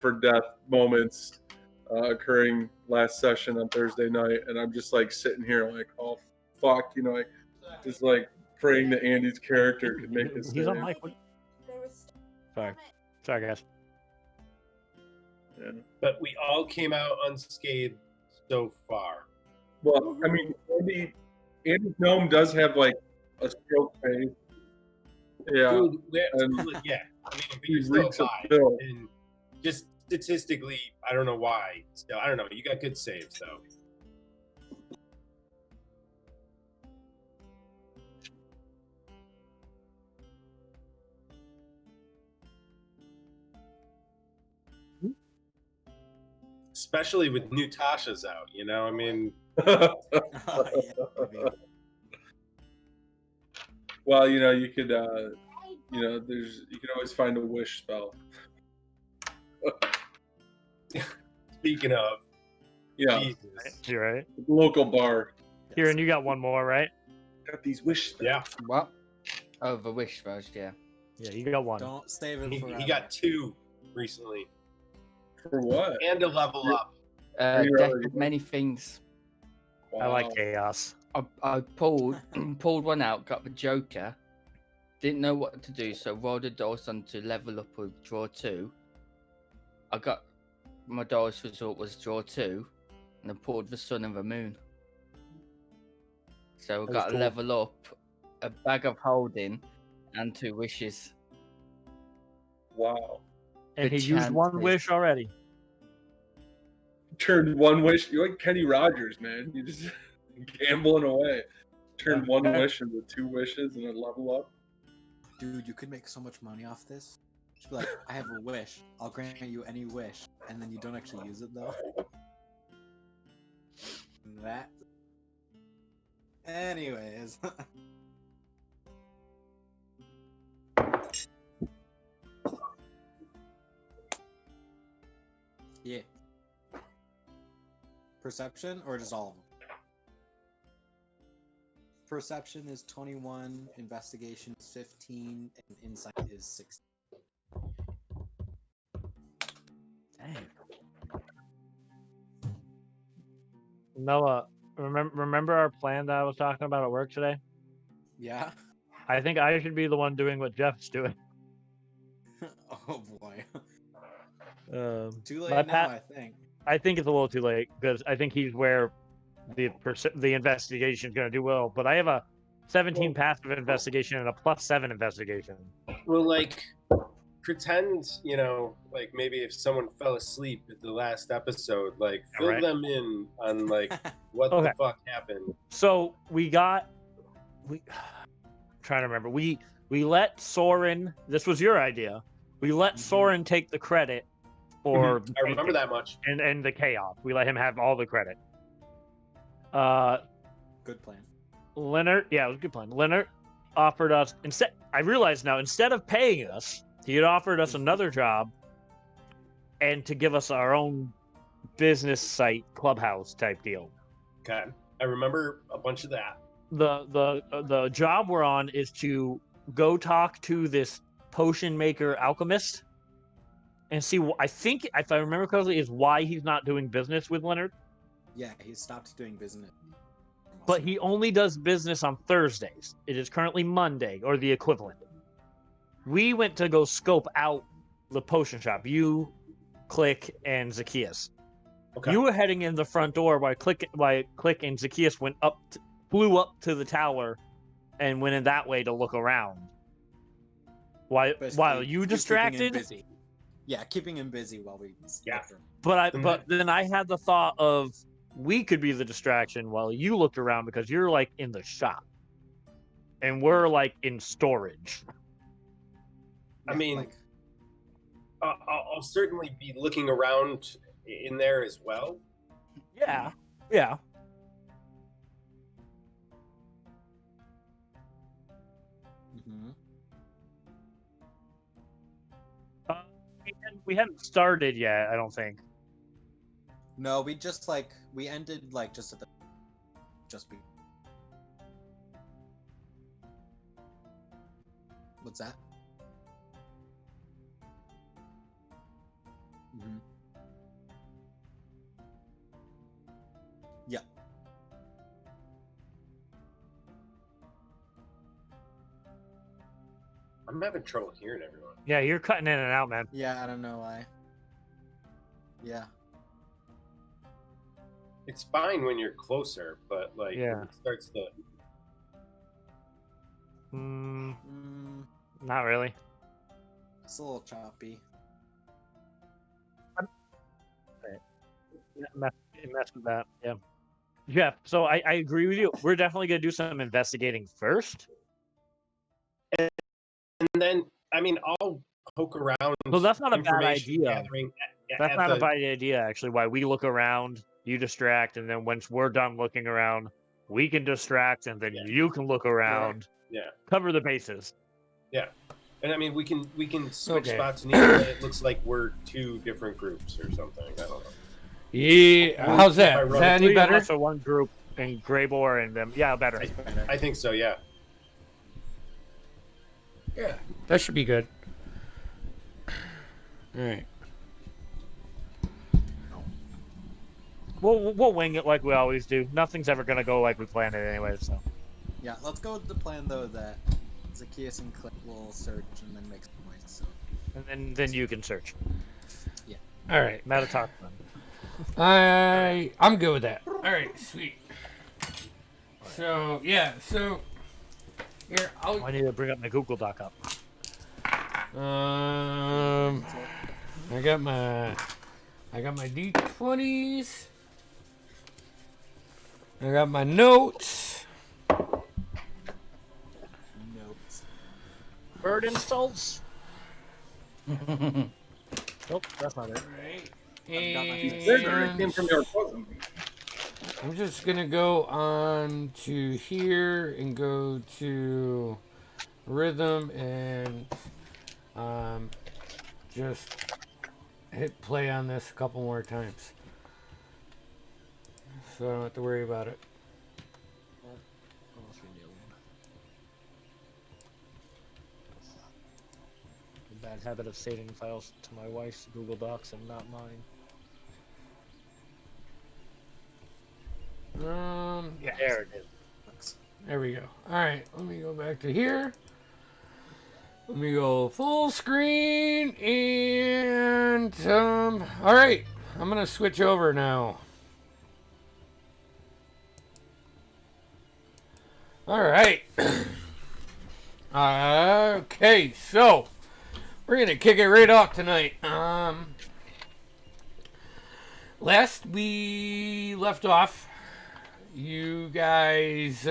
for death moments occurring last session on Thursday night, and I'm just like sitting here like, oh fuck, like just like praying that Andy's character could make this. He's on mic. Sorry, guys. Yeah. But we all came out unscathed so far. Well, I mean, Andy's gnome does have like a stroke face. Yeah. Dude, and yeah. I mean, but he you're still reeks of alive. pill. And just statistically, I don't know why. Still, I don't know. You got good saves, though. Especially with new Tasha's out, I mean. Well, you could, you can always find a wish spell. Speaking of, yeah, Jesus. You're right. Local bar. Kieran, you got one more, right? Got these wish spells. Yeah. What? Oh, the wish spells, yeah. Yeah, you got one. Don't save it forever. He got 2 recently. For what? And a level up. Death of many things. Wow. I like chaos. I pulled one out, got the Joker. Didn't know what to do, so rolled a dice on to level up or draw 2. I got my dice result was draw 2, and I pulled the sun and the moon. So I got a cool. level up, a bag of holding, and 2 wishes. Wow. And The he used one chances. wish already. Turned one wish. You're like Kenny Rogers, man. You just gambling away. Turn one wish into 2 wishes and a level up. Dude, you could make so much money off this. Just be like, I have a wish. I'll grant you any wish, and then you don't actually use it though. That. Anyways. Yeah. Perception or just all of them? Perception is 21, investigation is 15, and insight is 16. Dang. Noah, remember our plan that I was talking about at work today? Yeah? I think I should be the one doing what Jeff's doing. Oh boy. Too my late now, Pat- I think. I think it's a little too late because I think he's where the investigation is going to do well. But I have a 17 passive investigation and a +7 investigation. Well, like, pretend, like maybe if someone fell asleep at the last episode, like, fill Right. them in on, like, what Okay. the fuck happened. So trying to remember. We let Soren. This was your idea. We let Soren take the credit for. I remember that much. And the chaos. We let him have all the credit. Good plan. Leonard, yeah, it was a good plan. Leonard offered us instead. I realize now, instead of paying us, he had offered us another job, and to give us our own business site, clubhouse type deal. Okay. I remember a bunch of that. The job we're on is to go talk to this potion maker alchemist and see. I think, if I remember correctly, is why he's not doing business with Leonard. Yeah, he stopped doing business. But he only does business on Thursdays. It is currently Monday, or the equivalent. We went to go scope out the potion shop. You, Click, and Zacchaeus. Okay. You were heading in the front door while Click and Zacchaeus flew up to the tower and went in that way to look around. While Basically, you you're distracted? keeping him busy. Yeah, keeping him busy while we. Yeah. But then I had the thought of we could be the distraction while you looked around because you're like in the shop. And we're like in storage. I mean, I'll certainly be looking around in there as well. Yeah. Mm-hmm. We hadn't started yet, I don't think. No, we ended just at the What's that? Mm-hmm. Yeah. I'm having trouble hearing everyone. Yeah, you're cutting in and out, man. Yeah, I don't know why. Yeah. It's fine when you're closer, but like Yeah. when it starts to. Mm, Mm, not really. it's a little choppy. Mess with that. Yeah. Yeah. So I agree with you. We're definitely gonna do some investigating first. And then, I mean, I'll poke around. Well, that's not a bad information idea. gathering That's at not a the- bad idea, actually. Why we look around, you distract, and then once we're done looking around, we can distract, and then Yeah. you can look around. Yeah. Cover the bases. Yeah. And I mean, we can switch Okay. spots, and even it looks like we're two different groups or something. I don't know. Yeah, how's that? I Is run that any Three of better? us are one group, and Greybor and them. Yeah, better. I think so. Yeah. Yeah, that should be good. All right. We'll wing it like we always do. Nothing's ever gonna go like we planned it anyway. So Yeah, let's go with the plan though that Zacchaeus and Clint will search and then make some noise. So and then you can search. All right. Metatalk. I'm good with that. All right, sweet. So yeah, so here I need to bring up my Google Doc up. I got my D20s. I got my notes. notes. Bird insults. Nope, that's not it. Right. It came from your cousin. I'm just gonna go on to here and go to rhythm and just hit play on this a couple more times, so I don't have to worry about it. Almost renewed. The bad habit of saving files to my wife's Google Docs and not mine. Yeah, There it is. there we go. All right, let me go back to here. Let me go full screen and all right, I'm gonna switch over now. All right. Okay, so we're gonna kick it right off tonight. Last we left off, you guys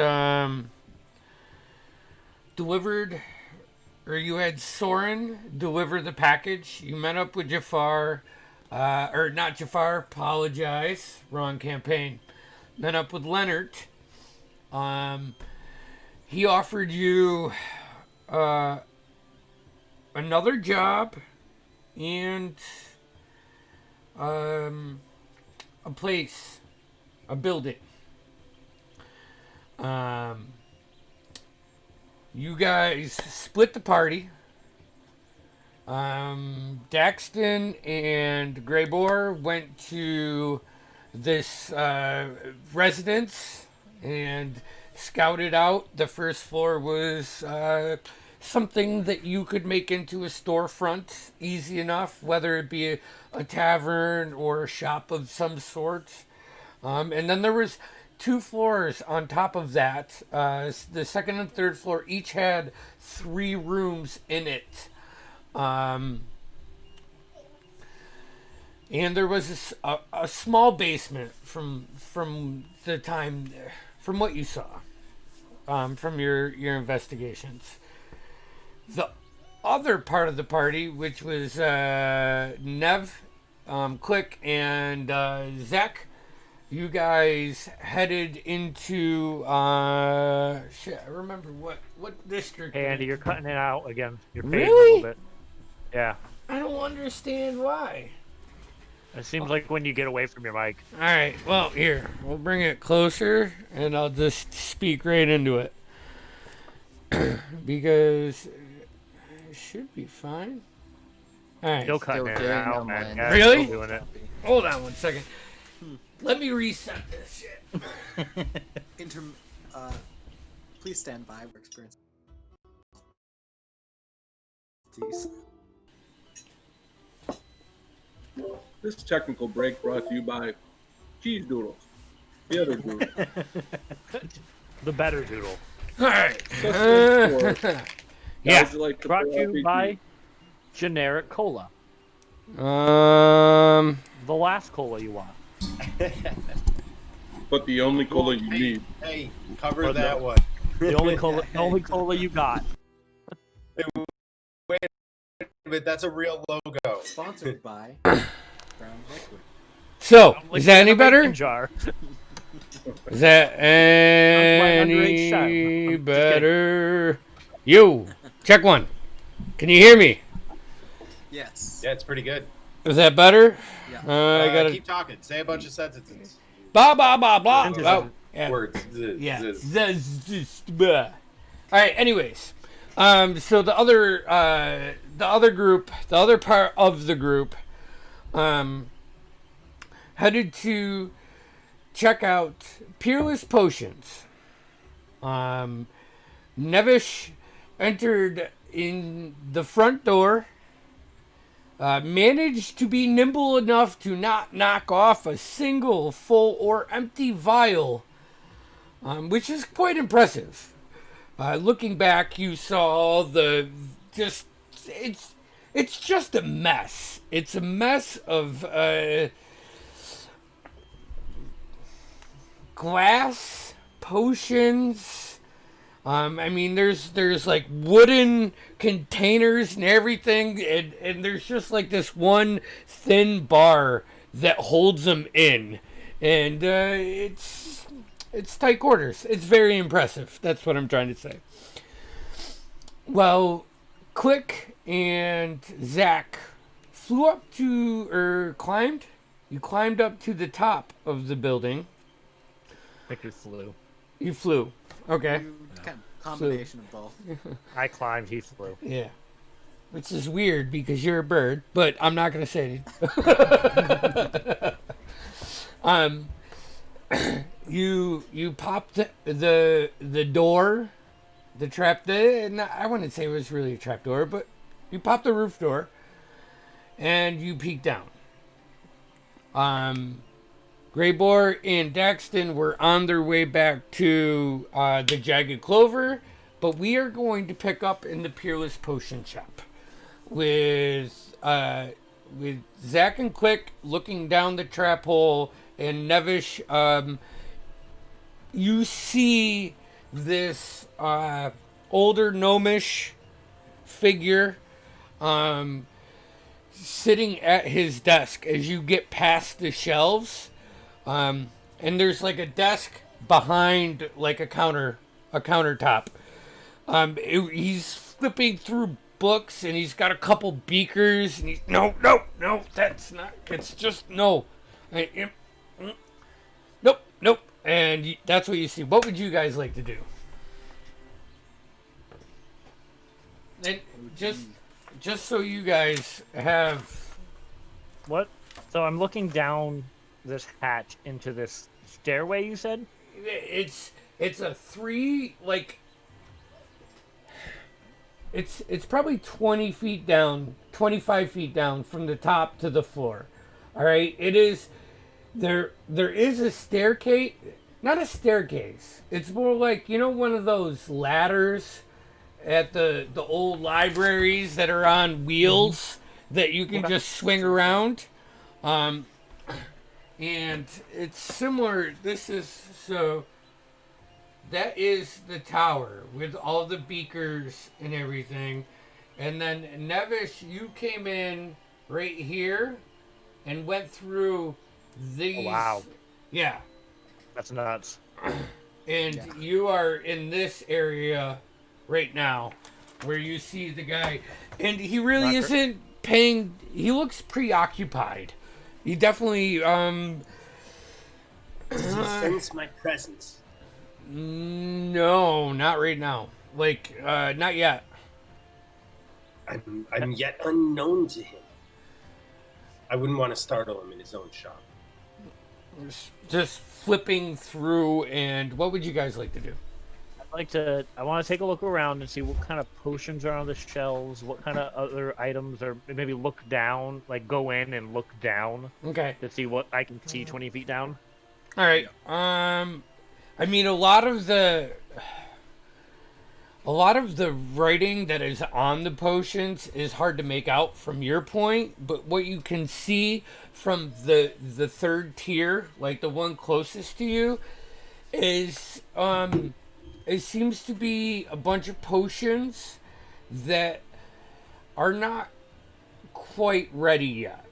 delivered, or you had Soren deliver the package. You met up with Jafar, or not Jafar, apologize, wrong campaign. Met up with Leonard. He offered you another job and a place, a building. You guys split the party. Daxton and Greybor went to this residence and scouted out. The first floor was something that you could make into a storefront easy enough, whether it be a tavern or a shop of some sort. And then there was 2 floors on top of that. The second and third floor each had 3 rooms in it. And there was a small basement from the time, from what you saw, from your investigations. The other part of the party, which was Nev, Click, and Zach, you guys headed into shit. I remember what district. Hey, Andy, you're cutting it out again. You're fading Really? a little bit. Yeah. I don't understand why. It seems like when you get away from your mic. All right. Well, here we'll bring it closer, and I'll just speak right into it because it should be fine. All right. Still cutting Still it doing out, it, man. man. Yeah, Really? Still doing it. Hold on 1 second. Let me reset this shit. Please stand by. We're experiencing. Jeez. This technical break brought to you by Cheese Doodles. The other doodle. The better doodle. All right. Sustenance for Yeah. guys that like to Brought play to you RPG. by generic cola. The last cola you want. But the only cola you need. Hey, cover Or that the- one. The only cola, the only cola you got. But that's a real logo. Sponsored by Brown Liquid. So, Like is that in any a better? mason jar. Is that underage child. any I'm just better? You, check one. Can you hear me? Yes. Yeah, it's pretty good. Is that better? Yeah. I gotta Keep talking. Say a bunch of sentences. blah blah blah blah. Sentences. Oh, yeah. Words. Yeah. Zzz. Blah. All right. Anyways, so the other group, the other part of the group, headed to check out Peerless Potions. Nevish entered in the front door. Managed to be nimble enough to not knock off a single full or empty vial, which is quite impressive. Looking back, you saw it's just a mess. It's a mess of glass potions. I mean, there's like wooden containers and everything, and there's just like this one thin bar that holds them in, and it's tight quarters. It's very impressive. That's what I'm trying to say. Well, Click and Zach flew up to, or climbed. You climbed up to the top of the building. Victor flew. You flew. Okay. Kind of combination of both. I climbed, he flew. Yeah. Which is weird because you're a bird, but I'm not gonna say it. You popped the door, the trap. I wouldn't say it was really a trap door, but you popped the roof door, and you peeked down. Greyboar and Daxton were on their way back to the Jagged Clover, but we are going to pick up in the Peerless Potion Shop with Zach and Click looking down the trap hole, and Nevish. You see this older gnomish figure sitting at his desk as you get past the shelves. And there's like a desk behind like a countertop. He's flipping through books, and he's got a couple beakers, and he's no, that's not. It's just no. Nope. And that's what you see. What would you guys like to do? And just so you guys have. What? So I'm looking down this hatch into this stairway, you said? It's a 3, like, it's probably 20 feet down, 25 feet down from the top to the floor. All right, it is there is a staircase, not a staircase. It's more like, one of those ladders at the old libraries that are on wheels that you can just swing around. And it's similar. That is the tower with all the beakers and everything. And then Nevish, you came in right here and went through these. Oh, wow. Yeah. That's nuts. And you are in this area right now where you see the guy. And he really isn't paying. He looks preoccupied. He definitely, Does he sense my presence? No, not right now. Like, not yet. I'm yet unknown to him. I wouldn't want to startle him in his own shop. Just flipping through, and what would you guys like to do? I want to take a look around and see what kind of potions are on the shelves, what kind of other items are, maybe look down, like go in and look down Okay. to see what I can see 20 feet down. All right. I mean, a lot of the writing that is on the potions is hard to make out from your point, but what you can see from the third tier, like the one closest to you, is it seems to be a bunch of potions that are not quite ready yet.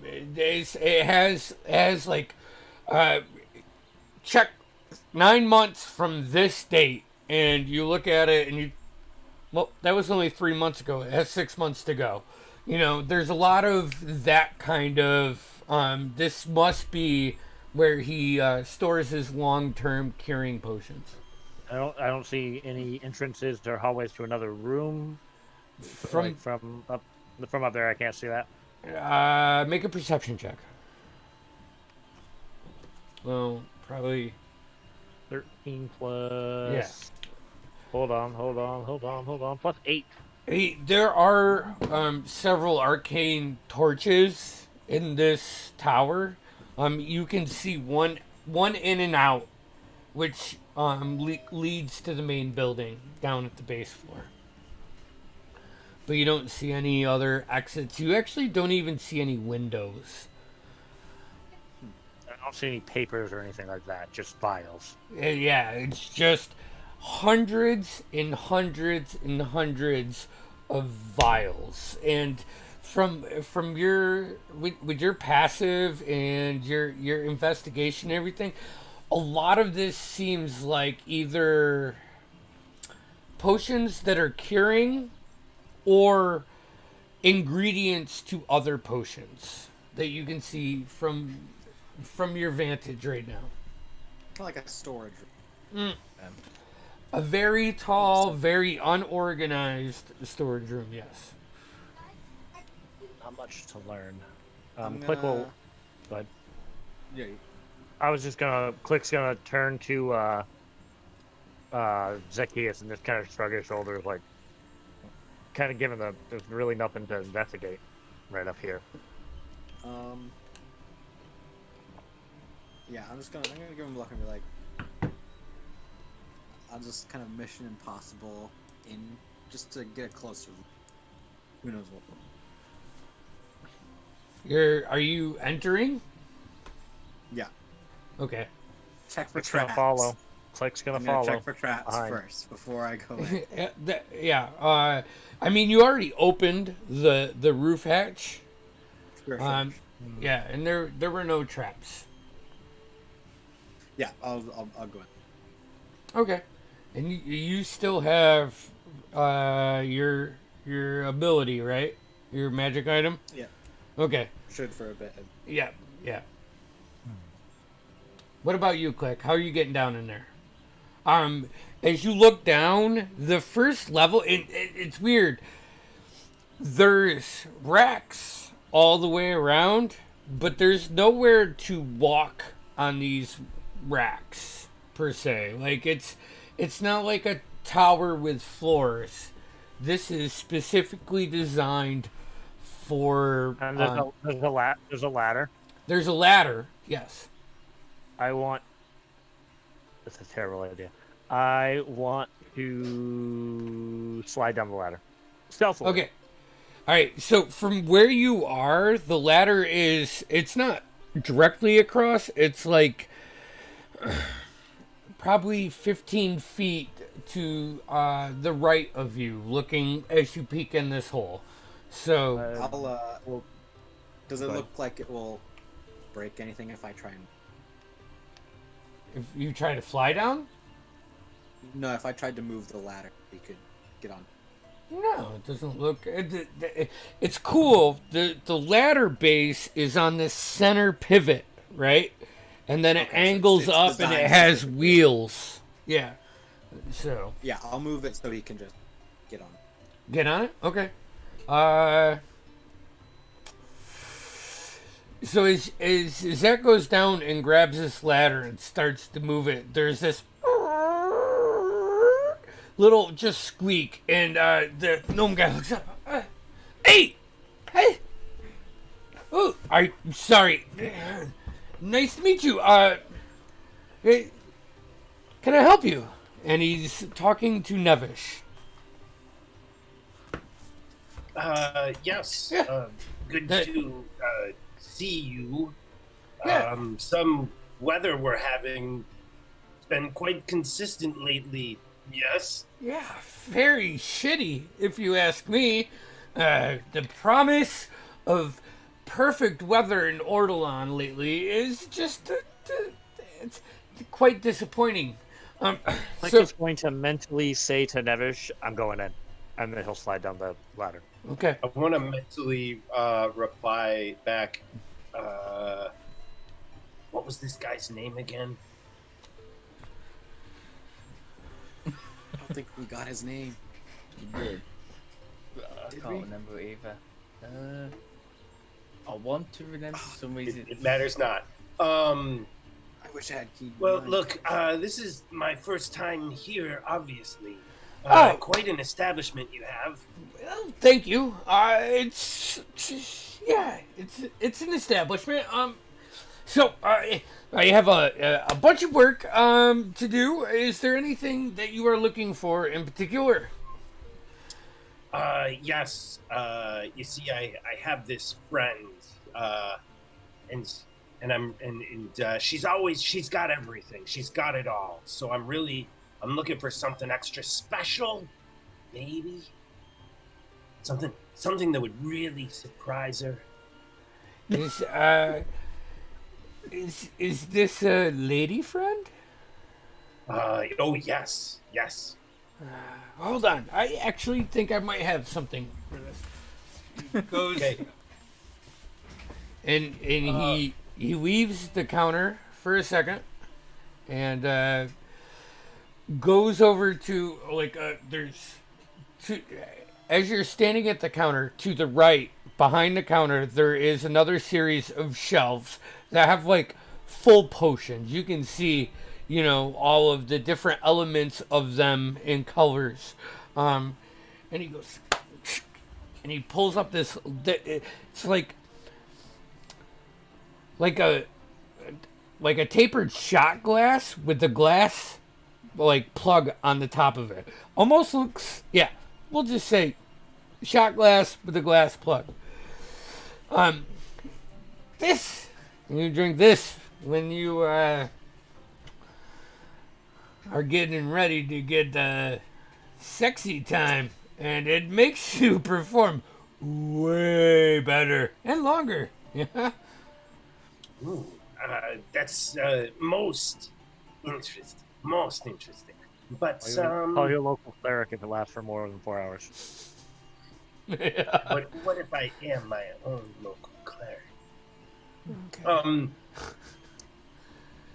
It has like check 9 months from this date, and you look at it and well, that was only 3 months ago. It has 6 months to go. You know, there's a lot of that kind of this must be where he stores his long-term curing potions. I don't see any entrances or hallways to another room. From up there, I can't see that. Make a perception check. Well, probably 13 plus. Yeah. Hold on. Plus 8. There are several arcane torches in this tower. You can see one in and out, which leads to the main building down at the base floor. But you don't see any other exits. You actually don't even see any windows. I don't see any papers or anything like that. Just files. Yeah, it's just hundreds and hundreds and hundreds of vials. And from your with your passive and your investigation and everything, a lot of this seems like either potions that are curing or ingredients to other potions that you can see from your vantage right now. Kind of like a storage room. A very tall, very unorganized storage room, yes. Not much to learn. I'm Click will. gonna- But Yeah. I was just gonna. Click's gonna turn to Zacchaeus and just kind of shrug his shoulders, like, kind of given there's really nothing to investigate right up here. Yeah, I'm gonna give him a look and be like, I'll just kind of Mission Impossible in just to get a closer look. Who knows what? Are you entering? Yeah. Okay. Check for Click's traps. gonna follow. Click's gonna I'm gonna follow. check for traps behind. first before I go in. Yeah. I mean, you already opened the roof hatch. Sure. Yeah, and there were no traps. Yeah, I'll go in. Okay. And you still have your ability, right? Your magic item? Yeah. Okay. Should for a bit. Yeah. What about you, Click? How are you getting down in there? As you look down, the first level, it's weird. There's racks all the way around, but there's nowhere to walk on these racks per se. Like it's not like a tower with floors. This is specifically designed for. And there's a ladder. There's a ladder. Yes. That's a terrible idea. I want to slide down the ladder. Stealthily. Okay. All right. So from where you are, the ladder it's not directly across. It's like probably 15 feet to the right of you, looking as you peek in this hole. So does it look like it will break anything if I try and? If you try to fly down? No, if I tried to move the ladder, we could get on. No, it doesn't look. It's cool. The ladder base is on this center pivot, right? And then it angles it's up and it designed has specifically. wheels. Yeah. So Yeah, I'll move it so he can just get on. get on it. Okay. So as Zach goes down and grabs this ladder and starts to move it, there's this little just squeak, and the gnome guy looks up. Hey! Hey! Oh, I'm sorry. Nice to meet you. Hey, can I help you? And he's talking to Nevish. Yes. Yeah. Good That- to see you. Yeah. Some weather we're having has been quite consistent lately. Yes. Yeah, very shitty, if you ask me. The promise of perfect weather in Ordalan lately is just it's quite disappointing. Mike So is going to mentally say to Nevish, "I'm going in," and then he'll slide down the ladder. okay, I want to mentally reply back. What was this guy's name again? I don't think we got his name. You did. I Did can't we? remember either. I want to remember for some reason. It matters not. I wish I had keyed Well, mine. look, this is my first time here, obviously. Oh. Quite an establishment you have. well, thank you. It's an establishment. So I have a bunch of work to do. Is there anything that you are looking for in particular? Yes. You see, I have this friend, and she's got everything. She's got it all. So I'm looking for something extra special, maybe something that would really surprise her. Is this a lady friend? Oh yes. Hold on. I actually think I might have something for this. Goes Okay. and he leaves the counter for a second and goes over to there's two, as you're standing at the counter to the right behind the counter there is another series of shelves that have like full potions. You can see all of the different elements of them in colors. And he goes, and he pulls up this. It's like a tapered shot glass with the glass like plug on the top of it. Almost looks, yeah. We'll just say shot glass with a glass plug. This you drink this when you are getting ready to get sexy time, and it makes you perform way better and longer. Yeah. Ooh, that's most interesting. Most interesting. But Call your local cleric if it lasts for more than 4 hours. what if I am my own local cleric? Okay.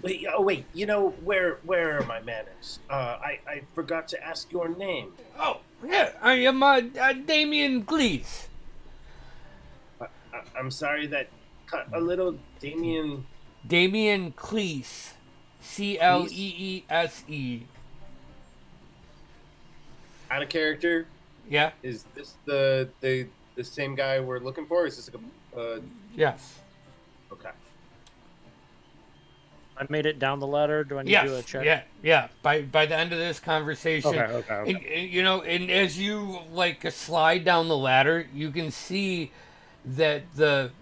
Wait, where are my manners? I forgot to ask your name. Oh, yeah, I am Damien Glees. I'm sorry that cut a little, Damien. Damien Cleese. Cleese. Out of character. Yeah. Is this the same guy we're looking for? Is this Yes. okay? I made it down the ladder. Do I need to do a Yes. check? Yeah. By the end of this conversation, Okay. and as you slide down the ladder, you can see that the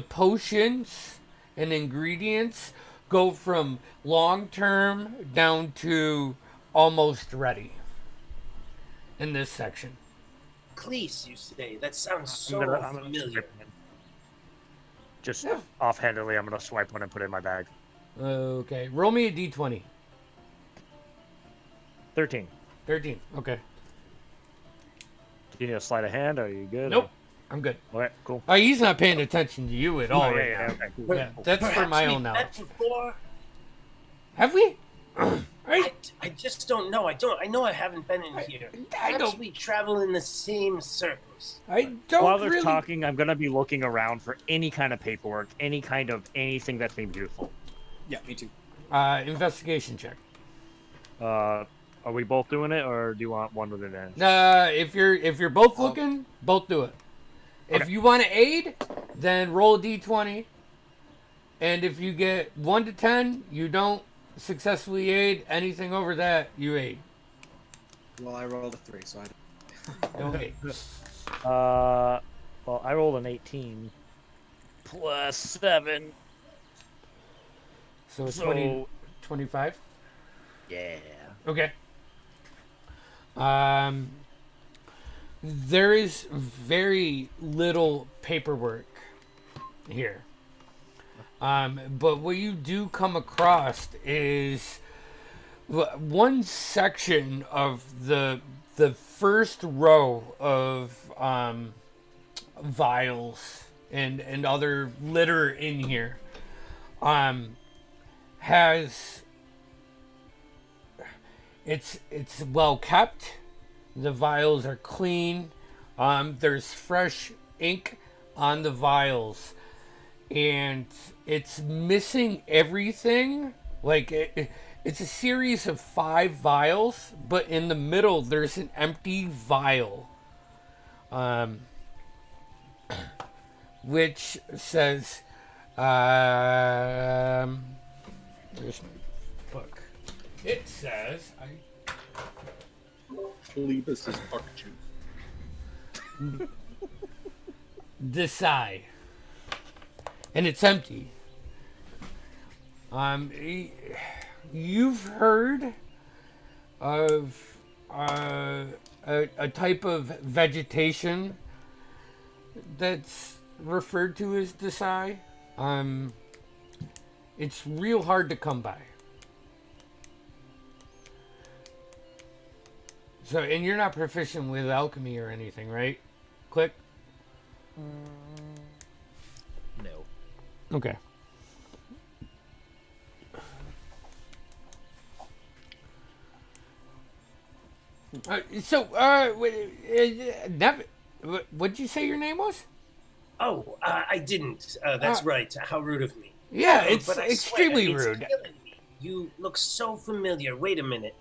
potions and ingredients go from long term down to almost ready in this section. Cleese, you say? That sounds so I'm gonna familiar. swipe one. Just Yeah. offhandedly, I'm gonna swipe one and put it in my bag. Okay, roll me a d20. 13. 13. Okay. Do you need a sleight of hand? Or are you good? Nope. I'm good. Okay, cool. He's not paying attention to you at all right now. Okay, cool. Yeah, that's for Perhaps my we've own met knowledge. before? Have we? I just don't know. I know I haven't been in here. Perhaps we travel in the same circles. I don't While they're really. talking, I'm gonna be looking around for any kind of paperwork, any kind of anything that seems useful. Yeah, me too. Investigation check. Are we both doing it, or do you want one with it in? If you're both looking, both do it. If Okay. you want to aid, then roll a d20. And if you get 1 to 10, you don't successfully aid. Anything over that, you aid. Well, I rolled a 3, so I Don't aid. Well, I rolled an 18 plus 7. So it's So 20, 25. yeah. Okay. There is very little paperwork here. But what you do come across is one section of the first row of vials and other litter in here has it's well kept. The vials are clean. There's fresh ink on the vials, and it's missing everything. Like it's a series of 5 vials, but in the middle there's an empty vial, which says, "Where's my book?" It says, Phlebas is fuck juice. "Decide," and it's empty. You've heard of a type of vegetation that's referred to as Desai. It's real hard to come by. So, and you're not proficient with alchemy or anything, right? Click. No. Okay. What did you say your name was? Oh, I didn't. That's right. How rude of me. Yeah, it's But I extremely swear, rude. it's killing me. You look so familiar. Wait a minute.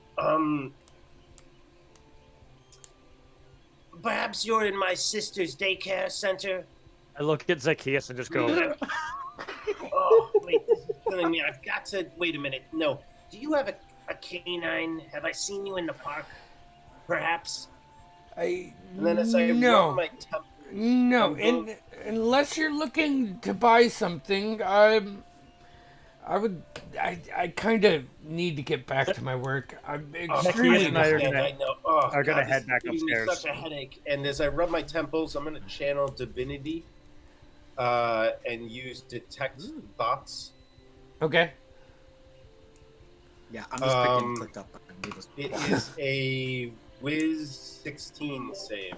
Perhaps you're in my sister's daycare center? I look at Zacchaeus and just go, Oh, wait, this is killing me. I've got to... Wait a minute. No. Do you have a canine? Have I seen you in the park? Perhaps? And then as I rub my temple... No, unless you're looking to buy something, I kind of need to get back to my work. I'm extremely and I are busy. gonna- I know. Oh, are gonna God, head this is back giving me upstairs. Such a headache. And as I rub my temples, I'm going to channel divinity and use detect thoughts. Okay. Yeah, I'm just picking clicked up. It is a Wiz 16 save.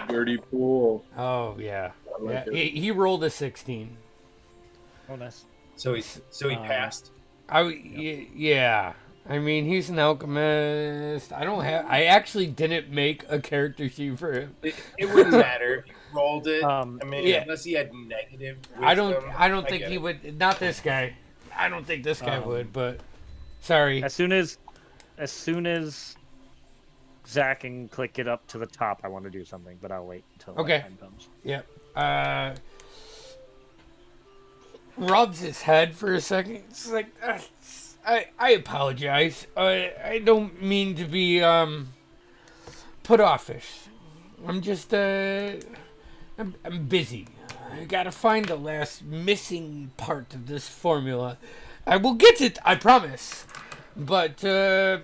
Dirty pool. Oh yeah. I like Yeah. it. He rolled a 16. oh, nice. So he passed. Yeah. I mean, he's an alchemist. I actually didn't make a character sheet for him. It wouldn't matter if you rolled it. I mean, yeah. unless he had negative wisdom. I don't think get he it. would. Not this guy. I don't think this guy would. But sorry. As soon as Zach and Click get up to the top, I want to do something, but I'll wait until Okay. that time comes. Yep. Rubs his head for a second. It's like, I apologize. I don't mean to be put offish. I'm just I'm busy. I gotta find the last missing part of this formula. I will get it, I promise. But Are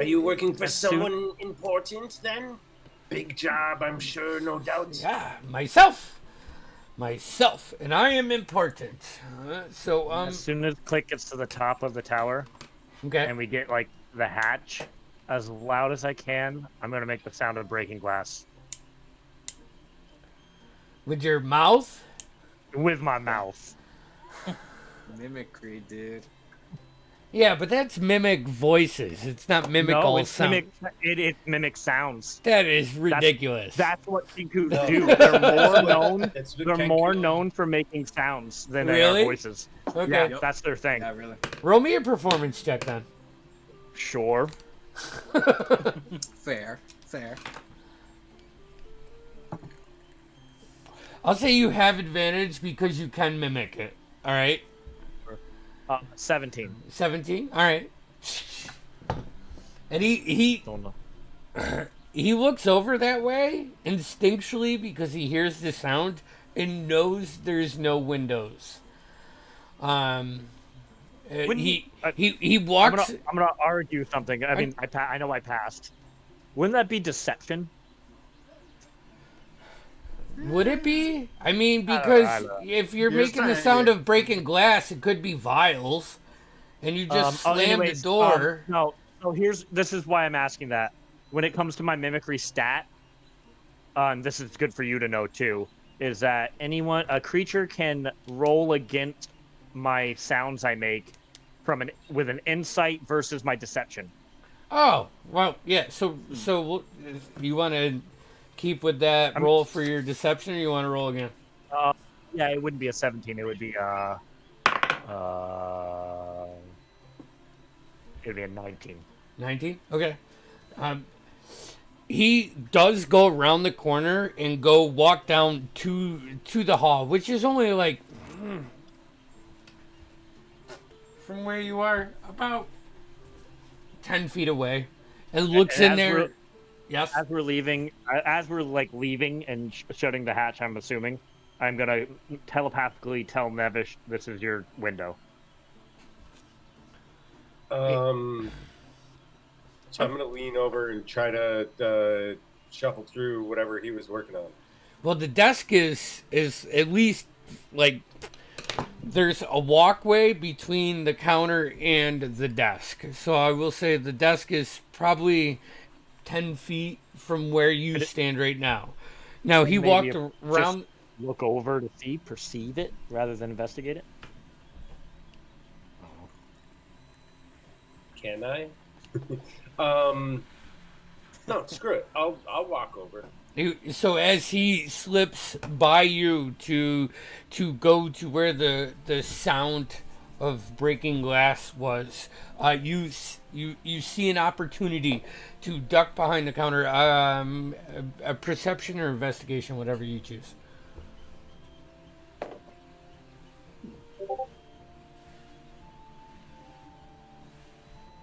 you working for As soon- someone important then? Big job, I'm sure, no doubt. yeah, myself, and I am important. So As soon as Click gets to the top of the tower okay. and we get like the hatch, as loud as I can, I'm gonna make the sound of breaking glass With your mouth. with my mouth. Mimicry, dude. Yeah, but that's mimic voices. It's not mimic all sound. It mimics sounds. That is ridiculous. That's what Kinkus No. do. They're more known. It's what They're Kenku- more known for making sounds than they Really? are voices. Okay. Yeah, Yep. that's their thing. Yeah, really. Roll me a performance check then. Sure. Fair. I'll say you have advantage because you can mimic it. All right. 17. 17. All right. And he Don't know. he looks over that way instinctually because he hears the sound and knows there's no windows. He walks. I'm gonna argue something. I mean, I know I passed. Wouldn't that be deception? Would it be? I mean, I because don't know. if you're Here's making the the sound idea. of breaking glass, it could be vials, and you just slam anyways, the door. No. So this is why I'm asking that. When it comes to my mimicry stat, this is good for you to know too, is that a creature can roll against my sounds I make with an insight versus my deception. Oh, well, yeah. So you want to keep with that roll for your deception, or you want to roll again? Yeah, it wouldn't be a 17. It would be it'd be a 19. 19. Okay. He does go around the corner and go walk down to the hall, which is only like from where you are about 10 feet away, and looks in there. Yes. As we're leaving and shutting the hatch, I'm assuming I'm gonna telepathically tell Nevish this is your window. So I'm gonna lean over and try to shuffle through whatever he was working on. Well, the desk is at least like there's a walkway between the counter and the desk. So I will say the desk is probably 10 feet from where you stand right now. Now he walked around. Just look over to perceive it rather than investigate it. Can I? No, screw it. I'll walk over. So as he slips by you to go to where the sound of breaking glass was, you see an opportunity to duck behind the counter. A perception or investigation, whatever you choose.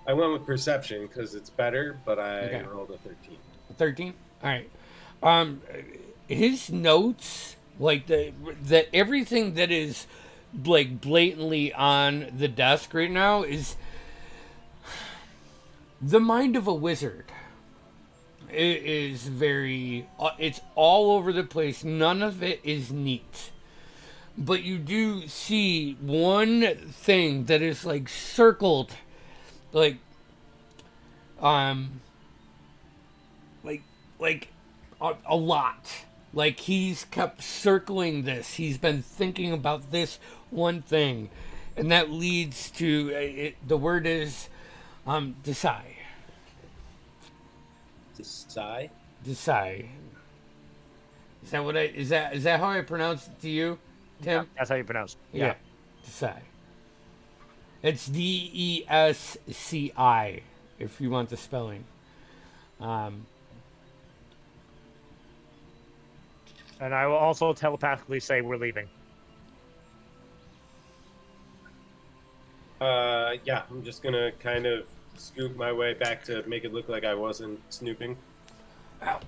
I went with perception because it's better, but I Okay. rolled a 13. 13. All right. His notes, like the everything that is like blatantly on the desk right now is the mind of a wizard. It is very. It's all over the place. None of it is neat. But you do see one thing that is like circled, like a lot. Like he's kept circling this. He's been thinking about this one thing, and that leads to the word is decide. Decide? Decide. Is that what is that how I pronounce it to you, Tim? That's how you pronounce it. Yeah. Decide. It's DESCI if you want the spelling. And I will also telepathically say we're leaving. Yeah, I'm just gonna kind of scoop my way back to make it look like I wasn't snooping. Ow.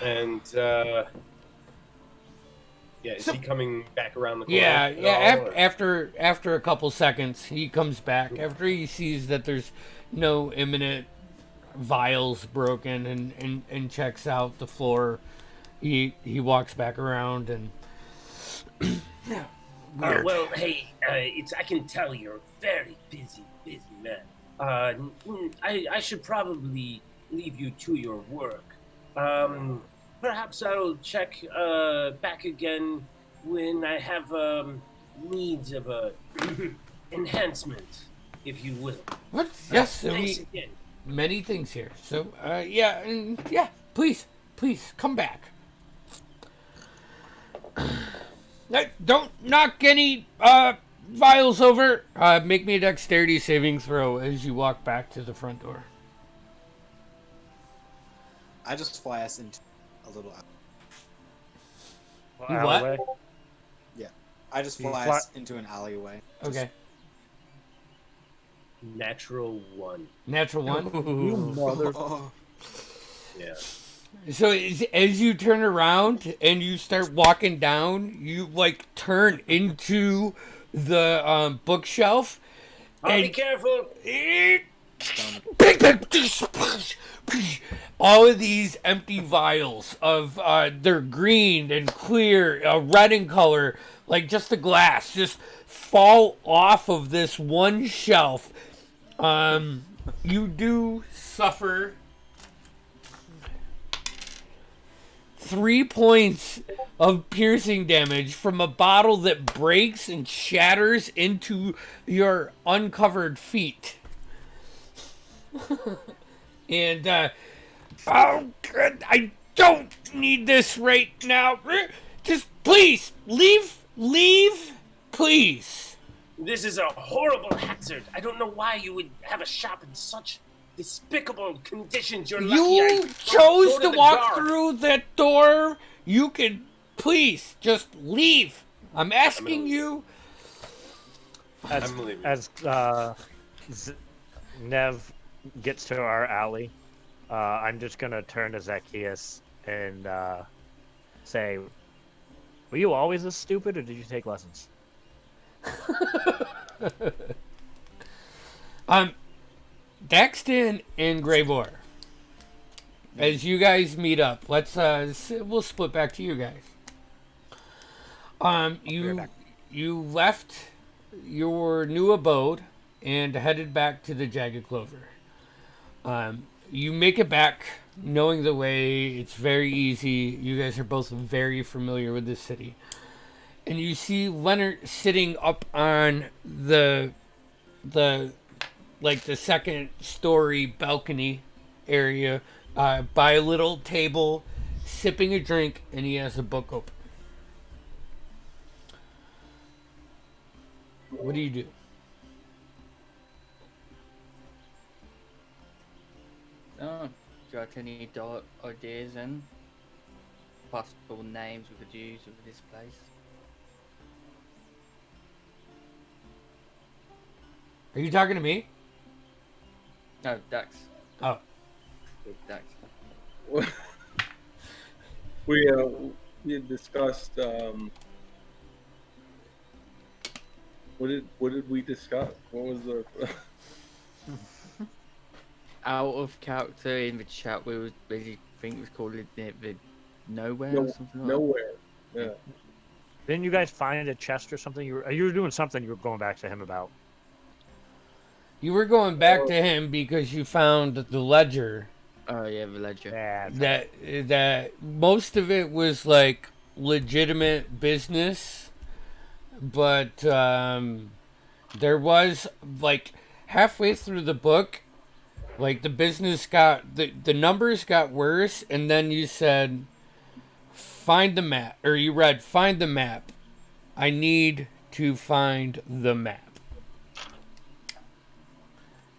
And yeah, is he coming back around the corner? Yeah. at all, or- After a couple seconds, he comes back after he sees that there's no imminent vials broken and checks out the floor. He walks back around and well, hey, I can tell you're a very busy man. I should probably leave you to your work. Perhaps I'll check back again when I have needs of a enhancement, if you will. What? Yes, Thanks again. many things here. So, please come back. Don't knock any vials over. Make me a dexterity saving throw as you walk back to the front door. I just fly us into a little. You what? Alleyway? Yeah, I just fly us into an alleyway. Okay. Natural 1. Natural 1. You mother. Yeah. So as you turn around and you start walking down, you like turn into the bookshelf. Be careful. All of these empty vials of they're green and clear, red in color, like just the glass, just fall off of this one shelf. You do suffer 3 points of piercing damage from a bottle that breaks and shatters into your uncovered feet. And, oh, God, I don't need this right now. Just please, leave, please. This is a horrible hazard. I don't know why you would have a shop in such despicable conditions. You're lucky You chose to walk through that door. You can please just leave. I'm asking you. As Nev gets to our alley, I'm just gonna turn to Zacchaeus and say, "Were you always this stupid, or did you take lessons?" Daxton and Greybor, as you guys meet up, we'll split back to you guys. You left your new abode and headed back to the Jagged Clover. You make it back knowing the way. It's very easy. You guys are both very familiar with this city. And you see Leonard sitting up on the second story balcony area by a little table, sipping a drink, and he has a book open. What do you do? Oh, got any ideas and possible names we could use of this place? Are you talking to me? No, Dax. Oh. Dax. We had discussed what did we discuss? What was the Out of character in the chat, we think it was called the Nowhere or something like Nowhere? Yeah. Didn't you guys find a chest or something? You were doing something. You were going back to him about. You were going back to him because you found the ledger. Oh yeah, the ledger. Yeah, That most of it was like legitimate business, but there was like halfway through the book, like the business got the numbers got worse, and then you said, "Find the map," or you read, "Find the map." I need to find the map.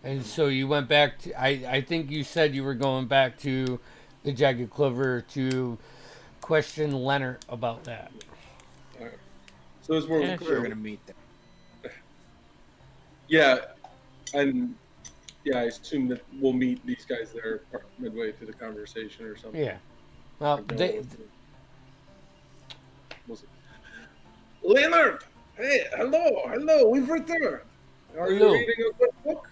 And so you went back to, I think you said you were going back to the Jagged Clover to question Leonard about that. All right. So as we're We're gonna meet there. Yeah, and I assume that we'll meet these guys there midway through the conversation or something. Yeah. Well, Leonard! Hey, hello, we've returned. Are Hello. you reading a good book?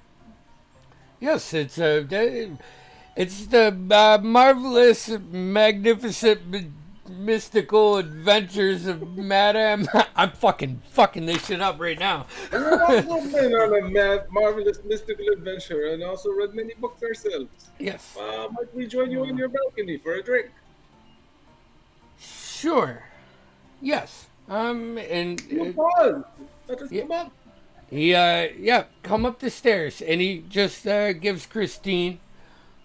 Yes, it's the marvelous, magnificent, mystical adventures of Madame. I'm fucking this shit up right now. We've also been on a marvelous mystical adventure and also read many books ourselves. Yes. Might we join you on your balcony for a drink? Sure. Yes. And Come on, let us come up. Yeah, come up the stairs. And he just gives Christine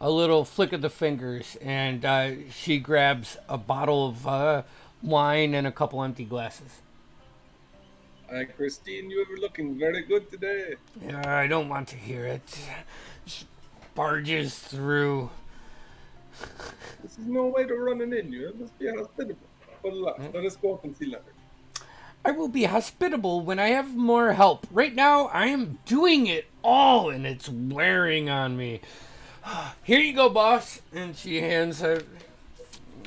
a little flick of the fingers, and she grabs a bottle of wine and a couple empty glasses. Hi, Christine. You were looking very good today. I don't want to hear it. She barges through. This is no way to run an inn. You must be hospitable. But let us go up and see Leonard. I will be hospitable when I have more help. Right now, I am doing it all, and it's wearing on me. Here you go, boss. And she hands her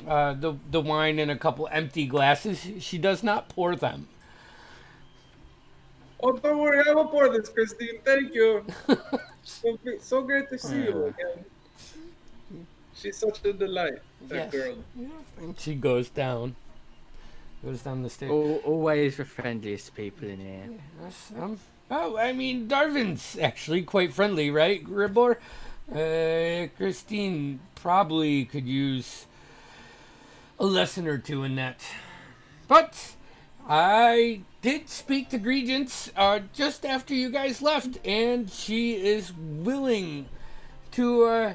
the wine in a couple empty glasses. She does not pour them. Oh, don't worry. I will pour this, Christine. Thank you. So great to see you again. She's such a delight, that girl. Yeah. And she goes down. Goes down the stairs. Always the friendliest people in here. Yes, oh, I mean, Darvin's actually quite friendly, right, Gribor? Christine probably could use a lesson or two in that. But I did speak to Regents just after you guys left, and she is willing to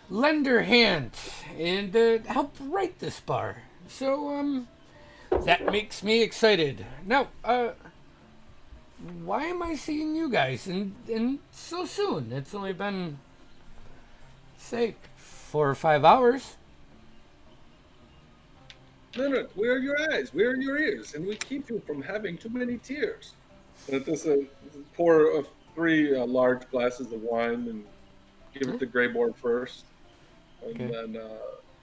lend her hand and help right this bar. So, that makes me excited. Now, why am I seeing you guys in so soon? It's only been, say, 4 or 5 hours. Leonard, we are your eyes, we are your ears, and we keep you from having too many tears. And this pour 3 large glasses of wine and give it to Greyboard first, and then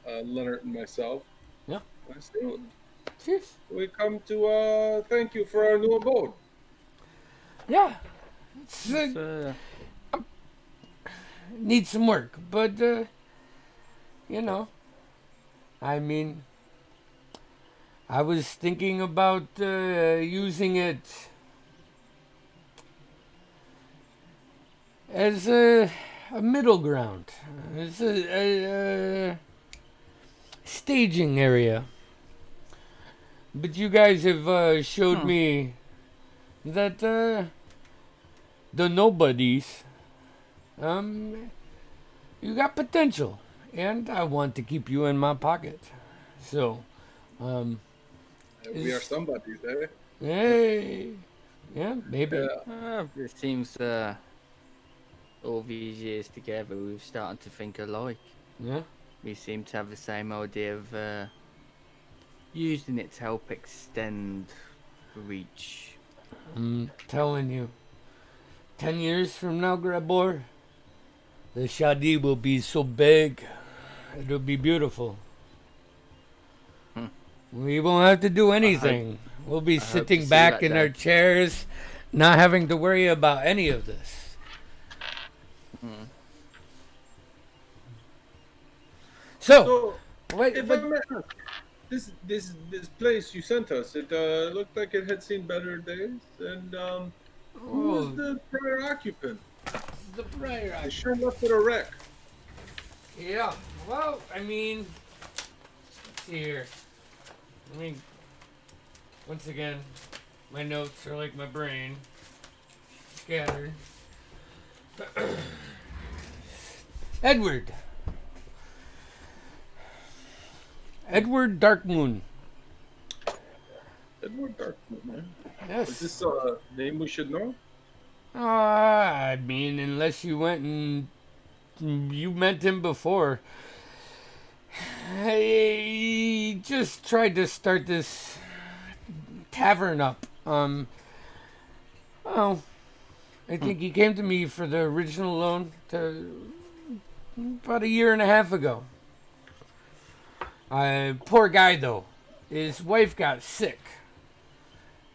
Leonard and myself. Yeah. I say, Cheers. we come to thank you for our new abode. Yeah. It's, needs some work, but, you know, I mean, I was thinking about using it as a middle ground, as a staging area. But you guys have showed me that the Nobodies, you got potential, and I want to keep you in my pocket. So, we are somebodies, eh? Hey, yeah, maybe. Yeah. It seems all these years together, we've started to think alike. Yeah. We seem to have the same idea of using it to help extend reach. I'm telling you, 10 years from now, Grabor, the Shadi will be so big, it'll be beautiful. We won't have to do anything. We'll be sitting back in our chairs, not having to worry about any of this. So wait, if I may ask, this place you sent us, it looked like it had seen better days. And who was the prior occupant? The prior I occupant. sure left it a wreck. Yeah. Well, I mean, let's see here. I mean, once again, my notes are like my brain, scattered. Edward Darkmoon. Edward Darkmoon, man. Yes. Is this a name we should know? I mean, unless you went and you met him before. He just tried to start this tavern up. I think he came to me for the original loan about 1.5 years ago. Poor guy though. His wife got sick,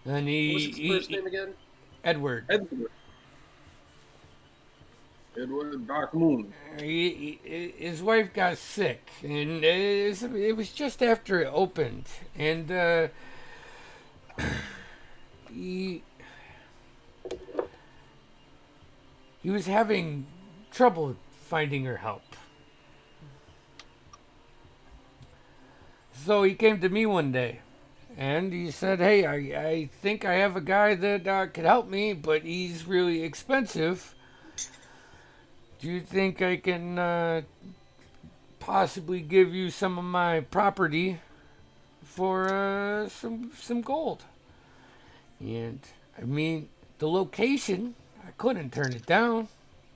and What was his first name again? Edward. Edward Darkmoon. His wife got sick, and it was just after it opened, and he was having trouble finding her help. So he came to me one day, and he said, "Hey, I think I have a guy that could help me, but he's really expensive. Do you think I can possibly give you some of my property for some gold?" And I mean, the location, I couldn't turn it down.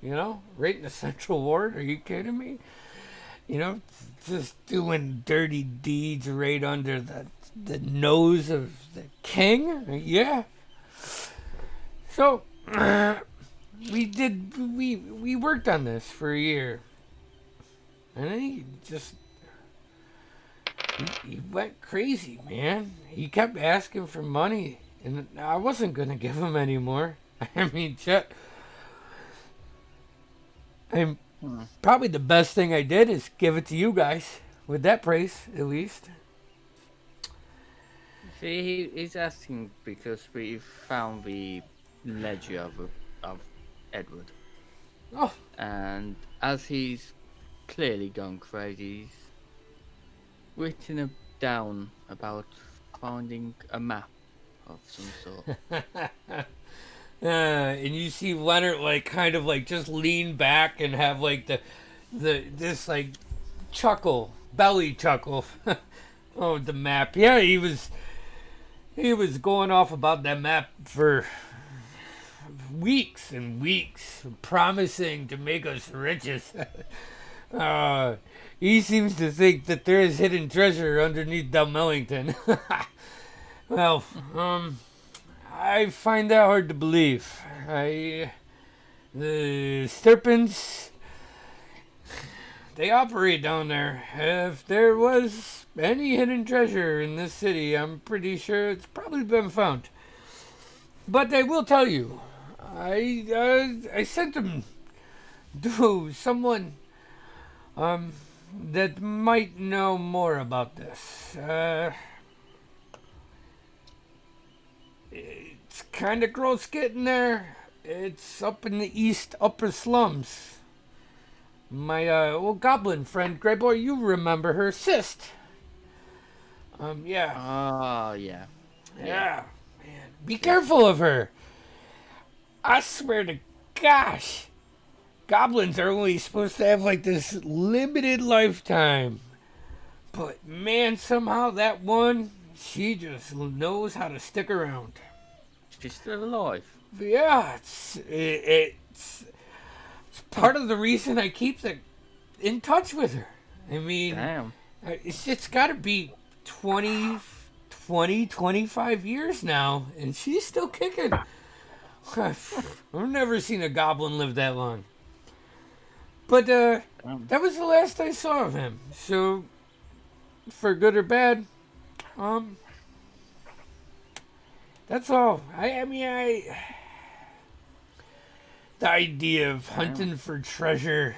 You know, right in the Central Ward. Are you kidding me? You know, just doing dirty deeds right under the nose of the king. Yeah. So we worked on this for a year, and then he went crazy, man. He kept asking for money, and I wasn't gonna give him any more. I mean, Chet. Probably the best thing I did is give it to you guys with that price, at least. See, he's asking because we found the ledger of Edward. Oh, And as he's clearly gone crazy, he's written down about finding a map of some sort. and you see Leonard like kind of like just lean back and have like the this like belly chuckle. Oh, the map. Yeah, he was going off about that map for weeks and weeks, promising to make us riches. He seems to think that there is hidden treasure underneath Dunmellington. Well, I find that hard to believe. The serpents, they operate down there. If there was any hidden treasure in this city, I'm pretty sure it's probably been found. But I will tell you, I sent them to someone that might know more about this. It's kind of gross getting there. It's up in the east upper slums. My old goblin friend, Grey Boy, you remember her, Cyst. Yeah. Oh, yeah. Yeah. Man, be careful of her. I swear to gosh, goblins are only supposed to have like this limited lifetime. But man, somehow that one, she just knows how to stick around. She's still alive. Yeah, it's part of the reason I keep in touch with her. I mean, Damn. it's got to be 25 years now, and she's still kicking. I've never seen a goblin live that long. But that was the last I saw of him. So, for good or bad, that's all. The idea of hunting for treasure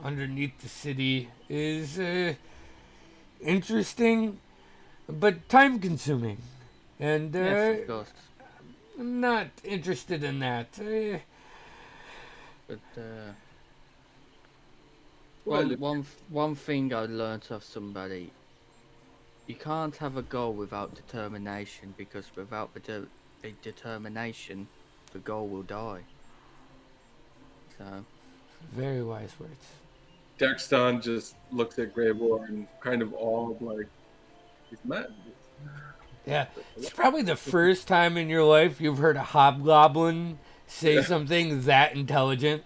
underneath the city is interesting, but time-consuming. And Yes, of course. I'm not interested in that. But Well, one thing I learnt of somebody: you can't have a goal without determination, because without the determination, the goal will die. So Very wise words. Dexton just looks at Greybor and kind of awed, like, he's mad. Yeah, it's probably the first time in your life you've heard a hobgoblin say something that intelligent.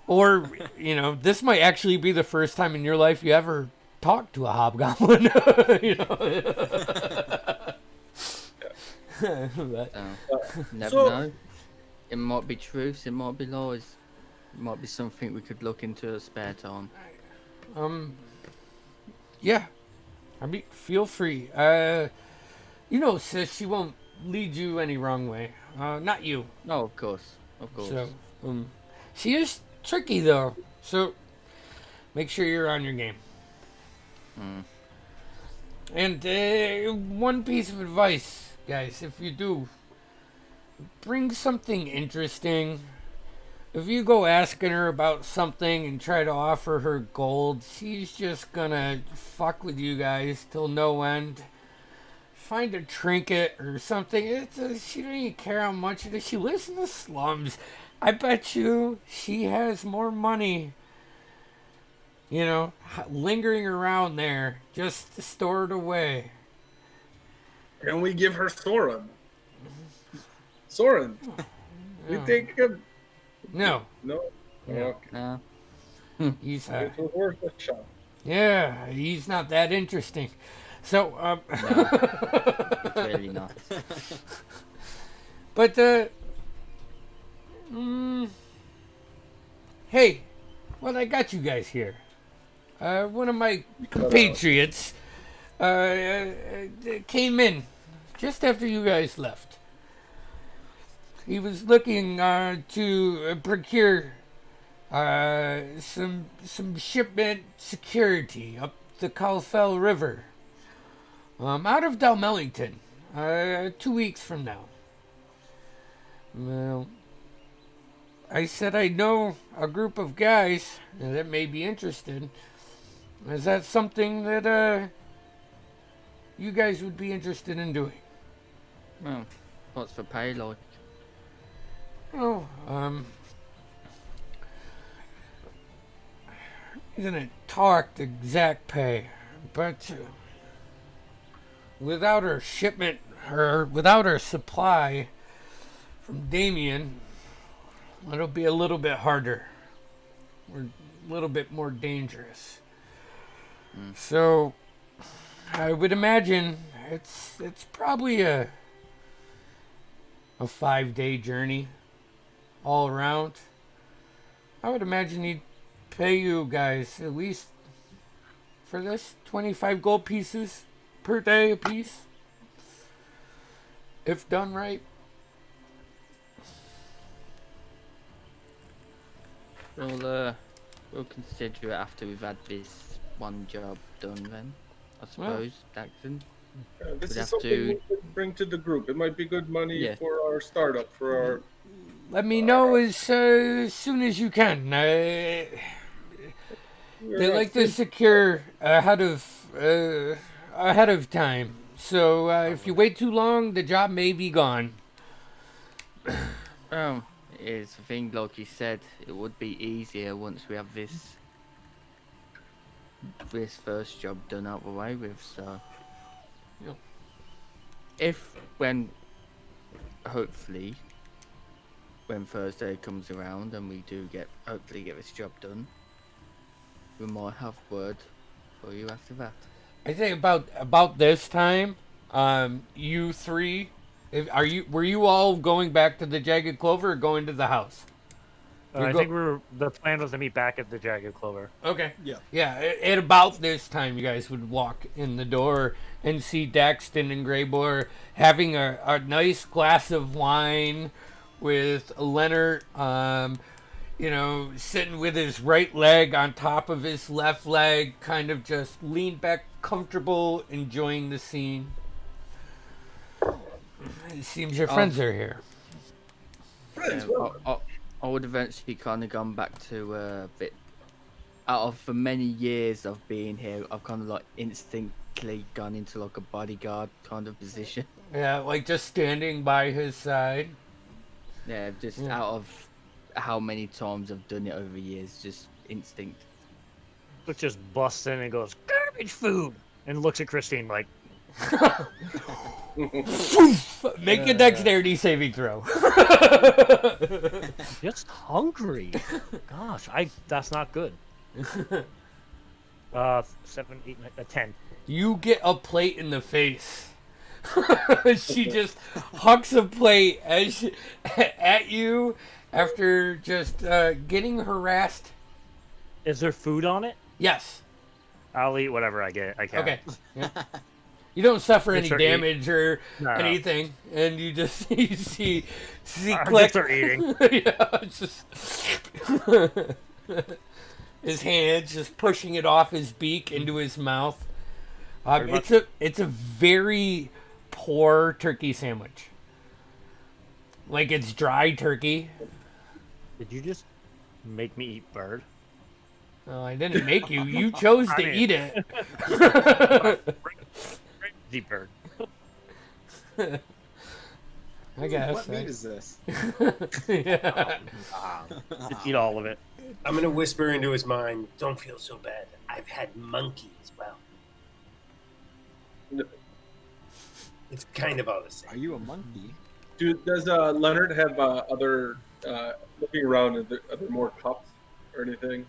Or, this might actually be the first time in your life you ever talked to a hobgoblin. But, never know. It might be truth. It might be lies. It might be something we could look into at spare time. yeah. I mean, feel free. Sis, she won't lead you any wrong way. Not you. No, of course. So, she is tricky though. So, make sure you're on your game. And one piece of advice, guys, if you do, bring something interesting. If you go asking her about something and try to offer her gold, she's just gonna fuck with you guys till no end. find a trinket or something. She don't even care how much it is. She lives in the slums. I bet you she has more money, lingering around there just stored away. Can we give her Soren? Soren, we take him. No. No. No. Okay. No. He's It was worth a shot. yeah, he's not that interesting. So It's really not. But hey, well, I got you guys here. One of my compatriots came in just after you guys left. He was looking to procure some shipment security up the Calfell River, out of Dalmellington, 2 weeks from now. Well, I said I know a group of guys that may be interested. Is that something that you guys would be interested in doing? Well, what's the pay like? Oh, isn't talk the exact pay, but without our shipment or without our supply from Damien, it'll be a little bit harder. We're a little bit more dangerous. So I would imagine it's probably a 5-day journey all around. I would imagine he'd pay you guys at least for this 25 gold pieces per day a piece, if done right. We'll consider it after we've had this one job done then, I suppose, Daxton. This We'd is have something to- we could bring to the group. It might be good money Yeah. for our startup, for our... Let me know as soon as you can. They like to secure ahead of time. So if you wait too long, the job may be gone. It's a thing, like you said, it would be easier once we have this first job done out the way with, so... Yep. Hopefully, when Thursday comes around and we do hopefully get this job done, we might have word for you after that. I say about this time, you three, were you all going back to the Jagged Clover or going to the house? I think the plan was to meet back at the Jagged Clover. Okay. Yeah. Yeah, at about this time, you guys would walk in the door and see Daxton and Greyboar having a nice glass of wine with Leonard, sitting with his right leg on top of his left leg, kind of just leaned back, comfortable, enjoying the scene. It seems your friends are here. Friends, Yeah, well, I would eventually kind of gone back to a bit. Out of the many years of being here, I've kind of like instinctively gone into like a bodyguard kind of position. Yeah, like just standing by his side. Yeah, just Yeah. out of how many times I've done it over the years, just instinct. Luke just busts in and goes, "Garbage food!" and looks at Christine like, Make a dexterity saving throw. just hungry. Gosh, that's not good. 7, 8, 9, 10. You get a plate in the face. She just hucks a plate at you after just getting harassed. Is there food on it? Yes. I'll eat whatever I get. I can. Okay. Yeah. You don't suffer any start eating. damage or No. anything, and you just you see I click. just start eating. Yeah, it's just his hands just pushing it off his beak into his mouth. It's a very poor turkey sandwich. Like it's dry turkey. Did you just make me eat bird? No, I didn't make you. You chose to I mean- eat it. Eat bird. I guess. What meat is this? Yeah. Eat all of it. I'm gonna whisper into his mind, don't feel so bad. I've had monkey as well. It's kind of all the same. Are you a monkey? Does Leonard have other looking around? Are there more cups or anything?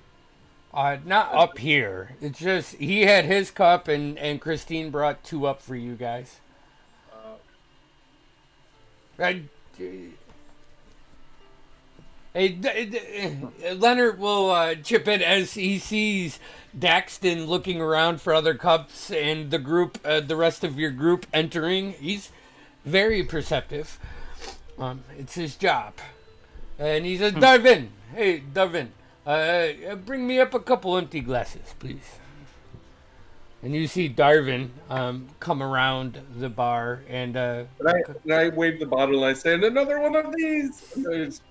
Not up here. It's just he had his cup, and Christine brought 2 up for you guys. Leonard will chip in as he sees Daxton looking around for other cups and the group, the rest of your group entering. He's very perceptive. It's his job. And he says, Darvin, hey, Darvin, bring me up a couple empty glasses, please. And you see Darvin come around the bar and I wave the bottle and I say, another one of these.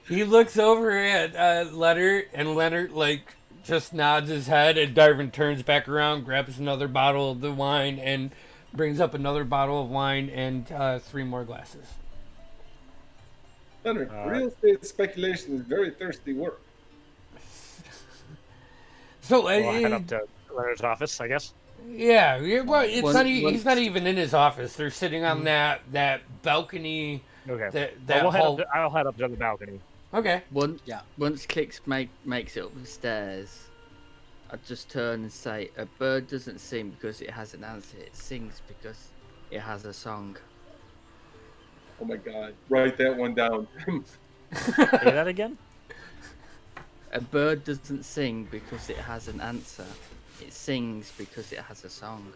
He looks over at Leonard, and Leonard just nods his head, and Darvin turns back around, grabs another bottle of the wine, and brings up another bottle of wine and 3 more glasses. Leonard, real estate speculation is very thirsty work. So I'll head up to Leonard's office, I guess. Yeah, well, he's not even in his office. They're sitting on that balcony. Okay. I'll head up to the balcony. Okay. Once Kix makes it up the stairs, I just turn and say, a bird doesn't sing because it has an answer. It sings because it has a song. Oh my God. Write that one down. Say that again? A bird doesn't sing because it has an answer. It sings because it has a song.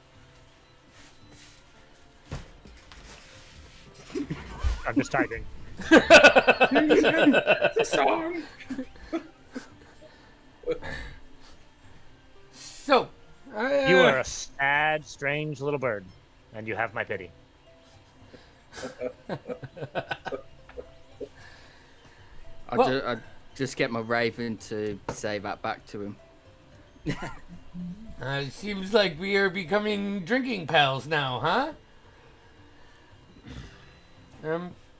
I'm just typing. The song. So, You are a sad, strange little bird, and you have my pity. I just get my raven to say that back to him. It seems like we are becoming drinking pals now, huh?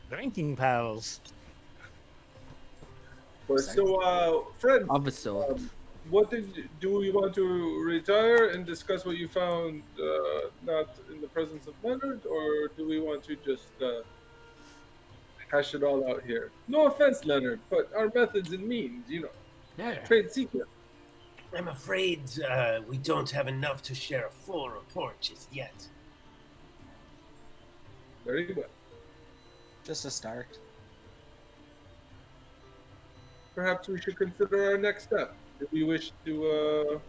Drinking pals. So, friend, Of a sort. do you want to retire and discuss what you found not in the presence of Leonard, or do we want to just hash it all out here? No offense, Leonard, but our methods and means, trade secret. I'm afraid we don't have enough to share a full report just yet. Very well. Just a start. Perhaps we should consider our next step. Do we wish to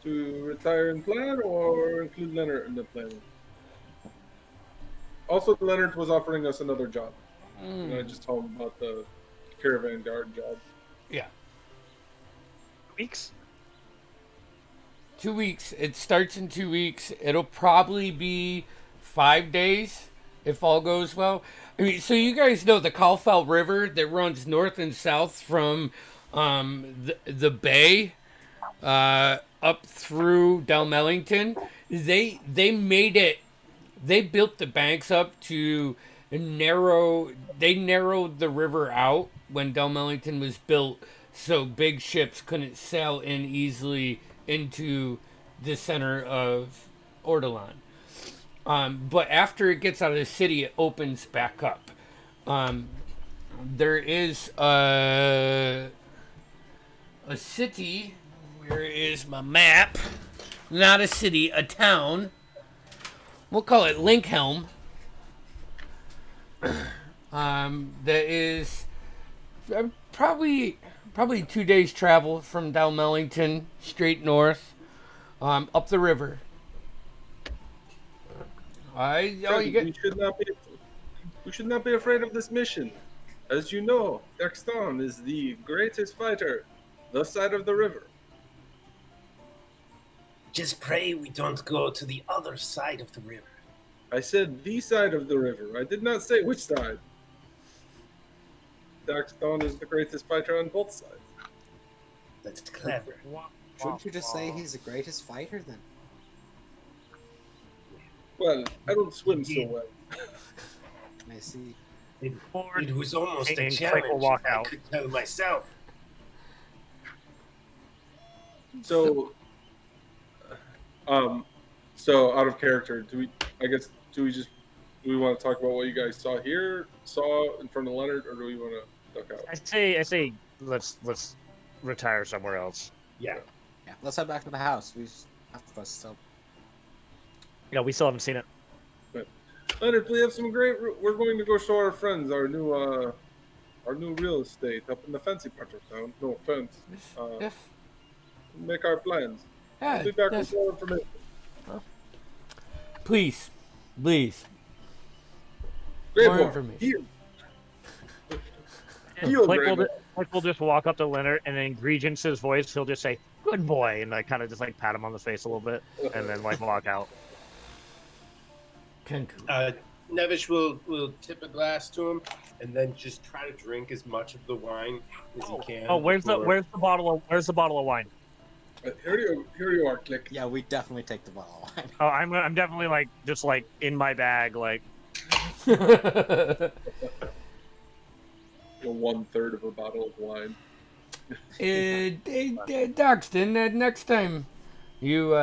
retire and plan, or include Leonard in the planning? Also, Leonard was offering us another job. And I just told him about the caravan guard job. Yeah. Weeks? 2 weeks. It starts in 2 weeks. It'll probably be 5 days if all goes well. I mean, so you guys know the Calfell River that runs north and south from the bay up through Delmellington. They made it. They built the banks up to narrow. They narrowed the river out when Delmellington was built, so big ships couldn't sail in easily into the center of Ordalan. But after it gets out of the city, it opens back up. There is a city. Where is my map? Not a city, a town. We'll call it Linkhelm. That is probably 2 days travel from Dalmellington, straight north, up the river. We should not be afraid of this mission. As you know, Daxton is the greatest fighter, this side of the river. Just pray we don't go to the other side of the river. I said the side of the river. I did not say which side. Daxton is the greatest fighter on both sides. That's clever. Shouldn't you just say he's the greatest fighter then? Well, I don't swim so well. I see. It was almost a And Click challenge. will walk I out. could tell myself. So, so out of character, do we want to talk about what you guys saw in front of Leonard, or do we want to duck out? I say, let's retire somewhere else. Yeah. Yeah, let's head back to the house. We have to so. Yeah, we still haven't seen it. Leonard, we have some great. We're going to go show our friends our new real estate up in the fancy part of town. No offense. Yes. Make our plans. Yeah, We'll be back yes. with more information. Please. Great More boy. information. Heal, Click Grey boy. will just walk up to Leonard, and in Regis' voice, he'll just say, "Good boy," and kind of just pat him on the face a little bit, and then walk out. Kenku. Nevish will tip a glass to him, and then just try to drink as much of the wine as he can. Oh, where's the bottle of wine? Here you are, Click. Yeah, we definitely take the bottle of wine. Oh, I'm definitely just in my bag, A 1/3 of a bottle of wine. Daxton, next time you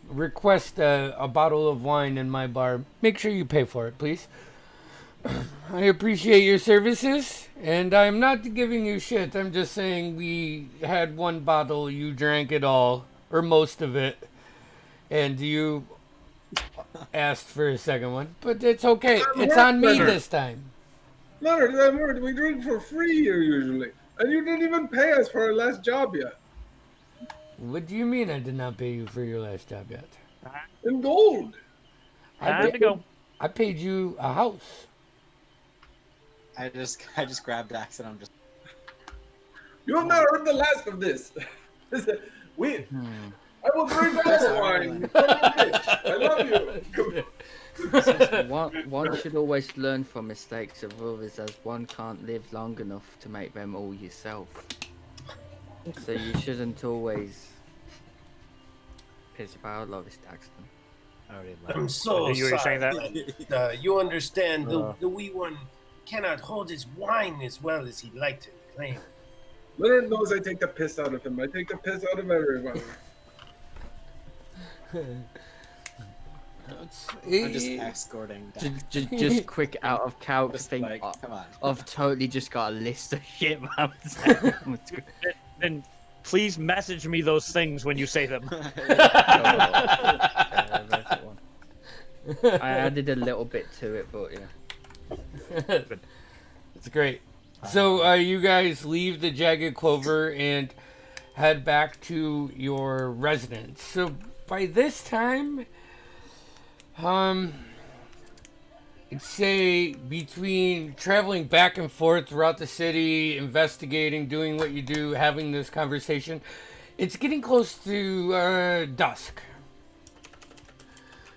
request a bottle of wine in my bar, make sure you pay for it, please. I appreciate your services, and I'm not giving you shit. I'm just saying we had one bottle, you drank it all, or most of it, and you asked for a second one. But it's okay. It's on me this time. Leonard, I'm worried. We drink for free here usually, and you didn't even pay us for our last job yet. What do you mean I did not pay you for your last job yet? In gold. Time to go. I paid you a house. I just grabbed Dax and I'm just. You have not heard the last of this. I will drink all the wine. You son of a bitch. I love you. One should always learn from mistakes of others, as one can't live long enough to make them all yourself. So you shouldn't always piss about Lovis Daxton. I'm so You were sorry. saying that? You understand, the wee one cannot hold his wine as well as he'd like to claim. Leonard knows I take the piss out of him. I take the piss out of everyone. I'm just escorting Dax. Just quick out of couch Just thing. like, come on. I've totally just got a list of shit I'm saying. Then please message me those things when you say them. I added a little bit to it, but yeah. It's great. So you guys leave the Jagged Clover and head back to your residence. So by this time, I'd say between traveling back and forth throughout the city, investigating, doing what you do, having this conversation, it's getting close to dusk.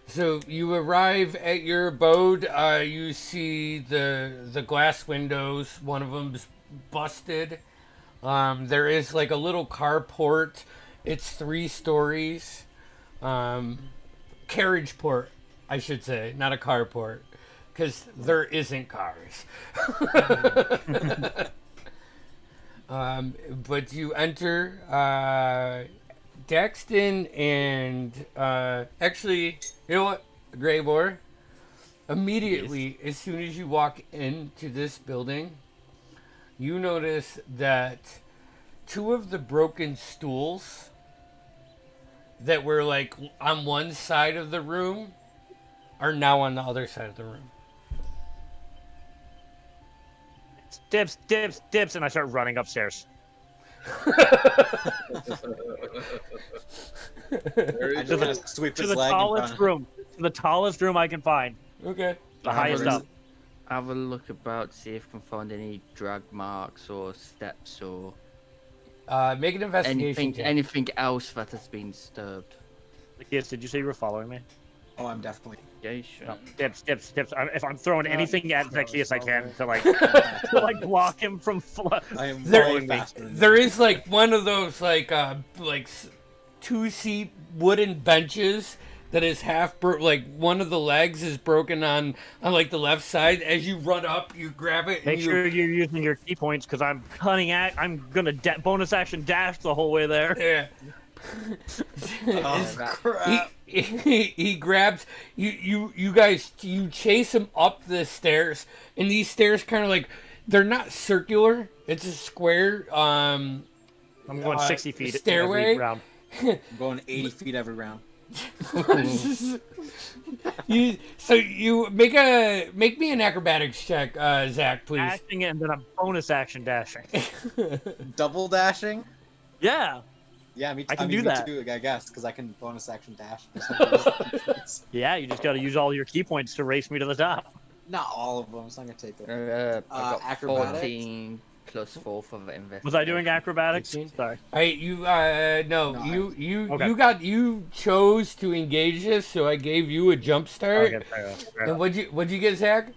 So you arrive at your abode. You see the glass windows. One of them's busted. There is a little carport. It's 3 stories. Carriage port, I should say, not a carport, because there isn't cars. But you enter. Daxton and actually, you know what, Greybor? Immediately, as soon as you walk into this building, you notice that 2 of the broken stools that were on one side of the room are now on the other side of the room. Dips, and I start running upstairs. I just want to sweep To his the leg in front tallest of room. To the tallest room I can find. Okay. The highest up. Have a look about, see if I can find any drag marks or steps or Make an investigation check. anything else that has been disturbed. Yes, did you say you were following me? Oh, I'm definitely. No, dips. If I'm throwing anything at Zexius I can to block him from I am There- falling faster. There is one of those 2-seat wooden benches that is half broke. Like one of the legs is broken on like the left side. As you run up, you grab it. And Make sure you're using your key points because I'm I'm gonna bonus action dash the whole way there. Yeah. Oh, crap. He grabs you guys. You chase him up the stairs, and these stairs kind of like they're not circular. It's a square. I'm going 60 feet stairway. every round. I'm going 80 feet every round. you make me an acrobatics check, Zach, please. Acting and then a bonus action dashing. Double dashing? Yeah. Yeah, me too. I can do that. Too, I guess, because I can bonus action dash. Yeah, you just got to use all your key points to race me to the top. Not all of them. It's not gonna take it. I got acrobatics? 14 plus 4 for the investigation. Was I doing acrobatics? 18? Sorry. You Okay. you chose to engage this, so I gave you a jump start. Okay, fair And enough. what'd you get, Zach?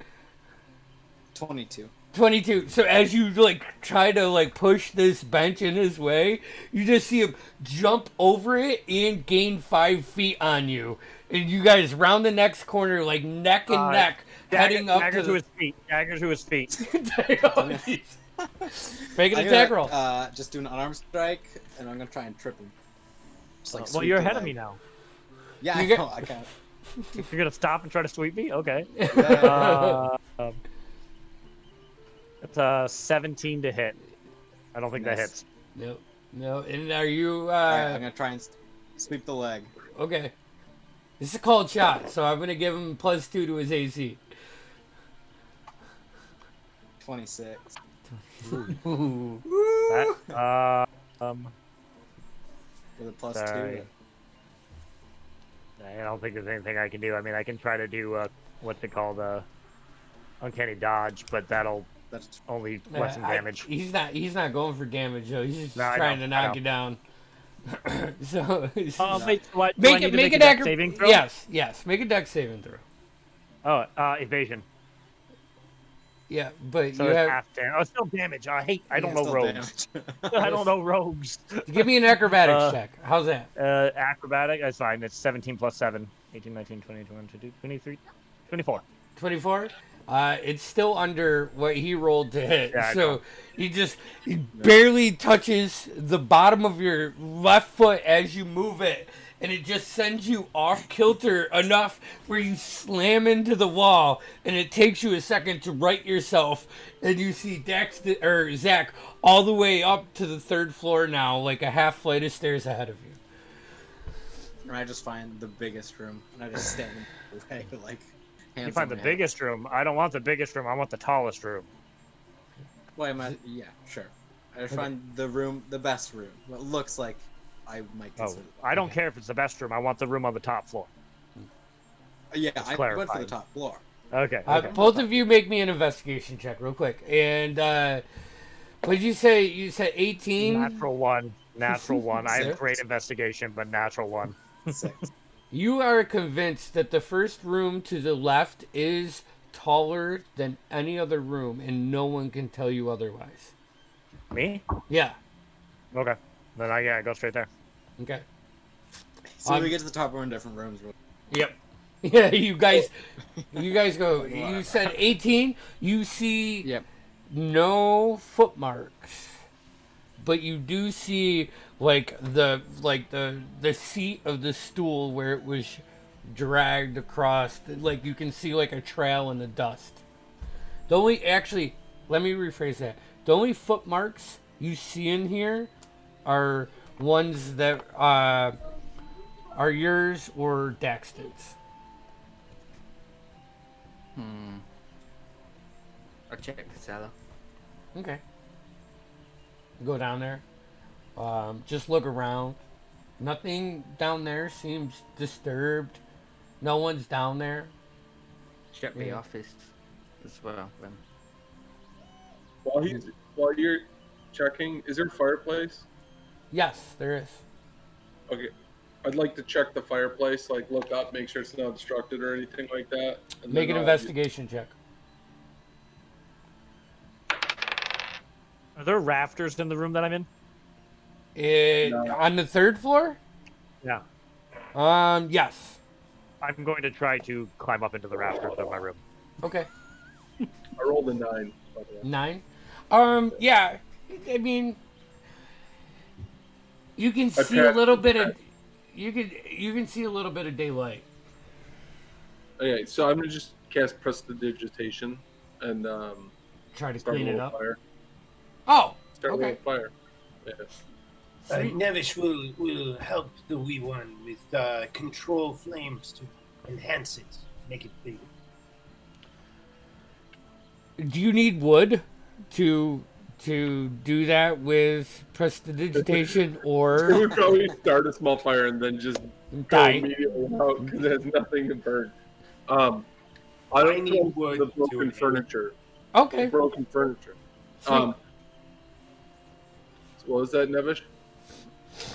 22. 22. So as you like try to like push this bench in his way, you just see him jump over it and gain 5 feet on you, and you guys round the next corner like neck and neck, heading up dagger to to his feet. Dagger to his feet. Make an attack roll. Just do an unarmed strike, and I'm gonna try and trip him. Just, like, Well, sweep you're the ahead of leg. me now. Yeah, You I can't. You're gonna stop and try to sweep me? Okay. Yeah. It's 17 to hit. I don't think that Miss. hits. No. And are you? Alright, I'm gonna try and sweep the leg. Okay. This is a called shot, so I'm gonna give him +2 to his AC. 26. Ooh. That, With a plus Sorry. 2. I don't think there's anything I can do. I mean, I can try to do what's it called, uncanny dodge, but that'll That's only lessen damage. He's not going for damage though. He's just No, I trying know, to I knock know. you down. So Wait, do I make need to make a an dex saving throw? Yes. Make a dex saving throw. Oh, evasion. Yeah, but So you it's have half damage. Oh, it's still damage. I don't know still rogues. damage. I don't know rogues. give me an acrobatics check. How's that? Acrobatic, that's fine. It's 17 plus 7. 18, 19, 20, 21, 22, 23, 24. 24. It's still under what he rolled to hit. Yeah, I so know. he barely touches the bottom of your left foot as you move it, and it just sends you off kilter enough where you slam into the wall, and it takes you a second to right yourself, and you see Zach all the way up to the 3rd floor now, like a half flight of stairs ahead of you. And I just find the biggest room, and I just stand in the way, like. You find the biggest room. I don't want the biggest room. I want the tallest room. Why am I? Yeah, sure. I just find the room, the best room. What looks like I might Oh, consider. I don't care if it's the best room. I want the room on the top floor. Yeah, I went for clarified. the top floor. Okay. Both of you make me an investigation check real quick. And what did you say? You said 18? Natural 1. Natural 1. I have Six. great investigation, but natural 1. 6. You are convinced that the first room to the left is taller than any other room, and no one can tell you otherwise. Me? Yeah. Okay. Then I go straight there. Okay. So when we get to the top, we're in different rooms. Yep. Yeah, you guys go. You said 18. You see Yep. no footmarks, but you do see like the seat of the stool where it was dragged across. Like you can see like a trail in the dust. The only let me rephrase that. The only footmarks you see in here are ones that are yours or Daxton's. I'll check the cellar. Okay. Go down there. Just look around. Nothing down there seems disturbed. No one's down there. Check the Yeah. office as well. Then. While you're checking, is there a fireplace? Yes, there is. Okay. I'd like to check the fireplace, like look up, make sure it's not obstructed or anything like that. And Make then an I'll investigation check. Are there rafters in the room that I'm in? No. On the 3rd floor? Yeah. Yes. I'm going to try to climb up into the rafters of my room. Okay. I rolled a 9. By the way. 9. Yeah. I mean, you can see a little bit of. You can see a little bit of daylight. Okay, so I'm gonna just cast prestidigitation and Try to start a clean it little up. fire. Oh, Start a okay. little fire. Yeah. Sweet. Nevish will help the wee one with control flames to enhance it, make it bigger. Do you need wood to do that with prestidigitation, We or would probably start a small fire and then just go die? immediately out because it has nothing to burn. I I don't need feel wood the to broken enhance. furniture. Okay. The broken furniture. Sweet. What was that, Nevish?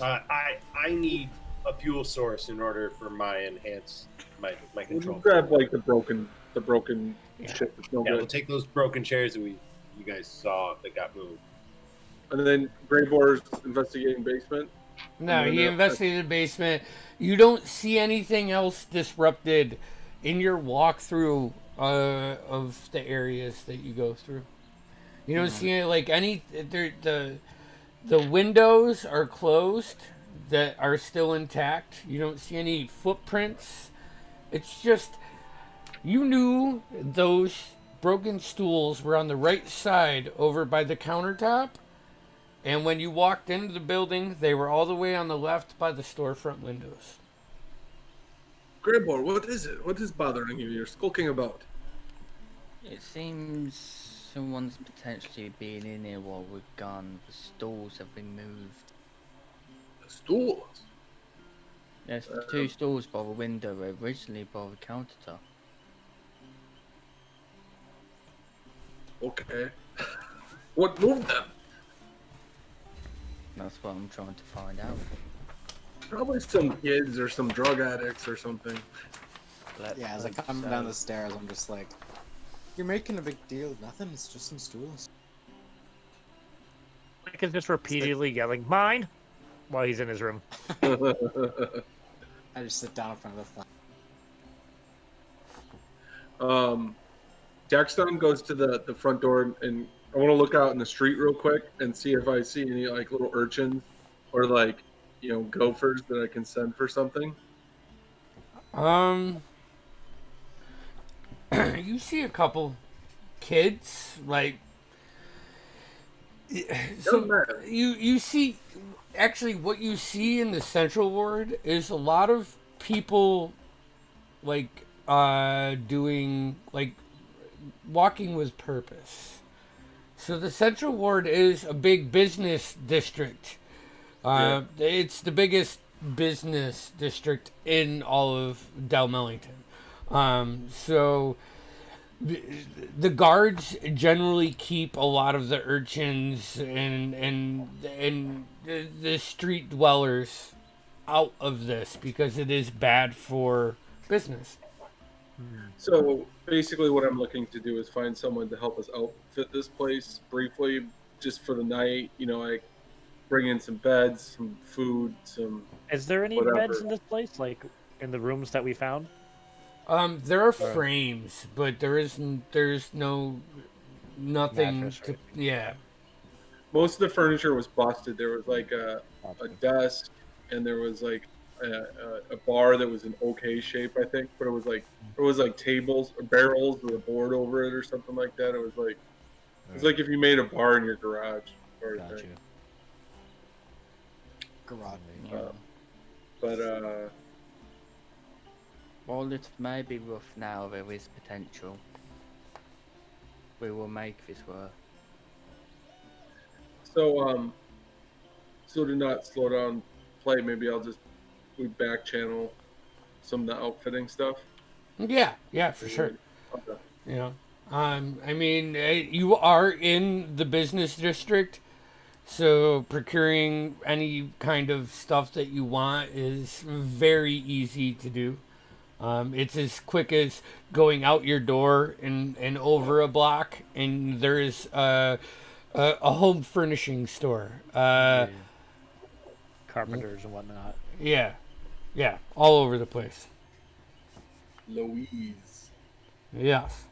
I need a fuel source in order for my my We'll control. just grab like the broken Yeah. shit that's no Yeah, we'll good. take those broken chairs that you guys saw that got moved. And then Greyboar's investigating basement. No, And he then, investigated the basement. You don't see anything else disrupted in your walkthrough of the areas that you go through. You don't see it like any. The windows are closed that are still intact. You don't see any footprints. It's just you knew those broken stools were on the right side over by the countertop. And when you walked into the building, they were all the way on the left by the storefront windows. Greyboar, what is it? What is bothering you? You're skulking about. It seems someone's potentially been in here while we're gone. The stools have been moved. The stools. There's 2 stools by the window, originally by the countertop. Okay. What moved them? That's what I'm trying to find out. Probably some kids or some drug addicts or something. Let's Yeah, as I hope come so. down the stairs, I'm just like, you're making a big deal of nothing, it's just some stools. Nick is just repeatedly yelling, "Mine!" while he's in his room. I just sit down in front of the Jackstone goes to the front door and I want to look out in the street real quick and see if I see any like little urchins or like gophers that I can send for something. You see a couple kids like. So Young man. you see, actually, what you see in the central ward is a lot of people, like doing like walking with purpose. So the central ward is a big business district. It's the biggest business district in all of Delmellington. So the guards generally keep a lot of the urchins and the street dwellers out of this because it is bad for business. So basically, what I'm looking to do is find someone to help us outfit this place briefly, just for the night. Like bring in some beds, some food, some. Is there any Whatever. beds in this place, like in the rooms that we found? There are frames, but there's no nothing Mattress, to, right? yeah. Most of the furniture was busted. There was like a desk, and there was like a bar that was in okay shape, I think. But it was like tables or barrels with a board over it or something like that. It was like if you made a bar in your garage sort of Got thing. you. garage. But While it may be rough now, there is potential. We will make this work. so to not slow down play, maybe we back channel some of the outfitting stuff. Yeah, for sure. Okay. I mean, you are in the business district, so procuring any kind of stuff that you want is very easy to do. It's as quick as going out your door and over a block, and there is a home furnishing store. Carpenters and whatnot. Yeah, all over the place. Louise. Yes.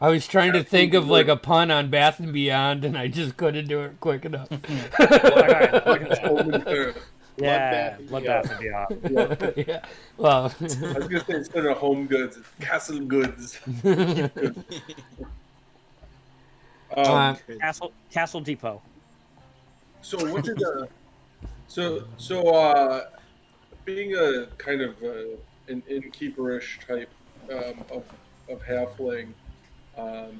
I was trying to think of like a pun on Bath and Beyond, and I just couldn't do it quick enough. Home and Earth. Yeah, Bloodbath and Bloodbath and Beyond. Yeah. Well, I was gonna say instead of home goods, it's castle goods. Castle Depot. So what did being a kind of an innkeeperish type of halfling,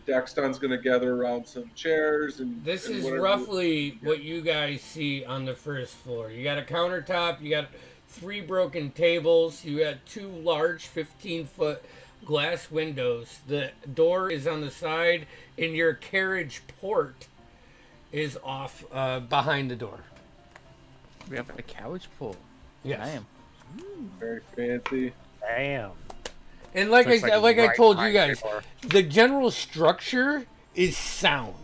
Daxton's going to gather around some chairs and this and is whatever. roughly what you guys see on the first floor. You got a countertop, you got 3 broken tables, you got 2 large 15-foot glass windows. The door is on the side, and your carriage port is off behind the door. We have a carriage port. Yes. Damn. Very fancy. Damn. And like Looks I right told you behind guys, the door. the general structure is sound.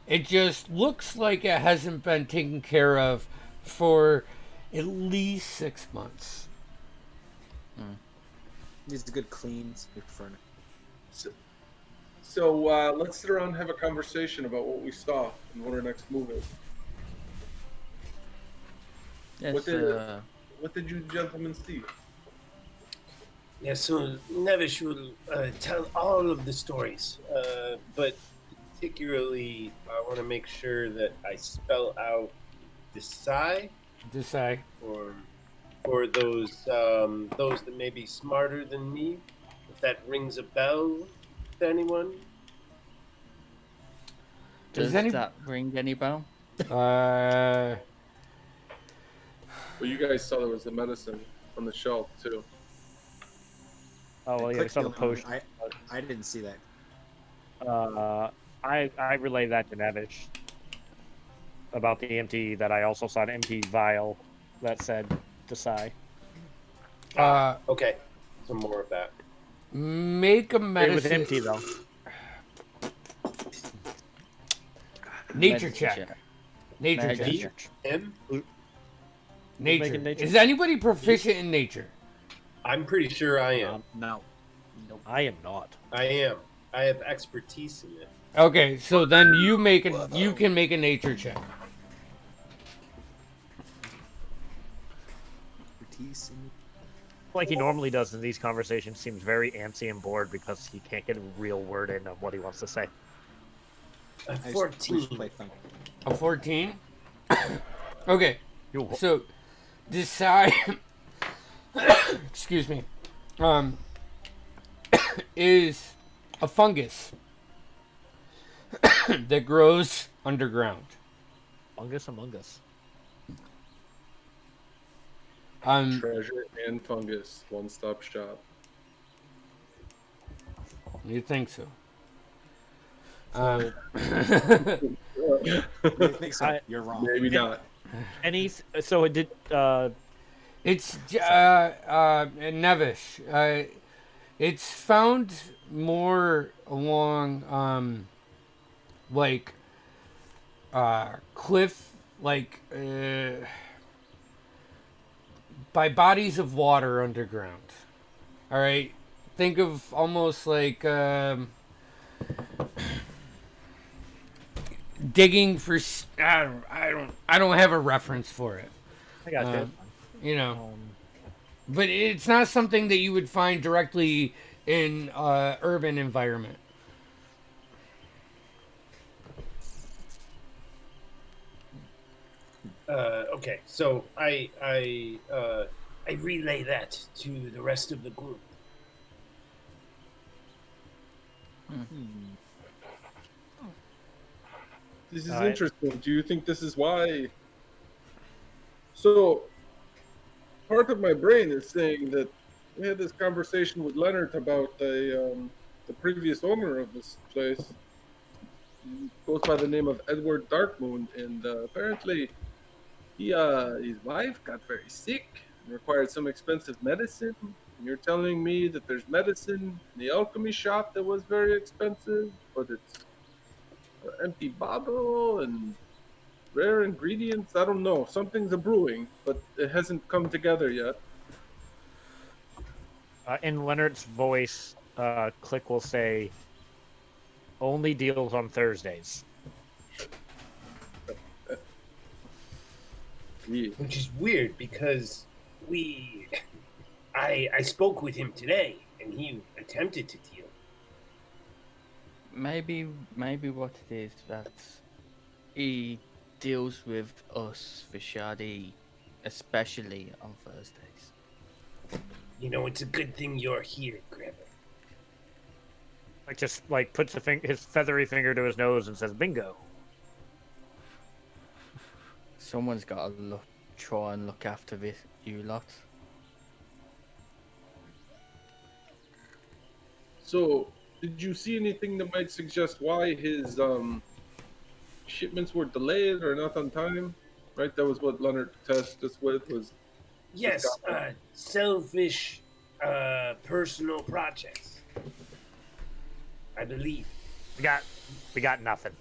It just looks like it hasn't been taken care of for at least 6 months. Needs a good clean, smooth furniture. So let's sit around and have a conversation about what we saw and what our next move is. Yes, What did you gentlemen see? Yeah, so Nevish will tell all of the stories, but particularly I want to make sure that I spell out Desai Decide. for those that may be smarter than me. If that rings a bell to anyone. does any- that ring any bell? Uh, Well, you guys saw there was the medicine on the shelf too. Oh, well, I yeah, we clicked saw the the only potion. one. I didn't see that. I relayed that to Nevish about the empty, that I also saw an empty vial that said Desai. Okay, some more of that. make a It was medicine. empty, though. Nature Medicine check. Nature Medicine check. check. Him? Nature. making nature. Is anybody proficient in nature? I'm pretty sure I am. No. Nope. I am not. I am. I have expertise in it. Okay, so then you can make a nature check. Like he normally does in these conversations, seems very antsy and bored because he can't get a real word in of what he wants to say. A I just- we 14. should play Thumb. A 14? Okay, You so decide. Excuse me. Is a fungus that grows underground. fungus among us. Treasure and fungus, one-stop shop. You think so? You think so? You're wrong. Maybe not. Any so it did. It's Nevish. It's found more along like cliff, like by bodies of water underground. All right, think of almost like digging for. I don't have a reference for it. I got you. You know. But it's not something that you would find directly in urban environment. Okay, so I relay that to the rest of the group. This is All right. interesting. Do you think this is why? So, part of my brain is saying that we had this conversation with Leonard about the previous owner of this place. He goes by the name of Edward Darkmoon, and apparently, his wife got very sick and required some expensive medicine. And you're telling me that there's medicine in the alchemy shop that was very expensive, but it's an empty bottle and rare ingredients. I don't know. Something's a brewing, but it hasn't come together yet. In Leonard's voice, Click will say, "Only deals on Thursdays." Yeah. Which is weird because I spoke with him today and he attempted to deal. Maybe what it is that he deals with us for Shadi, especially on Thursdays. You know, it's a good thing you're here, Grandpa. Like just like puts his feathery finger to his nose and says, "Bingo." Someone's got to try and look after this, you lot. So, did you see anything that might suggest why his shipments were delayed or not on time? Right, that was what Leonard tested us with. Was Yes, selfish, personal projects. I believe. We got nothing.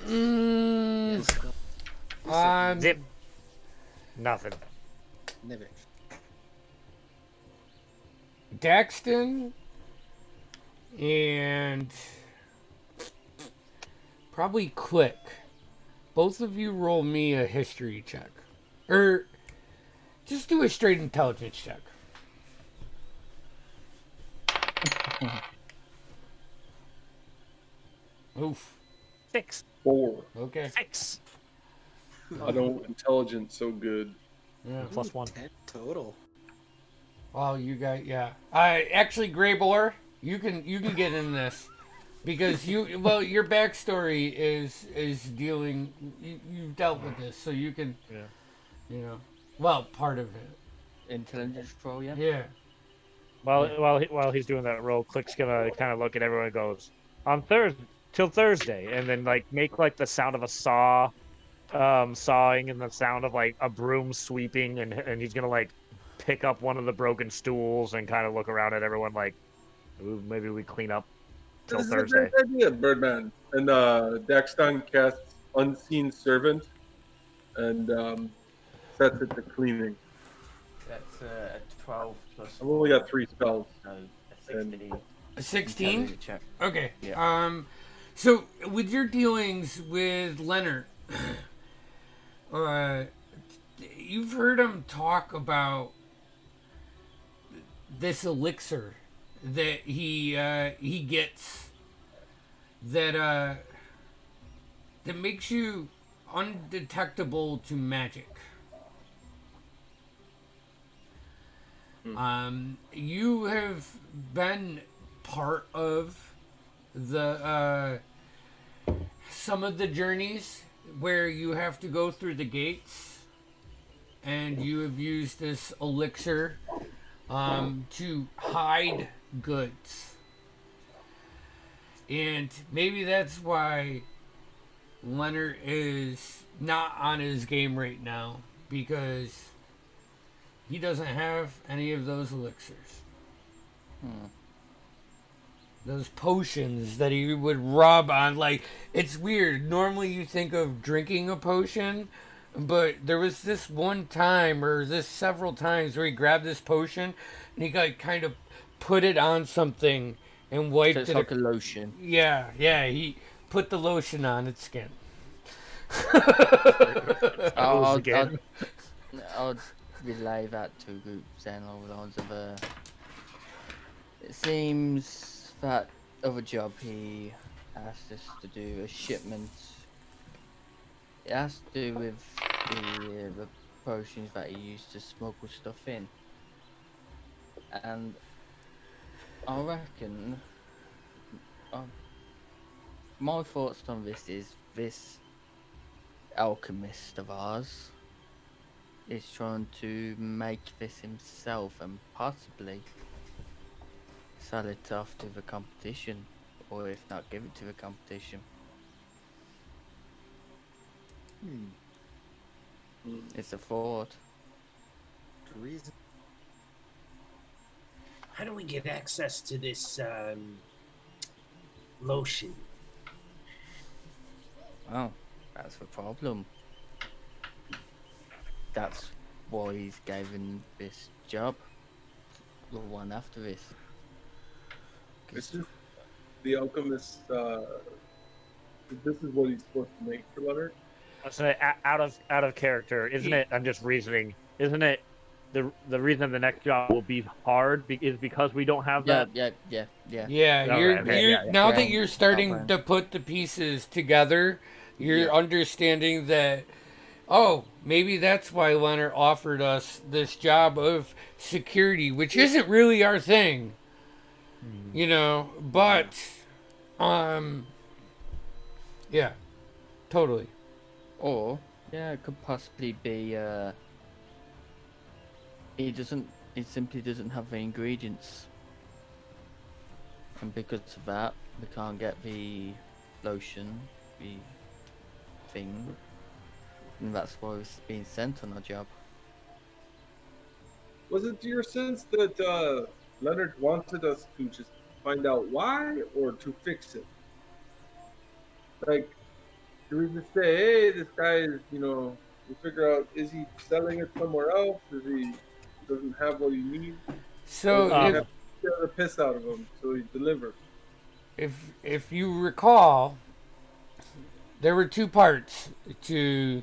Mm, Zip. Nothing. Never. Daxton and probably Click. Both of you roll me a history check. Or just do a straight intelligence check. Oof. 6. 4. Okay. 6. I don't intelligence so good. Yeah. Plus 1. 10 total. Well, you guys, yeah. Actually, Greyboar, you can get in this because your backstory is dealing. You've dealt with this, so you can. Yeah. Part of it. Intelligence roll, yeah? Yeah. While he's doing that roll, Click's gonna kind of look at everyone and goes, "On Thursday till Thursday," and then like make like the sound of a saw, sawing, and the sound of like a broom sweeping, and he's gonna like pick up one of the broken stools and kind of look around at everyone like, "Ooh, maybe we clean up till This is a Thursday." great idea, Birdman. And Daxton casts Unseen Servant and sets it to cleaning. That's a 12 plus. I've only got 3 spells. So a 16. A 16. Intelligence check. Okay. Yeah. So with your dealings with Leonard, you've heard him talk about this elixir that he gets that makes you undetectable to magic. You have been part of the some of the journeys where you have to go through the gates, and you have used this elixir to hide goods. And maybe that's why Leonard is not on his game right now, because he doesn't have any of those elixirs. Those potions that he would rub on, like, it's weird. Normally you think of drinking a potion, but there was this one time, or this several times, where he grabbed this potion and he like kind of put it on something and wiped So it's it. like a lotion. Yeah, he put the lotion on its skin. I'll relay that to groups then along the lines of it seems that other job he asked us to do a shipment. It has to do with the potions that he used to smuggle stuff in, and I reckon my thoughts on this is this alchemist of ours is trying to make this himself and possibly sell it off to the competition, or if not, give it to the competition. It's a thought. Reason. How do we get access to this lotion? Oh, that's the problem. That's why he's given this job. the one after this. This is the alchemist. This is what he's supposed to make for Leonard. So out of character, isn't it? I'm just reasoning. Isn't it the reason the next job will be hard is because we don't have Yeah, that? yeah. Yeah, Okay, now that Brain. you're starting Brain. to put the pieces together, you're Yeah. understanding that, oh, maybe that's why Leonard offered us this job of security, which isn't really our thing, you know, but, yeah, totally. Or yeah, it could possibly be he simply doesn't have the ingredients. And because of that, we can't get the lotion, the thing. And that's why it's being sent on our job. Was it your sense that Leonard wanted us to just find out why or to fix it? Like, do we just say, hey, this guy is, we figure out, is he selling it somewhere else? Is he doesn't have what he needs? So Or do we if, have to scare the piss out of him so he delivers? if you recall, there were two parts to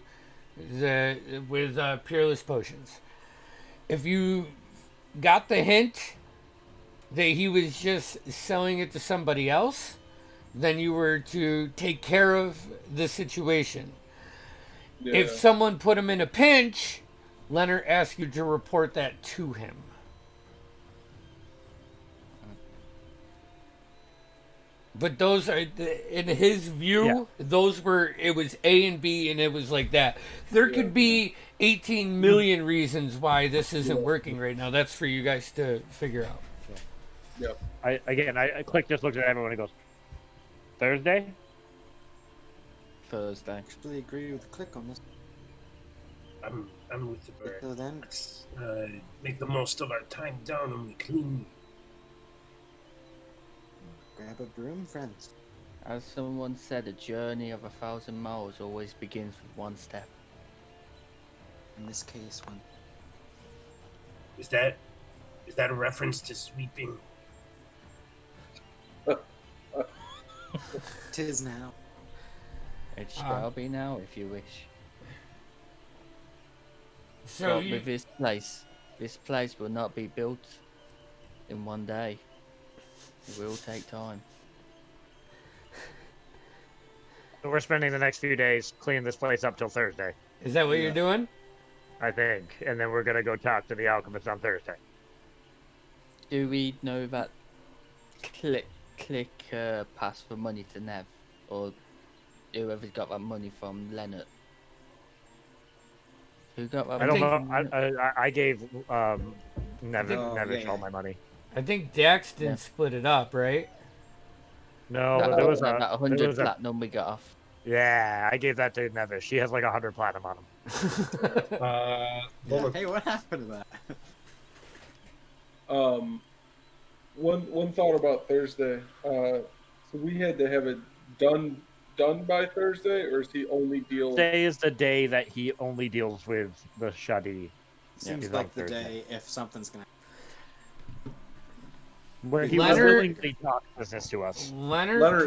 with Peerless Potions. If you got the hint that he was just selling it to somebody else, then you were to take care of the situation. Yeah. If someone put him in a pinch, Leonard asked you to report that to him. But those are, in his view, those were, it was A and B and it was like that. There could be 18 million reasons why this isn't working right now. That's for you guys to figure out. Yeah. I Click just looked at everyone and goes, Thursday? Thursday. Actually agree with Click on this. I'm with the bird. So then, Let's make the most of our time down and we clean. grab a broom, friends. As someone said, a journey of 1,000 miles always begins with one step. In this case, one. Is that a reference to sweeping? Tis now. It shall be now, if you wish. So But with this place will not be built in one day. It will take time. So we're spending the next few days cleaning this place up till Thursday, is that what you're doing? I think, and then we're gonna go talk to the alchemist on Thursday. Do we know that Click passed the money to Nev, or whoever's got that money from Leonard? Who got that? I don't money? know. I gave Nevish yeah. all my money. I think Daxton split it up, right? No, That, but there was that a 100 platinum we got off. yeah. I gave that to Nevish. She has like 100 platinum on him. Yeah. Hey, what happened to that? One thought about Thursday. So we had to have it done by Thursday, or is he only deal? Today is the day that he only deals with the Shadi. Seems he's like on the Thursday. day if something's gonna. Where he Leonard- will willingly talk business to us. Leonard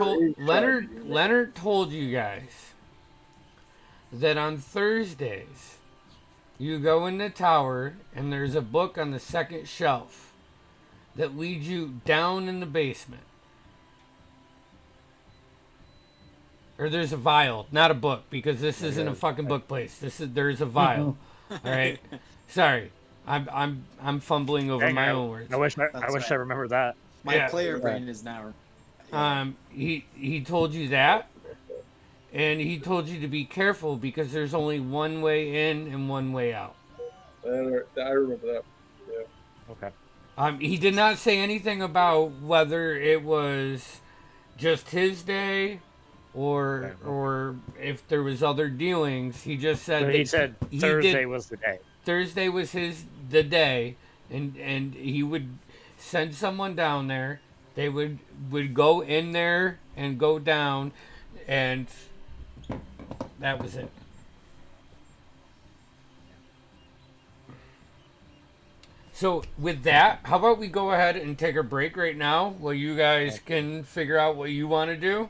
told you guys that on Thursdays you go in the tower and there's a book on the second shelf that leads you down in the basement. Or there's a vial, not a book, because this isn't a fucking book place. There's a vial. All right. Sorry, I'm fumbling over Dang, my own words. I wish I right. remembered that. My player brain is now. He told you that, and he told you to be careful because there's only one way in and one way out. I remember that. Yeah. Okay. He did not say anything about whether it was just his day or if there was other dealings. He just said So he said Thursday was the day. Thursday was the day, and he would send someone down there. They would go in there and go down, and that was it. So with that, how about we go ahead and take a break right now while you guys can figure out what you want to do,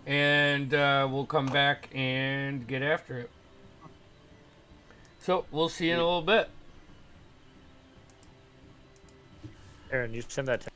and we'll come back and get after it. So we'll see you in a little bit. Aaron, you send that to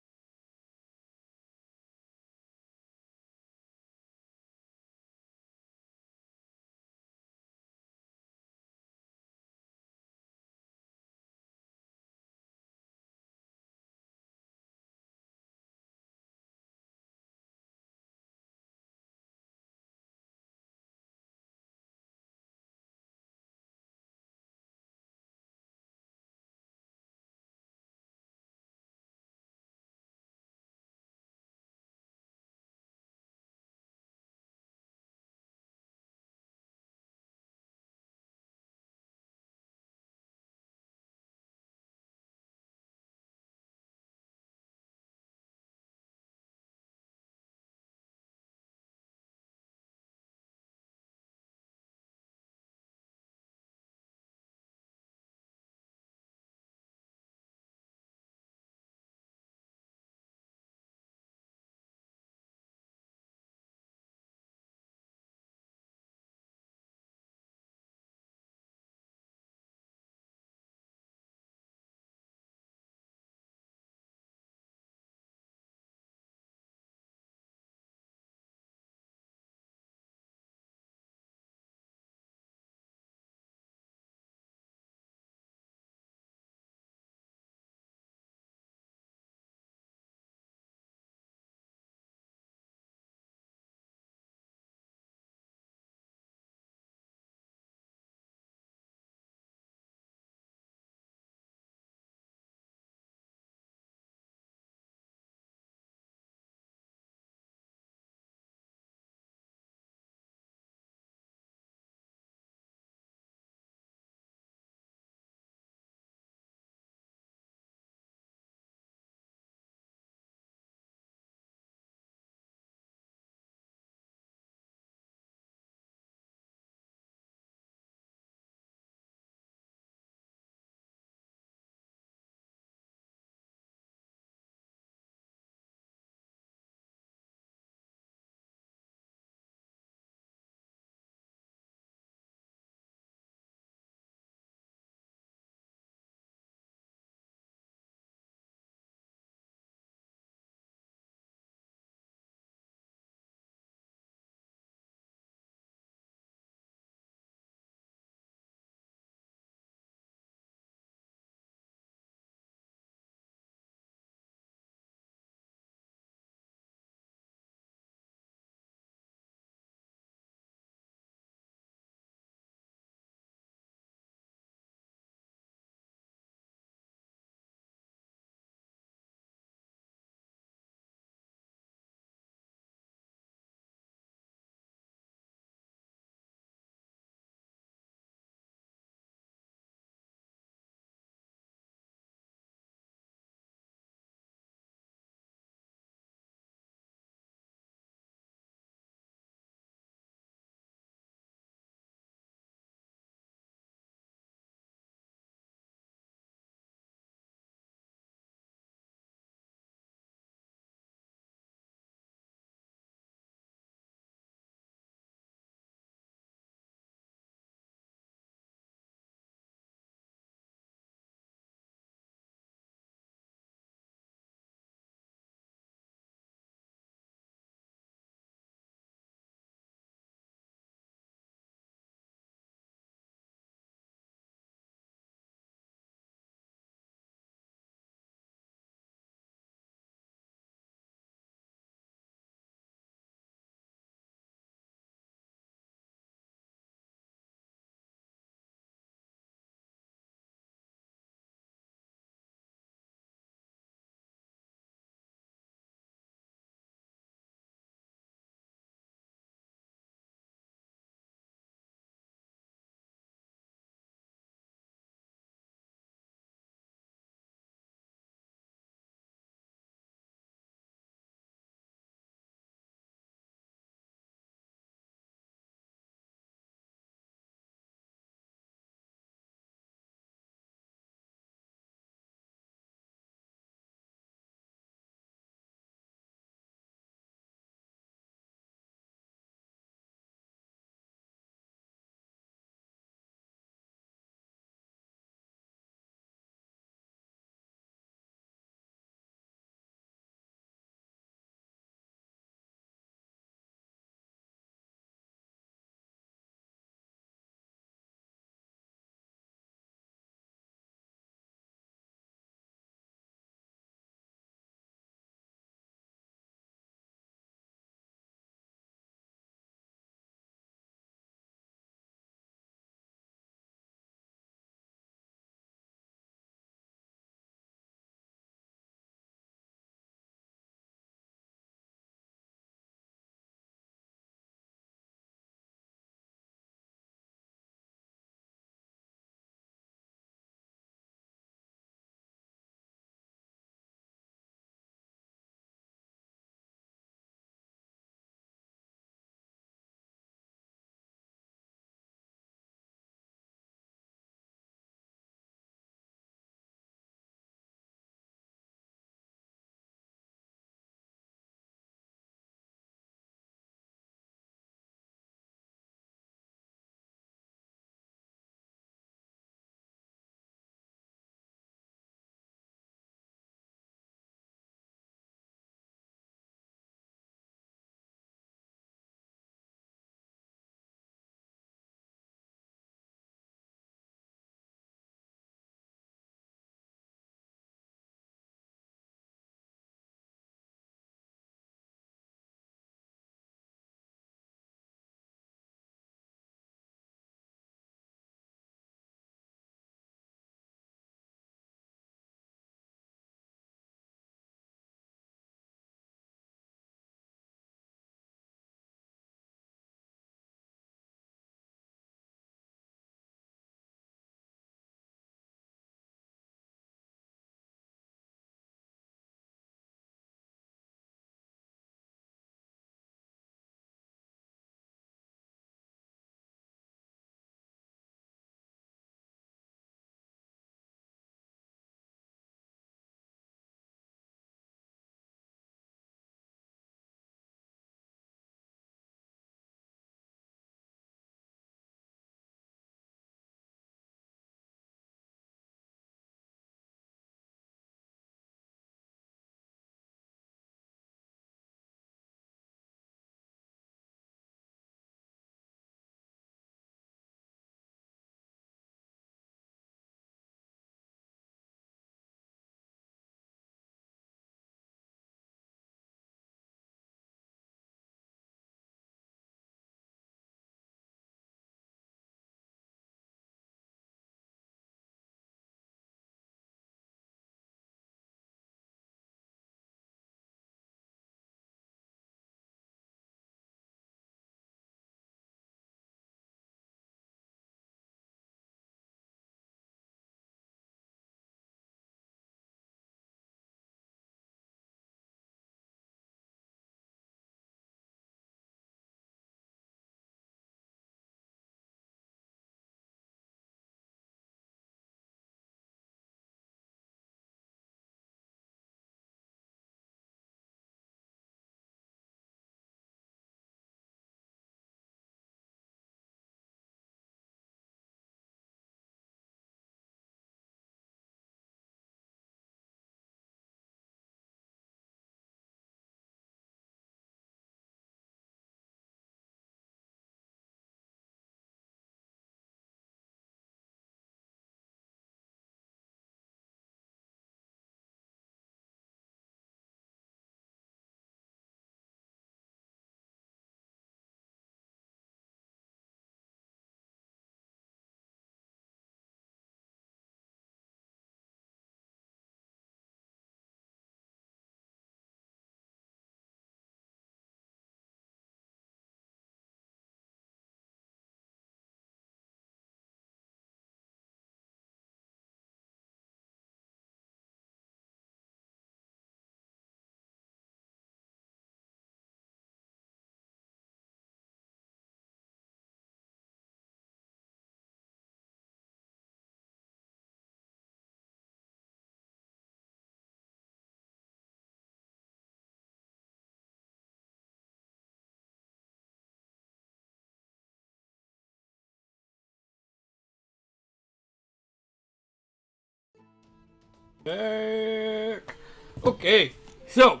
Okay, so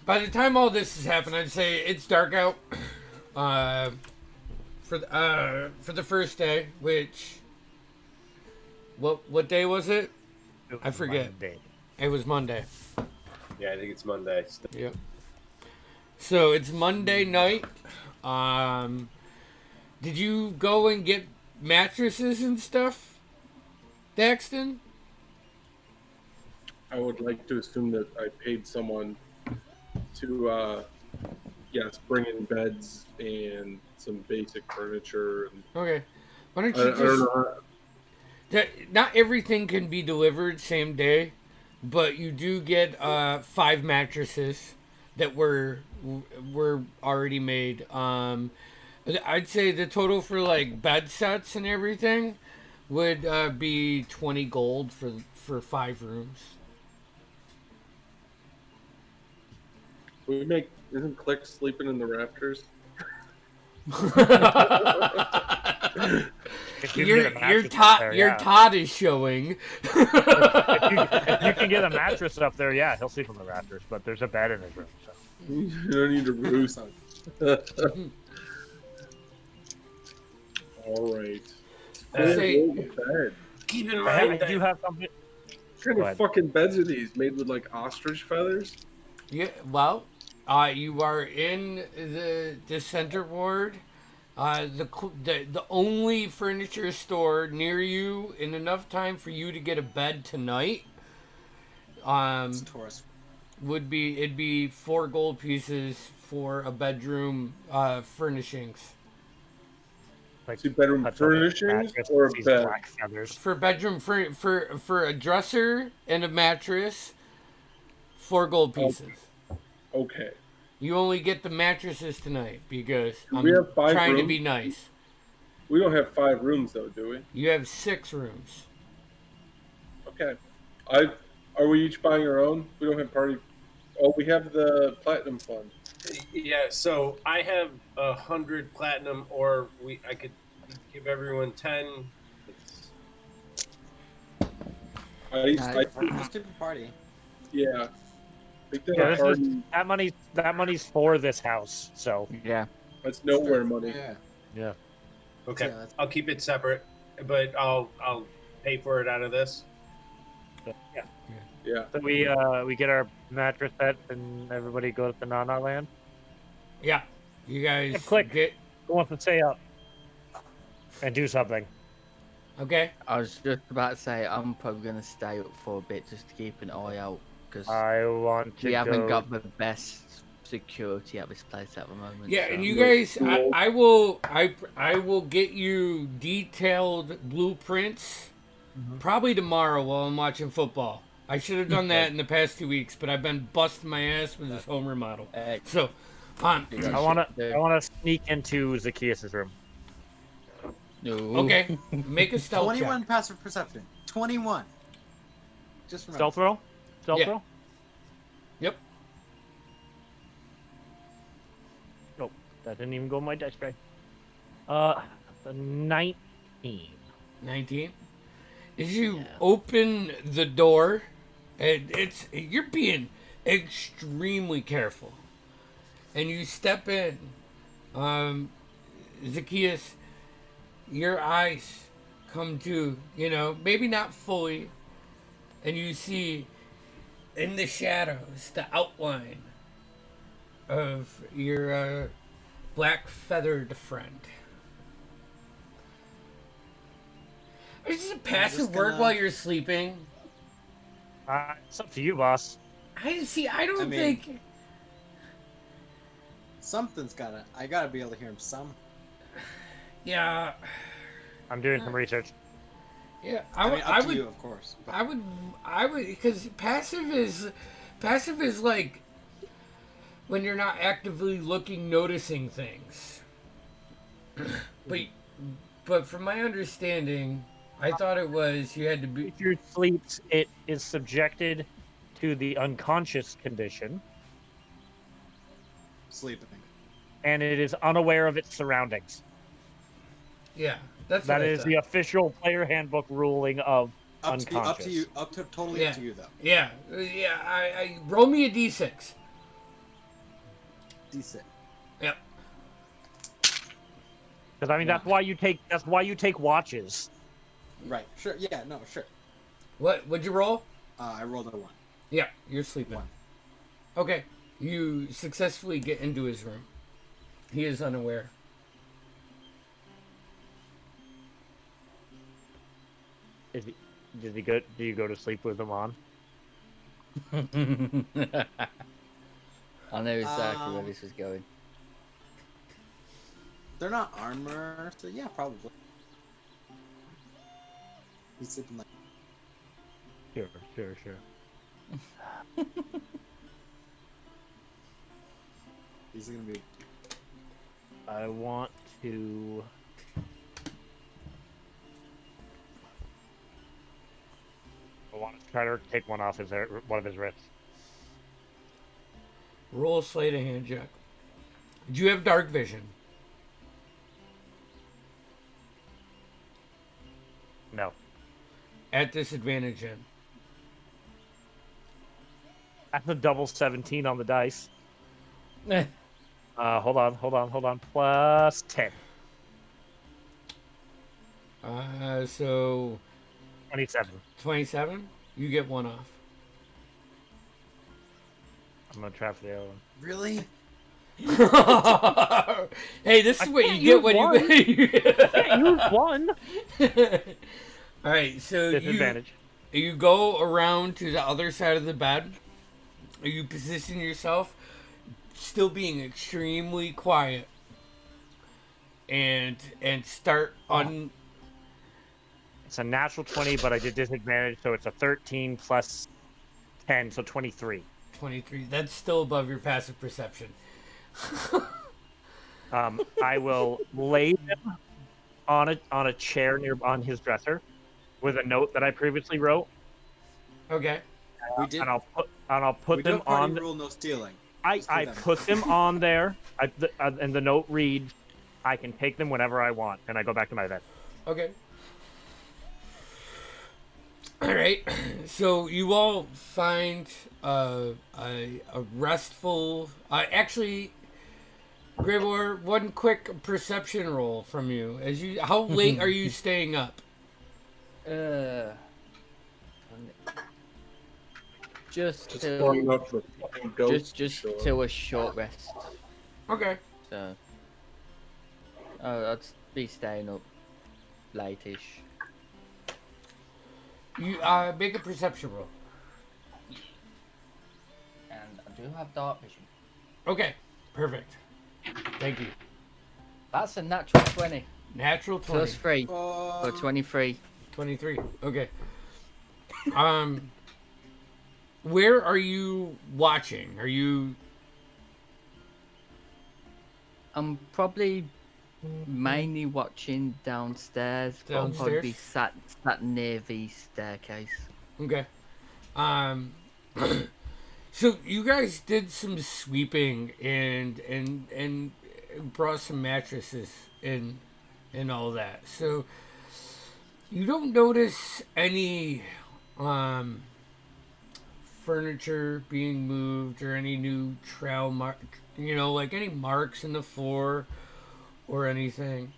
by the time all this has happened, I'd say it's dark out for the first day. Which what day was it? I forget. Monday. It was Monday. Yeah, I think it's Monday. Yep. So it's Monday night. Did you go and get mattresses and stuff, Daxton? I would like to assume that I paid someone to, yes, bring in beds and some basic furniture. And Okay. Why don't I you don't just... know. Not everything can be delivered same day, but you do get 5 mattresses that were already made. I'd say the total for like bed sets and everything would be 20 gold for 5 rooms. Isn't Click sleeping in the rafters? If you can get a mattress up there, Your yeah. Todd is showing. If you can get a mattress up there, yeah, he'll sleep on the rafters. But there's a bed in his room, so. You don't need to roost. All right. Say- Bed. Keep in I mind do that have something. What kind Go of ahead. fucking beds are these? Made with like ostrich feathers? Yeah, well, you are in the center ward. The only furniture store near you in enough time for you to get a bed tonight. It's Taurus. It'd be 4 gold pieces for a bedroom furnishings. Like Two bedroom cuts open furnishings mattress or a with these bed? black feathers. For bedroom for a dresser and a mattress, 4 gold pieces. Okay. You only get the mattresses tonight because Do I'm we have 5 trying to rooms? be nice. We don't have 5 rooms though, do we? You have 6 rooms. Okay. Are we each buying our own? We don't have party. Oh, we have the platinum fund. yeah, so I have 100 platinum, or I could give everyone 10. Let's keep a party. Yeah. I think Yeah, that party, that money's for this house. So Yeah. that's nowhere money. Yeah. yeah. Okay, Yeah, that's- I'll keep it separate, but I'll pay for it out of this. Yeah. So we get our mattress set and everybody goes to Nana Land. Yeah, you guys Yeah, click. get Who wants to stay up and do something? okay. I was just about to say I'm probably gonna stay up for a bit just to keep an eye out because I want to we haven't go. got the best security at this place at the moment. Yeah, so- and you guys, I will get you detailed blueprints probably tomorrow while I'm watching football. I should have done that in the past 2 weeks, but I've been busting my ass with this home remodel. So, I wanna sneak into Zacchaeus' room. No. okay, make a stealth 21 check. passive perception. 21. Just remember. Stealth roll. Stealth Yeah. roll. Yep. Nope, that didn't even go in my dice tray. The 19. 19. As you open the door, you're being extremely careful, and you step in. Zacchaeus, your eyes come to, maybe not fully, and you see in the shadows the outline of your black feathered friend. Is this a passive work gonna- while you're sleeping? It's up to you, boss. I don't I mean- think. I gotta be able to hear him some. Yeah, I'm doing some research. yeah. I mean, up to would. you, of course. But I would, because passive is like when you're not actively looking, noticing things. but from my understanding, I thought it was you had to be. If your sleeps, it is subjected to the unconscious condition, sleeping. and it is unaware of its surroundings. Yeah, that's That what I is thought. the official player handbook ruling of unconscious. Totally up to you though. Yeah. I roll me a d6. D6. Yep. Because I mean, that's why you take watches. Right. Sure. Yeah. No. Sure. What'd you roll? I rolled a 1. Yeah, you're sleeping. 1. Okay. You successfully get into his room. He is unaware. Do you go to sleep with him on? I know exactly where this is going. They're not armor, so yeah, probably. He's sleeping like. Sure. He's gonna be. I want to. I want to try to take one of his wrists. Roll a sleight of hand check. Do you have dark vision? No. At disadvantage, then. That's a double 17 on the dice. Eh. Hold on. Plus 10. So 27. 27. You get one off. I'm gonna try for the other one. Really? Hey, this is what you get when you can't use one. All right, so Disadvantage. you go around to the other side of the bed. You position yourself, still being extremely quiet, and start on. It's a natural 20, but I did disadvantage, so it's a 13 plus 10, so 23. 23. That's still above your passive perception. I will lay him on a chair on his dresser with a note that I previously wrote. Okay. We did. And I'll put them on. Rule no stealing. I put them on there. And the note reads, "I can take them whenever I want," and I go back to my bed. Okay. All right. So you all find a restful. Actually, Gribor, one quick perception roll from you. How late are you staying up? Just Exploring up the fucking ghost just show. till a short rest. Okay. So, I'd be staying up late-ish. You make a perception roll. And I do have dark vision. Okay. Perfect. Thank you. That's a natural 20. Natural 20. Plus 3. So 23. 23. Okay. Where are you watching? Are you... I'm probably mainly watching downstairs. But I'll probably be sat near the staircase. Okay. So you guys did some sweeping and brought some mattresses in and all that. So you don't notice any furniture being moved or any new trail mark, like any marks in the floor or anything.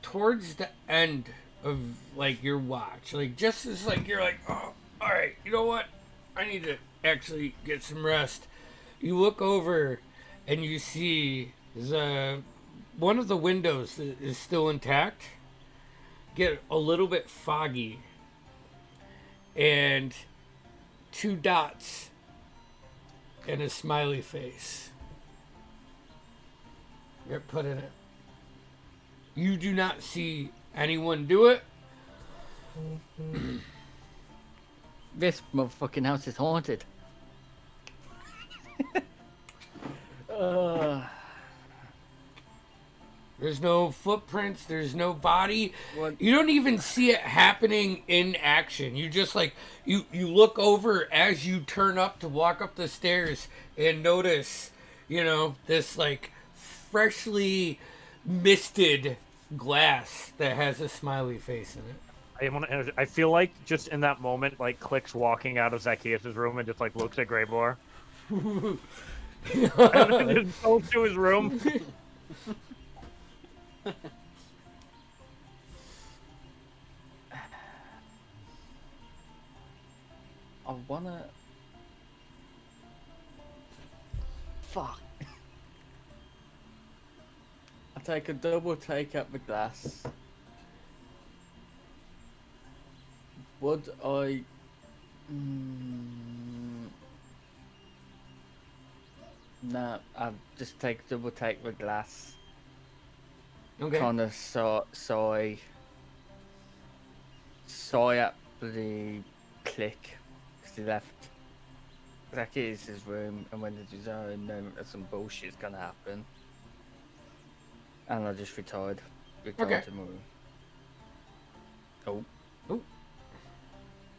Towards the end of your watch, just as you're oh, all right, you know what? I need to actually get some rest. You look over and you see one of the windows is still intact. Get a little bit foggy. And 2 dots and a smiley face get put in it. You do not see anyone do it. This motherfucking house is haunted. There's no footprints. There's no body. What? You don't even see it happening in action. You just you look over as you turn up to walk up the stairs and notice, this freshly misted glass that has a smiley face in it. I feel like just in that moment, like Click's walking out of Zacchaeus' room and just like looks at Greybor. And then just goes to his room. I wanna. Fuck. I take a double take at the glass. Would I? No, I'll just take double take the glass. Okay. Kind of sigh at the Click because he left Zacchaeus' room and went into his own, knowing that some bullshit's gonna happen. And I just retired Okay. to my room. Oh.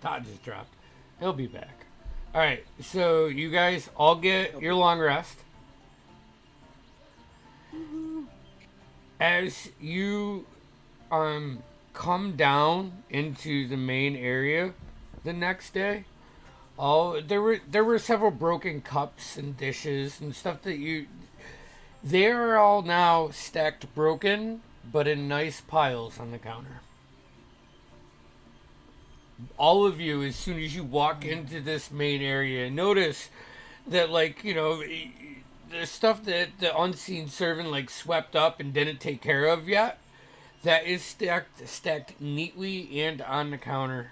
Todd just dropped. He'll be back. All right. So you guys all get your long rest. As you come down into the main area the next day, there were several broken cups and dishes and stuff that they are all now stacked broken, but in nice piles on the counter. All of you, as soon as you walk into this main area, notice that, like, the stuff that the unseen servant like swept up and didn't take care of yet, that is stacked neatly and on the countertop.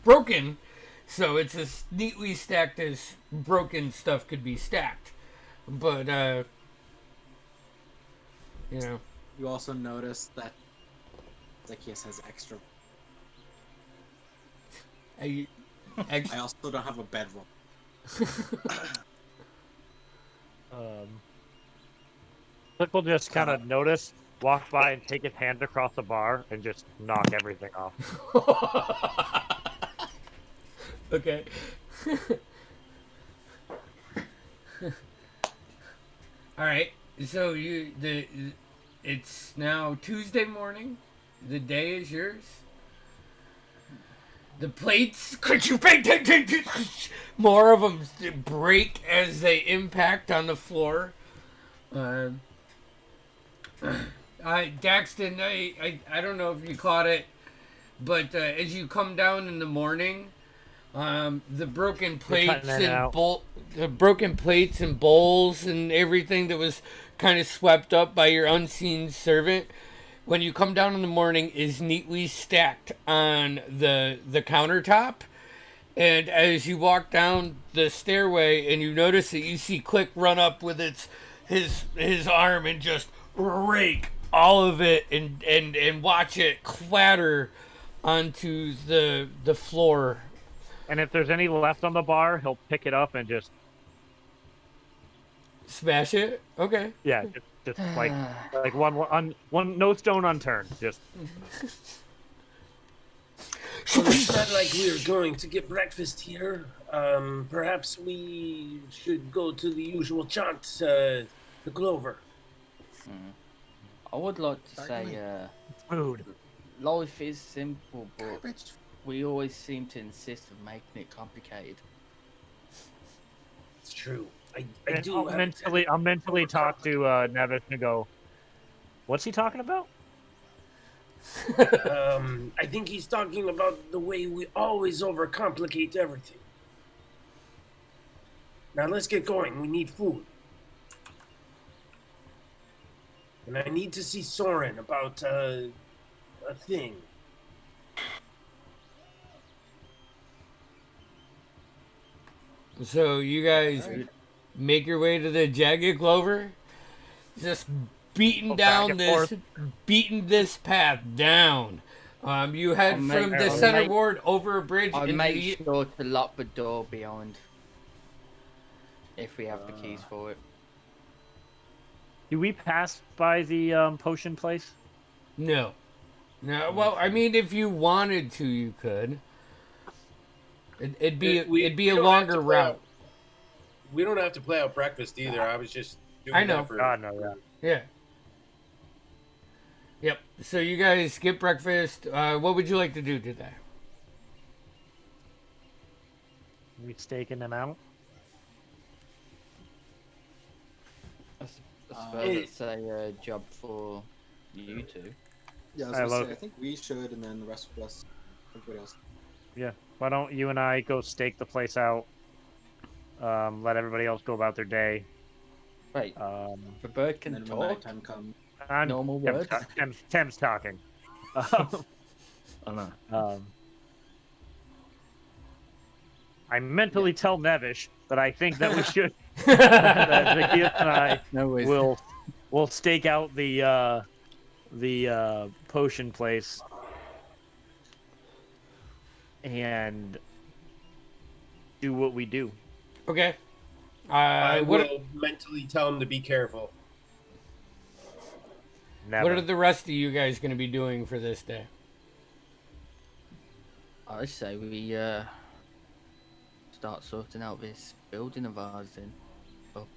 Broken, so it's as neatly stacked as broken stuff could be stacked. But You also notice that Zacchaeus has extra. I also don't have a bedroll. Click will just kind of notice, walk by, and take his hand across the bar and just knock everything off. Okay. All right. So it's now Tuesday morning. The day is yours. The plates, more of them break as they impact on the floor. Daxton, I don't know if you caught it, but as you come down in the morning, the broken plates and bowls and everything that was kind of swept up by your unseen servant, when you come down in the morning, is neatly stacked on the countertop. And as you walk down the stairway and you notice that you see Click run up with his arm and just rake all of it and watch it clatter onto the floor. And if there's any left on the bar, he'll pick it up and just smash it. Okay. Yeah, just like one no stone unturned. Just. Well, it's not like we are going to get breakfast here. Perhaps we should go to the usual chant, the Clover. I would like to say, food. Life is simple, but we always seem to insist on making it complicated. It's true. I do. I'll mentally talk to Nevis and go, what's he talking about? I think he's talking about the way we always overcomplicate everything. Now let's get going. We need food. And I need to see Soren about a thing. So you guys make your way to the Jagged Clover, just beating this path down. You head from the center ward over a bridge. I'll make sure to lock the door behind if we have the keys for it. Do we pass by the potion place? No. Well, I mean, if you wanted to, you could. It'd be a longer route. We don't have to play out breakfast either. I was just doing that for... God, no, yeah. Yep. So you guys get breakfast. What would you like to do today? We staking them out. I suppose it's a job for you two. Yeah, I was gonna say, I think we should, and then the rest of us, everybody else. Yeah. Why don't you and I go stake the place out? Let everybody else go about their day. Wait, the bird And can then when talk? nighttime comes, Normal Tim's, words? Tim's talking. I know. I mentally tell Nevish that I think that we should that Zacchaeus and I will stake out the potion place and do what we do. Okay. I What will mentally tell him to be careful. Never. What are the rest of you guys going to be doing for this day? I say we start sorting out this building of ours then. Up,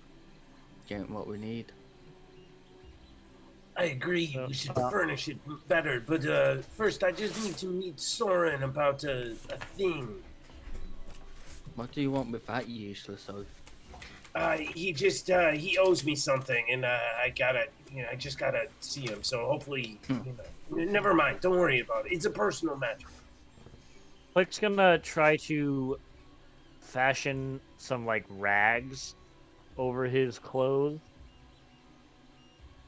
getting what we need. I agree. We should furnish it better, but first I just need to meet Soren about a thing. What do you want with that useless oaf? He just he owes me something, and I just gotta see him. So hopefully, never mind. Don't worry about it. It's a personal matter. Click's gonna try to fashion some like rags over his clothes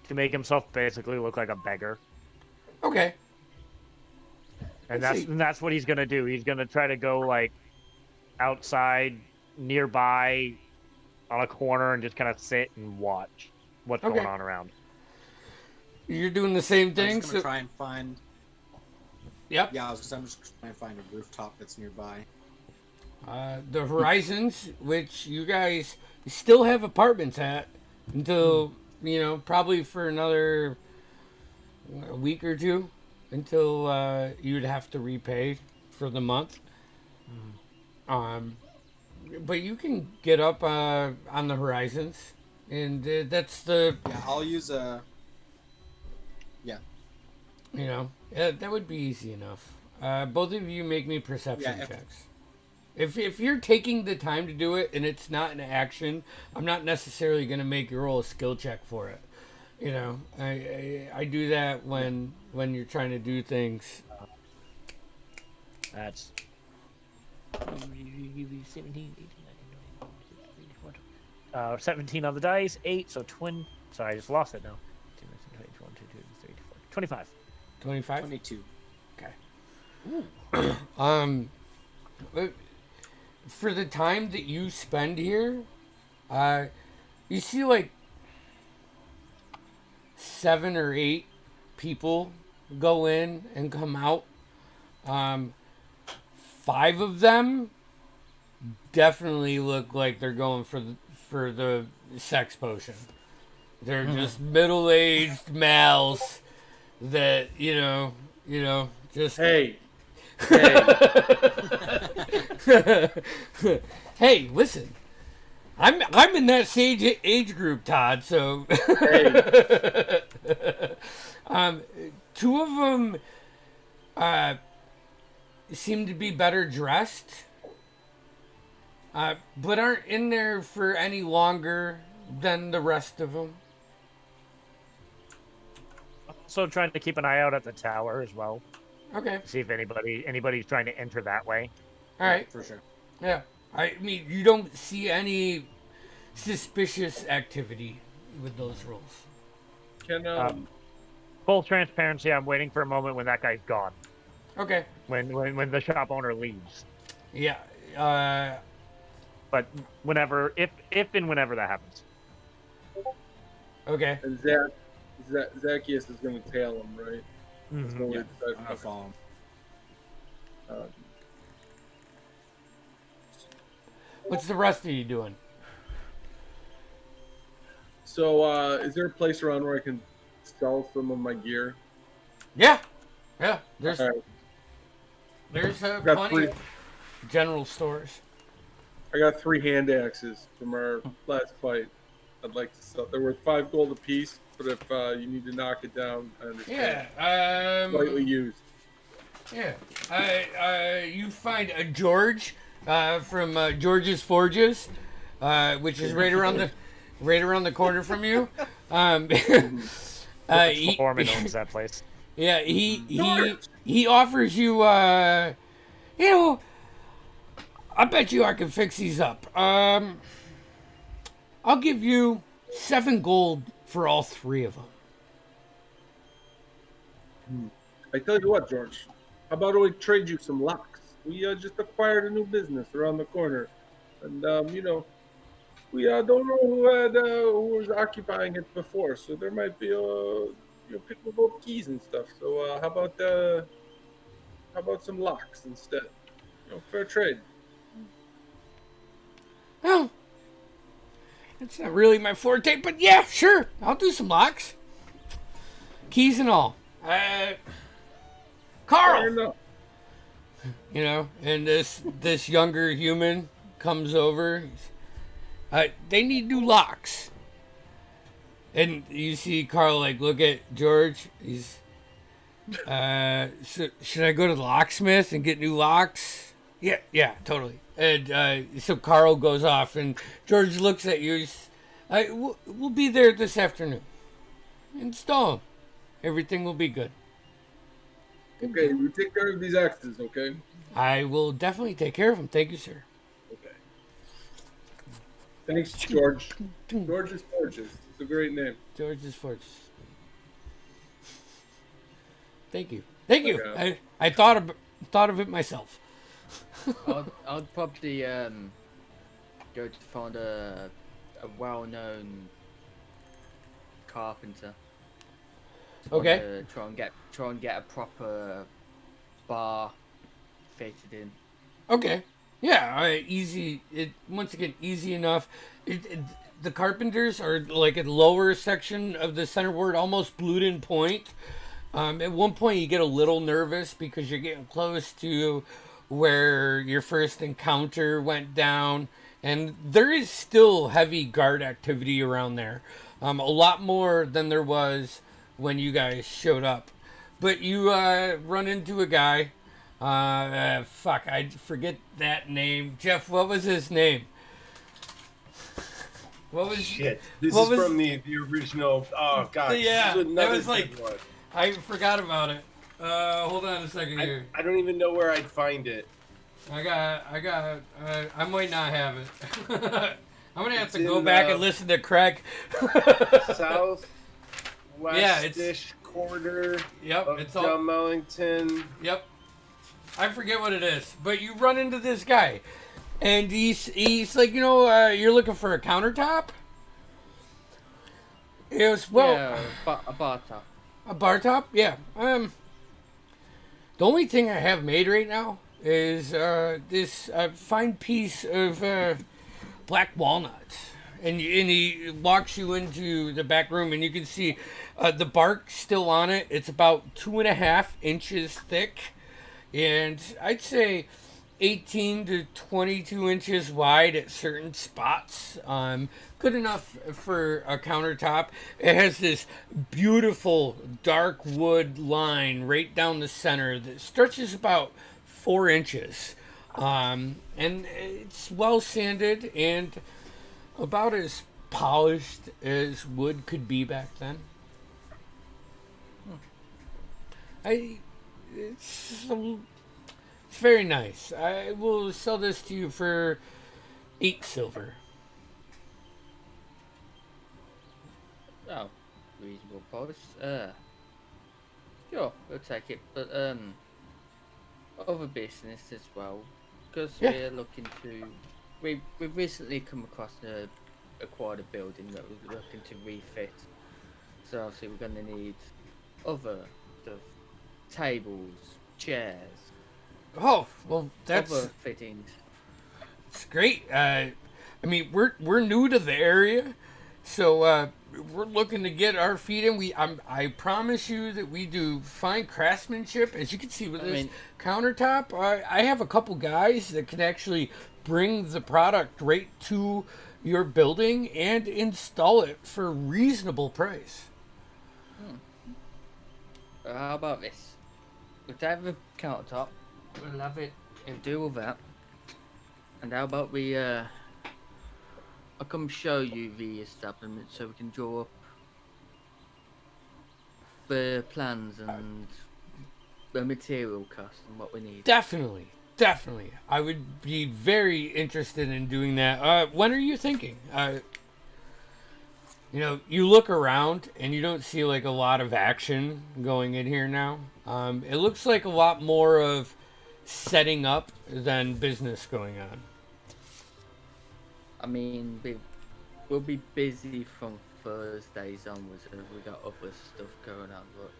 to make himself basically look like a beggar. Okay. And Let's that's what he's gonna do. He's gonna try to go like outside, nearby, on a corner, and just kind of sit and watch what's going on around. You're doing the same thing. I'm just gonna try and find. Yep. Yeah, I'm just trying to find a rooftop that's nearby. The Horizons, which you guys still have apartments at until probably for another week or two until you'd have to repay for the month. But you can get up on the Horizons, and that's the. Yeah, I'll use a. Yeah. That would be easy enough. Both of you make me perception Yeah, checks. If you're taking the time to do it and it's not an action, I'm not necessarily going to make you roll a skill check for it. I do that when you're trying to do things. That's 17 on the dice, 8, so twin. Sorry, I just lost it now. 25. 25? 22. Okay. For the time that you spend here, you see like 7 or 8 people go in and come out. 5 of them definitely look like they're going for the sex potion. They're just middle-aged males that just Hey. Hey, listen. I'm in that sage age group, Todd. So, Hey. 2 of them seem to be better dressed, but aren't in there for any longer than the rest of them. So trying to keep an eye out at the tower as well. Okay. See if anybody's trying to enter that way. All right. For sure. Yeah. I mean, you don't see any suspicious activity with those rolls. Can Full transparency, I'm waiting for a moment when that guy's gone. Okay. When the shop owner leaves. Yeah. But whenever, if and whenever that happens. Okay. and Zacchaeus is going to tail him, right? That's when we Yeah, decide- I'm gonna follow him. What's the rest of you doing? So, is there a place around where I can sell some of my gear? Yeah. Yeah. There's All right. there's Got plenty 3. of general stores. I got 3 hand axes from our last fight. I'd like to sell. They're worth 5 gold apiece. but if you need to knock it down, I understand. Yeah. Slightly used. Yeah. You find a George from George's Forges, which is right around the corner from you. Foreman owns that place. Yeah, he offers you. I bet you I can fix these up. I'll give you 7 gold for all 3 of them. I tell you what, George. How about we trade you some locks? We just acquired a new business around the corner, and we don't know who was occupying it before, so there might be people with keys and stuff. So how about some locks instead? Fair trade. Well, it's not really my forte, but yeah, sure, I'll do some locks, keys and all. Carl, Fair enough. And this younger human comes over. They need new locks. And you see Carl look at George. He's so should I go to the locksmith and get new locks? Yeah, totally. And so Carl goes off, and George looks at you. We'll be there this afternoon. Install them. Everything will be good. Okay, you take care of these axes, okay? I will definitely take care of them. Thank you, sir. Okay. Thanks, George. George's Forges. It's a great name. George's Forges. Thank you. Thank you. Okay. I thought of it myself. I'd probably go to find a well-known carpenter. Okay. Try and get a proper bar fitted in. Okay. Yeah. Easy. Once again, easy enough. The carpenters are like a lower section of the center ward, almost Bluden Point. At one point, you get a little nervous because you're getting close to where your first encounter went down, and there is still heavy guard activity around there. A lot more than there was when you guys showed up. But you run into a guy. Fuck, I forget that name. Jeff, what was his name? What was Shit. This what is was- from the original. Oh god. Yeah, this is that another was like- good one. I forgot about it. Hold on a second I, here. I don't even know where I'd find it. I might not have it. I'm gonna have It's to go in, back and listen to Craig. South it's- westish quarter Yep, of it's all. Dunmellington. Yep. I forget what it is, but you run into this guy, and he's like, you're looking for a countertop. It was Yeah, a bar top. a bar top. Yeah. The only thing I have made right now is this fine piece of black walnut, and he walks you into the back room, and you can see the bark still on it. It's about 2.5 inches thick, and I'd say 18 to 22 inches wide at certain spots. Good enough for a countertop. It has this beautiful dark wood line right down the center that stretches about 4 inches. And it's well sanded and about as polished as wood could be back then. It's very nice. I will sell this to you for 8 silver. Oh, reasonable price. Sure, we'll take it. But other business as well, because Yeah. we're looking to. We've recently come across acquired a building that we're looking to refit. So obviously we're going to need other stuff, tables, chairs, Oh, well, that's other fittings. great. I mean, we're new to the area, so we're looking to get our feet in. I promise you that we do fine craftsmanship, as you can see with this countertop. I have a couple guys that can actually bring the product right to your building and install it for a reasonable price. How about this? We'll have the countertop. We'll have it. We'll do all that. And how about we? I'll come show you the establishment so we can draw up the plans and the material costs and what we need. Definitely. I would be very interested in doing that. When are you thinking? You look around and you don't see like a lot of action going in here now. It looks like a lot more of setting up than business going on. I mean, we'll be busy from Thursdays onwards, and we got other stuff going on. But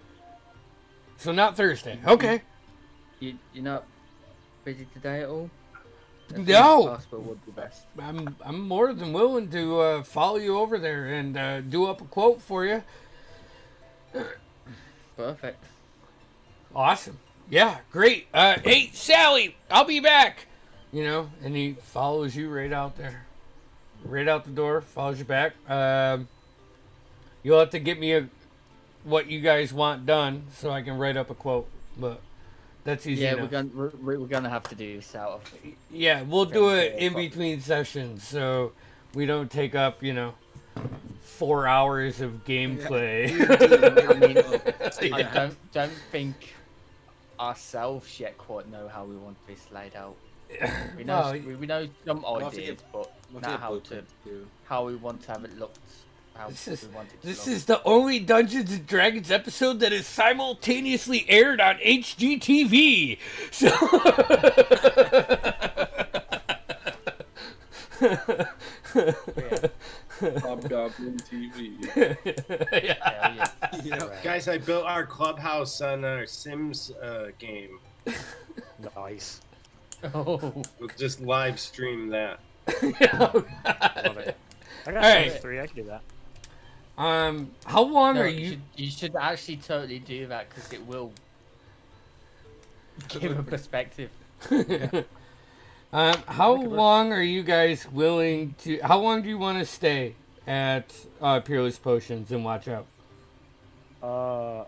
So not Thursday. Okay. you're not busy today at all? As soon as No. possible would be best. I'm more than willing to follow you over there and do up a quote for you. Perfect. Awesome. Yeah, great. Hey, Sally, I'll be back. And he follows you right out there. Right out the door, follows you back. You'll have to get me what you guys want done so I can write up a quote. But that's easy Yeah, enough. we're gonna have to do this out of. Yeah, we'll do it in between sessions so we don't take up, 4 hours of gameplay. I don't think ourselves yet quite know how we want this laid out. We know we know some ideas, but not how we want to have it looked. This is the only Dungeons and Dragons episode that is simultaneously aired on HGTV. So Hobgoblin TV. Yeah. Guys, I built our clubhouse on our Sims game. Nice. Oh, We'll just live stream that. Love it. I got Alright. Sims 3. I can do that. how long no, are you should actually totally do that because it will give a perspective. How long are you guys willing to? How long do you want to stay at Peerless Potions and watch out? I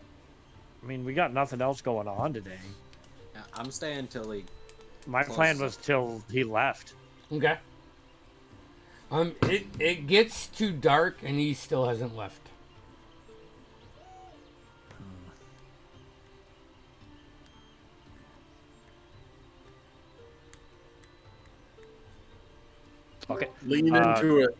mean, we got nothing else going on today. Yeah, I'm staying till he. My plan was till he left. Okay. It gets too dark and he still hasn't left. Okay. Lean into it.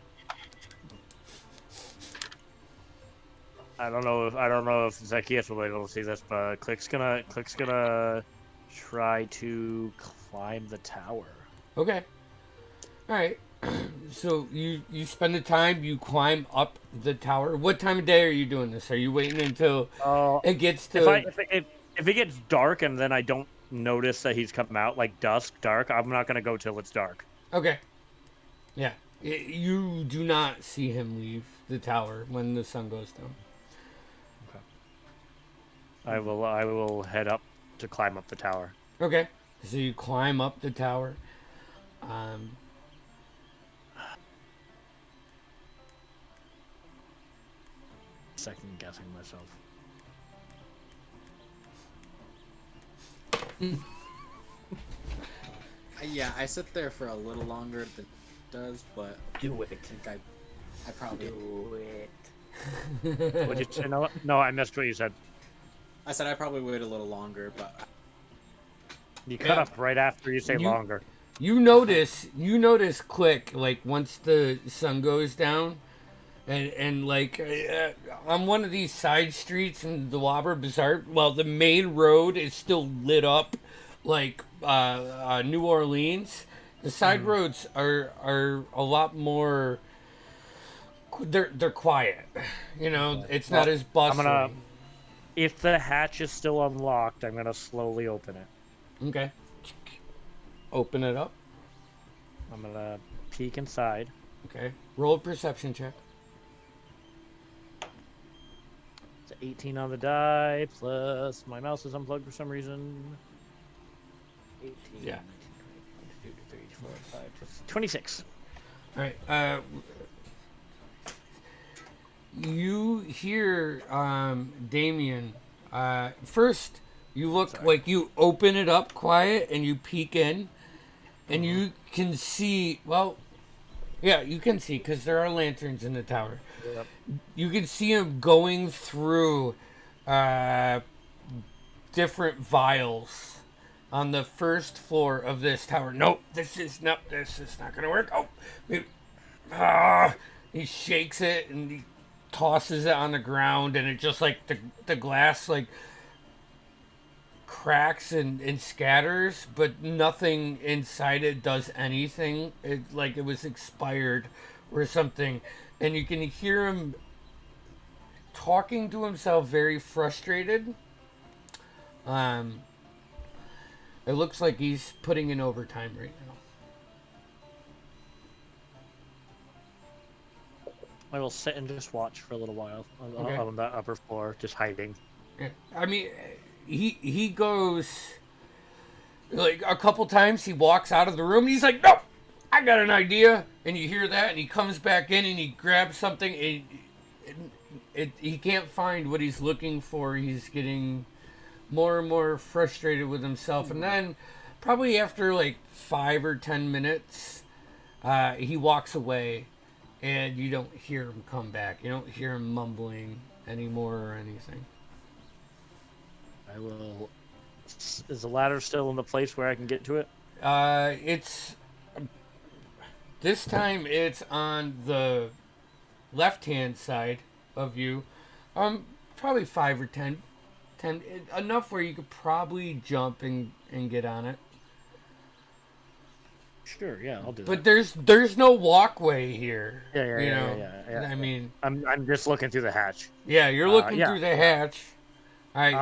I don't know if Zacchaeus will be able to see this, but Click's gonna try to climb the tower. Okay. All right. So you spend the time, you climb up the tower. What time of day are you doing this? Are you waiting until it gets to? If it gets dark and then I don't notice that he's come out, like dark, I'm not gonna go till it's dark. Okay. Yeah. You do not see him leave the tower when the sun goes down. Okay. I will head up to climb up the tower. Okay. So you climb up the tower. Second guessing myself. Yeah, I sit there for a little longer than it does, but Do it. I think I probably. Do it. What'd you say? No, I missed what you said. I said I probably wait a little longer, but You cut up right after you say You- longer. You notice Click, like once the sun goes down, and like on one of these side streets in the Wobber Bazaar, well, the main road is still lit up like New Orleans. The side roads are a lot more. They're quiet, It's not as bustling. If the hatch is still unlocked, I'm gonna slowly open it. Okay. Open it up. I'm gonna peek inside. Okay. Roll a perception check. It's 18 on the die, plus my mouse is unplugged for some reason. 18, Yeah. 19, 20, 24, 5, 26. All right. You hear Damien First, you look like you open it up quiet and you peek in, and you can see. Well, yeah, you can see because there are lanterns in the tower. Yep. You can see him going through different vials on the first floor of this tower. Nope, this is not gonna work. Oh, he shakes it and he tosses it on the ground, and it just like the glass like cracks and scatters, but nothing inside it does anything. It like it was expired or something, and you can hear him talking to himself, very frustrated. It looks like he's putting in overtime right now. I will sit and just watch for a little while Okay. on the upper floor, just hiding. Yeah. I mean, he goes like a couple times. He walks out of the room and he's like, "No, I got an idea." And you hear that, and he comes back in and he grabs something. He can't find what he's looking for. He's getting more and more frustrated with himself, and then probably after like 5 or 10 minutes, he walks away, and you don't hear him come back. You don't hear him mumbling anymore or anything. I will. Is the ladder still in the place where I can get to it? It's this time it's on the left-hand side of you. Probably 5 or 10, enough where you could probably jump and get on it. Sure, yeah, I'll do But that. there's no walkway here. Yeah. I mean, I'm just looking through the hatch. yeah, you're looking yeah. through the hatch. All right,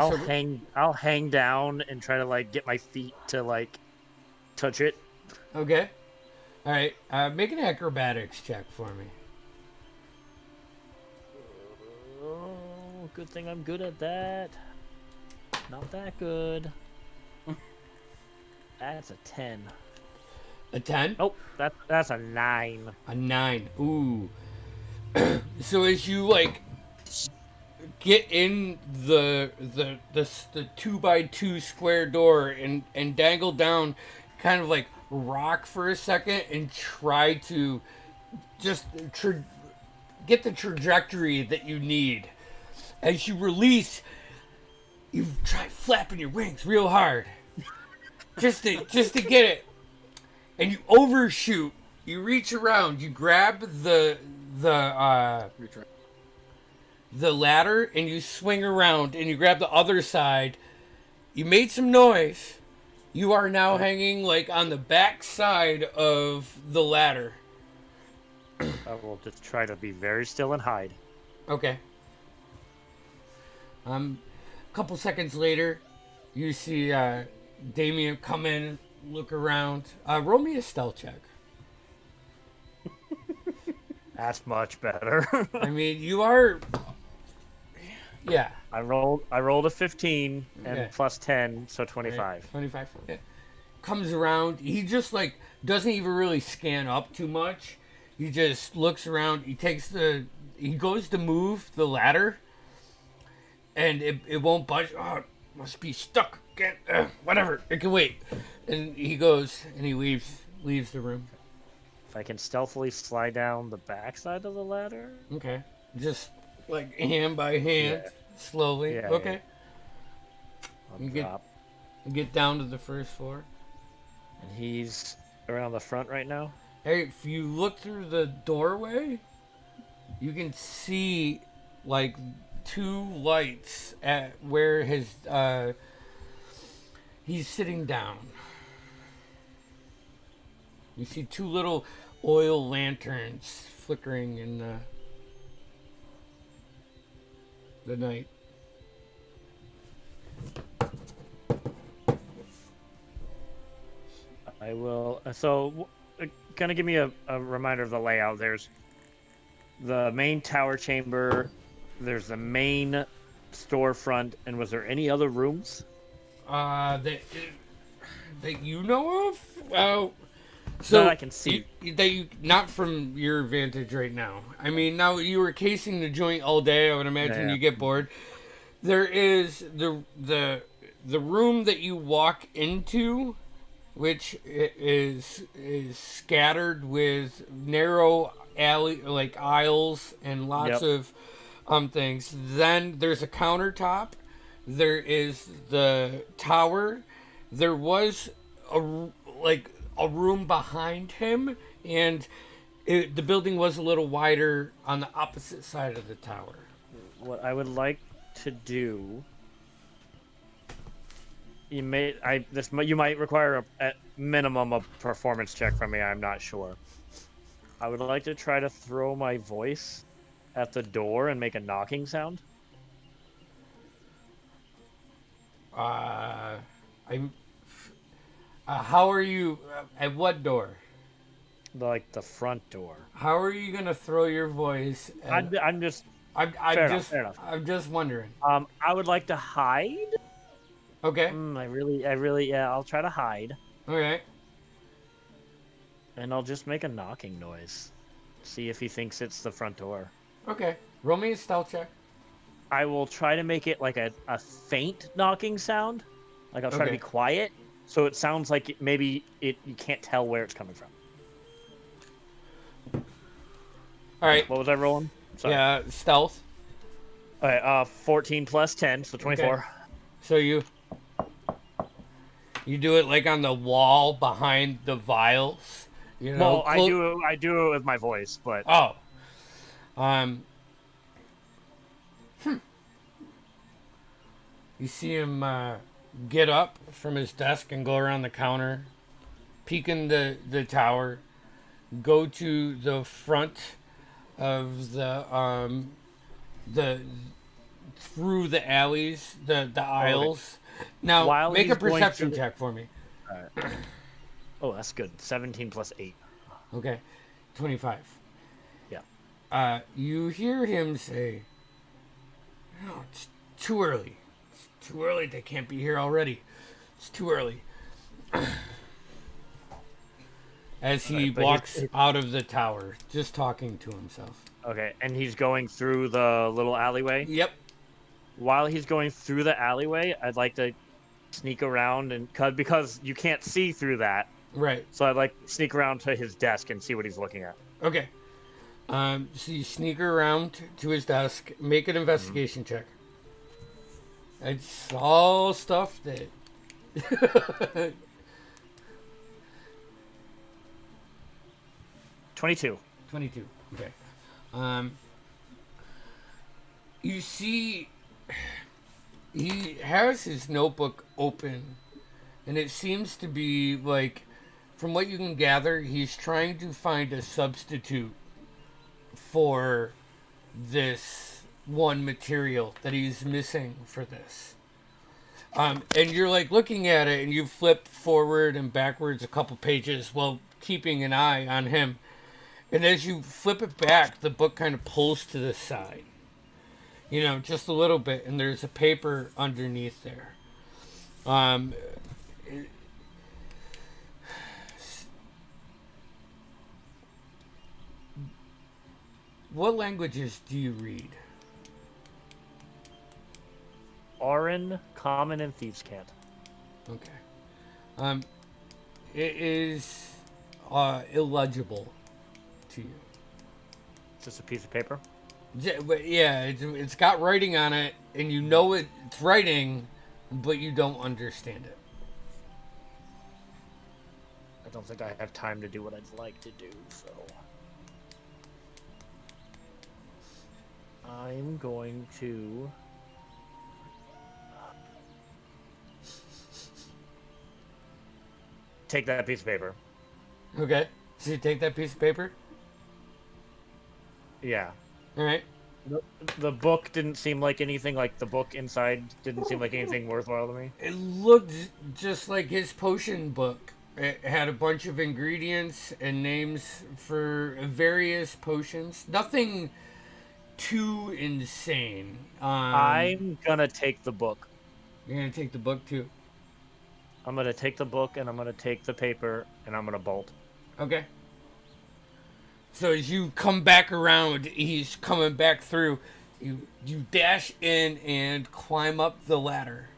I'll hang down and try to like get my feet to like touch it. Okay. All right, make an acrobatics check for me. Oh, good thing I'm good at that. Not that good. That's a 10. A 10? Oh, that's a 9. A 9. Ooh. So as you like get in the 2x2 square door and dangle down, kind of like rock for a second and try to just get the trajectory that you need. As you release, you try flapping your wings real hard, just to get it, and you overshoot. You reach around, you grab the ladder, and you swing around, and you grab the other side. You made some noise. You are now hanging like on the back side of the ladder. I will just try to be very still and hide. Okay. A couple seconds later, you see Damien come in, look around. Roll me a stealth check. That's much better. I mean, you are. Yeah. I rolled a 15 and Okay. plus 10, so 25. 25. Yeah. Comes around. He just like doesn't even really scan up too much. He just looks around. He goes to move the ladder, and it won't budge. Oh, it must be stuck again. Whatever. It can wait. And he goes and he leaves the room. If I can stealthily slide down the backside of the ladder. Okay. Just like hand by hand, slowly. Yeah, okay. I'll You drop. get down to the first floor. And he's around the front right now. Hey, if you look through the doorway, you can see like 2 lights at where he's sitting down. You see 2 little oil lanterns flickering in the night. I will. So, kind of give me a reminder of the layout. There's the main tower chamber. There's the main storefront. And was there any other rooms? That you know of? That I can see. Not from your vantage right now. I mean, now you were casing the joint all day. I would imagine Yeah. you get bored. There is the room that you walk into, which is scattered with narrow alley like aisles and lots Yep. of things. Then there's a countertop. There is the tower. There was a like a room behind him, and the building was a little wider on the opposite side of the tower. What I would like to do, you might require at minimum a performance check from me. I'm not sure. I would like to try to throw my voice at the door and make a knocking sound. I'm. How are you? At what door? Like the front door. How are you gonna throw your voice? I'm just fair enough. I'm just wondering. I would like to hide. Okay. I really, yeah. I'll try to hide, Okay. and I'll just make a knocking noise. See if he thinks it's the front door. Okay. Roll me a stealth check. I will try to make it like a faint knocking sound. Like I'll try to be quiet, so it sounds like you can't tell where it's coming from. All right. What was I rolling? Sorry. Yeah, stealth. All right. 14 plus 10, so 24. Okay. So you do it like on the wall behind the vials. You know. Well, I do it with my voice, but Oh. You see him get up from his desk and go around the counter, peek in the tower, go to the front of the through the alleys, the aisles. Now While make a he's going perception through check for me. oh, that's good. 17 plus 8. Okay, 25. Yeah. You hear him say, "No, it's too early. It's too early. They can't be here already. It's too early." As he walks out of the tower, just talking to himself. Okay, and he's going through the little alleyway? Yep. While he's going through the alleyway, I'd like to sneak around and because you can't see through that. Right. So I'd like to sneak around to his desk and see what he's looking at. Okay. So you sneak around to his desk, make an investigation check. It's all stuff that 22. 22. Okay. You see, he has his notebook open, and it seems to be like, from what you can gather, he's trying to find a substitute for this one material that he's missing for this. And you're like looking at it, and you flip forward and backwards a couple pages while keeping an eye on him. And as you flip it back, the book kind of pulls to the side. You know, just a little bit, and there's a paper underneath there. What languages do you read? Auran, Common, and Thieves' Cant. Okay. It is illegible to you. Just a piece of paper? Yeah, it's got writing on it, and you know it's writing, but you don't understand it. I don't think I have time to do what I'd like to do, so... I'm going to... take that piece of paper. Okay. So you take that piece of paper? Yeah. All right. The book didn't seem like anything, like the book inside didn't seem like anything worthwhile to me. It looked just like his potion book. It had a bunch of ingredients and names for various potions. Nothing too insane. I'm gonna take the book. You're gonna take the book too? I'm gonna take the book, and I'm gonna take the paper, and I'm gonna bolt. Okay. So as you come back around, he's coming back through. You dash in and climb up the ladder.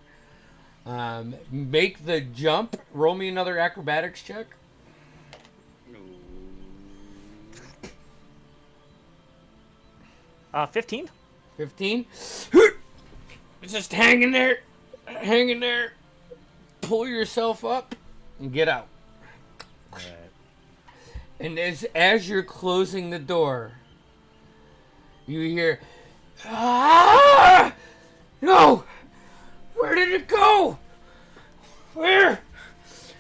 Make the jump. Roll me another acrobatics check. 15. 15. Just hanging there. Hanging there. Pull yourself up and get out. All right. And as you're closing the door, you hear, "Ah! No! Where did it go? Where?"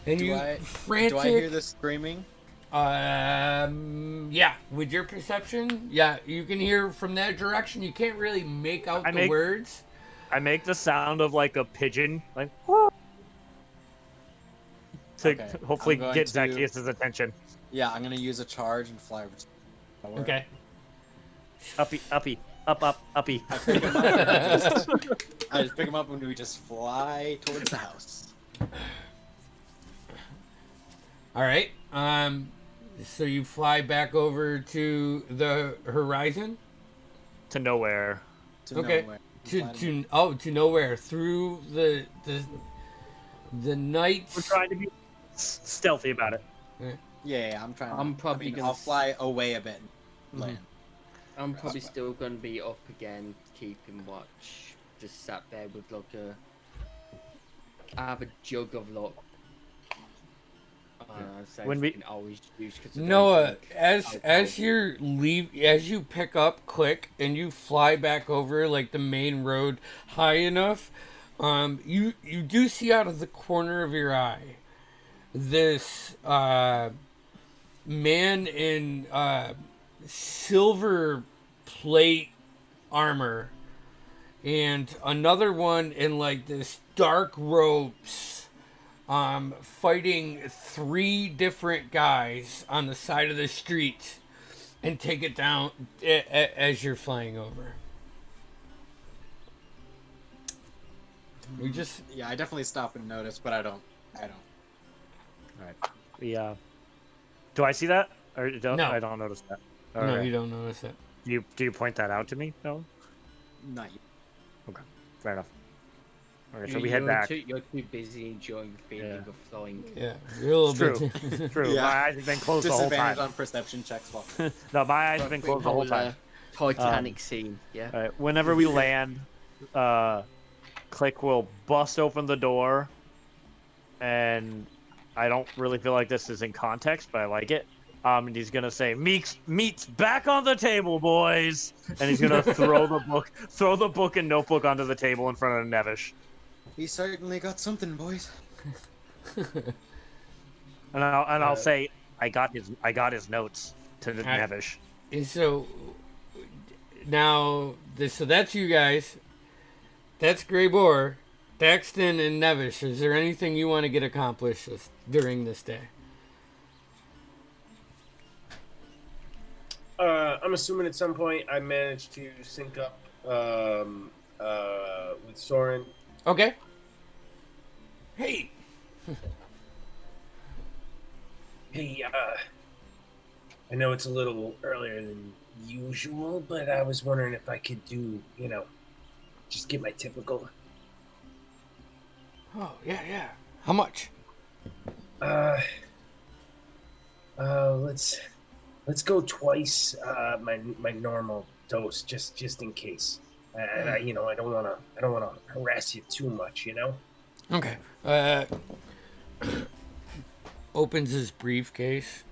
And Do you I frantic. hear the screaming? Yeah. With your perception, yeah, you can hear from that direction. You can't really make out the words. I make the sound of like a pigeon, like to Okay, hopefully I'm going get to- Zacchaeus' attention. Yeah, I'm gonna use a charge and fly over to nowhere. Okay. Uppy, uppy, up, uppy. I pick him up and I just pick him up and we just fly towards the house. All right. So you fly back over to the horizon. To nowhere. To Okay. nowhere. To nowhere through the night. We're trying to be stealthy about it. Yeah, I'm trying. I'm probably gonna I'll fly away a bit. And land. I'm probably still gonna be up again, keeping watch. Just sat there with like I have a jug of luck. So When we we- can always use. 'Cause I don't Noah, think as you pick up Click and you fly back over like the main road high enough, you do see out of the corner of your eye this man in silver plate armor and another one in like this dark robes. Fighting 3 different guys on the side of the street and take it down as you're flying over. You just Yeah, I definitely stop and notice, but I don't. Yeah. Do I see that, or don't? No. I don't notice that. no, Okay. you don't notice it. Do you point that out to me? No. Not you. Fair enough. Okay, so you- we head you're back. You're too busy enjoying the feeling Yeah. of flying. Yeah, you're a little True. bit. True. Yeah. My eyes have been closed the whole Disadvantage time. on perception checks. Well, No, my eyes have been closed the whole time. Titanic scene, yeah. All right, whenever we land, Click will bust open the door, and I don't really feel like this is in context, but I like it. And he's gonna say, "Meat's back on the table, boys," and he's gonna throw the book and notebook onto the table in front of Nevish, he certainly got something, boys. and I'll say, "I got his notes to the Alright. Nevish." So now, so that's you guys. That's Grey Boar, Daxton, and Nevish. Is there anything you want to get accomplished during this day? I'm assuming at some point I managed to sync up with Soren. Okay. Hey. Hey, I know it's a little earlier than usual, but I was wondering if I could do, just get my typical. Oh yeah. How much? Let's go twice my normal dose just in case. And I don't wanna harass you too much, Okay. Opens his briefcase.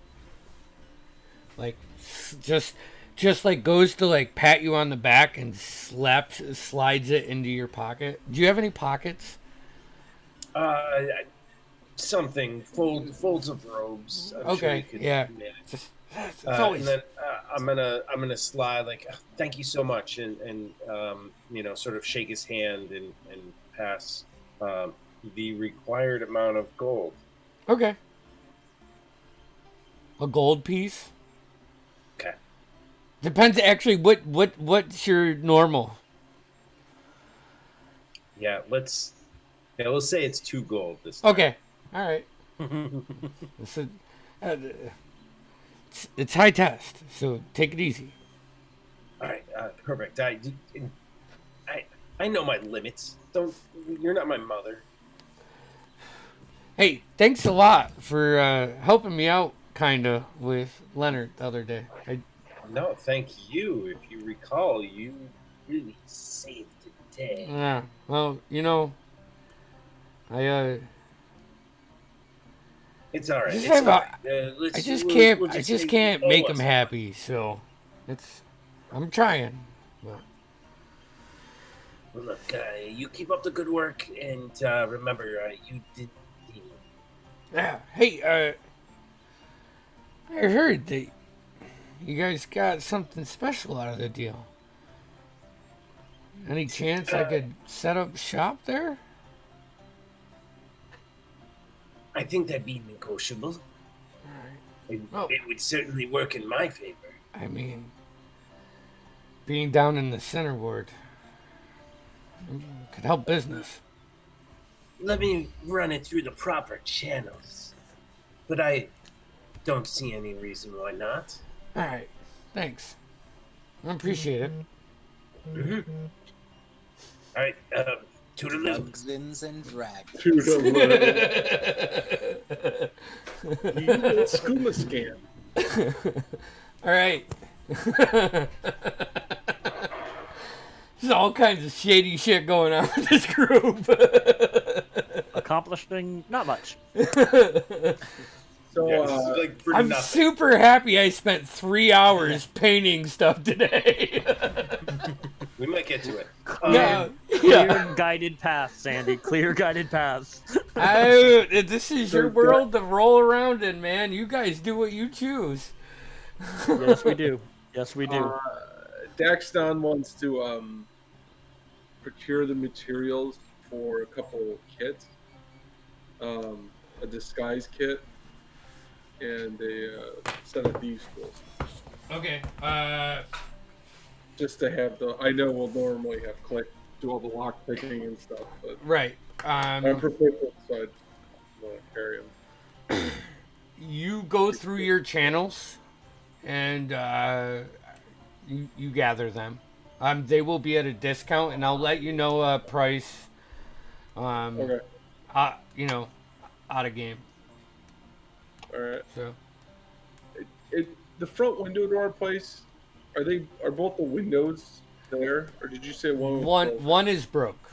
Like just like goes to like pat you on the back and slides it into your pocket. Do you have any pockets? Something folds of robes. I'm sure you Okay. could Yeah. manage. It's always. And then I'm gonna slide like thank you so much and sort of shake his hand and pass the required amount of gold. Okay. A gold piece. Okay. Depends actually what's your normal. Yeah, we'll say it's 2 gold this time. Okay. All right. It's, it's high test, so take it easy. All right, perfect. I know my limits. You're not my mother. Hey, thanks a lot for helping me out, kinda, with Leonard the other day. No, thank you. If you recall, you really saved the day. Yeah. Well, I It's all right. just It's have all a, right. I just We'll can't, I just just say can't you make owe him us. happy. So, I'm trying. But Well, look, you keep up the good work, and remember, you did. yeah. Hey, I heard that you guys got something special out of the deal. Any chance I could set up shop there? I think that'd be negotiable. It would certainly work in my favor. I mean, being down in the center ward could help business. Let me run it through the proper channels. But I don't see any reason why not. All right, thanks. I appreciate it. Mm-hmm. All right, toodaloo. Drugs and drag. Evil skooma scan. All right. There's all kinds of shady shit going on with this group. Accomplishing not much. So, I'm super happy I spent 3 hours painting stuff today. We might get to it. Clear guided paths, Sandy. Clear guided paths. This is your world to roll around in, man. You guys do what you choose. Yes, we do. Yes, we do. Daxton wants to procure the materials for a couple kits, a disguise kit, and a set of thieves tools. Okay. Just to have I know we'll normally have Click do all the lock picking and stuff, but Right. I'm prepared, so I want to carry them. You go through your channels, and you gather them. They will be at a discount, and I'll let you know a price. Okay. Out of game. All right. So. The front window to our place, are both the windows there, or did you say one? One is broke.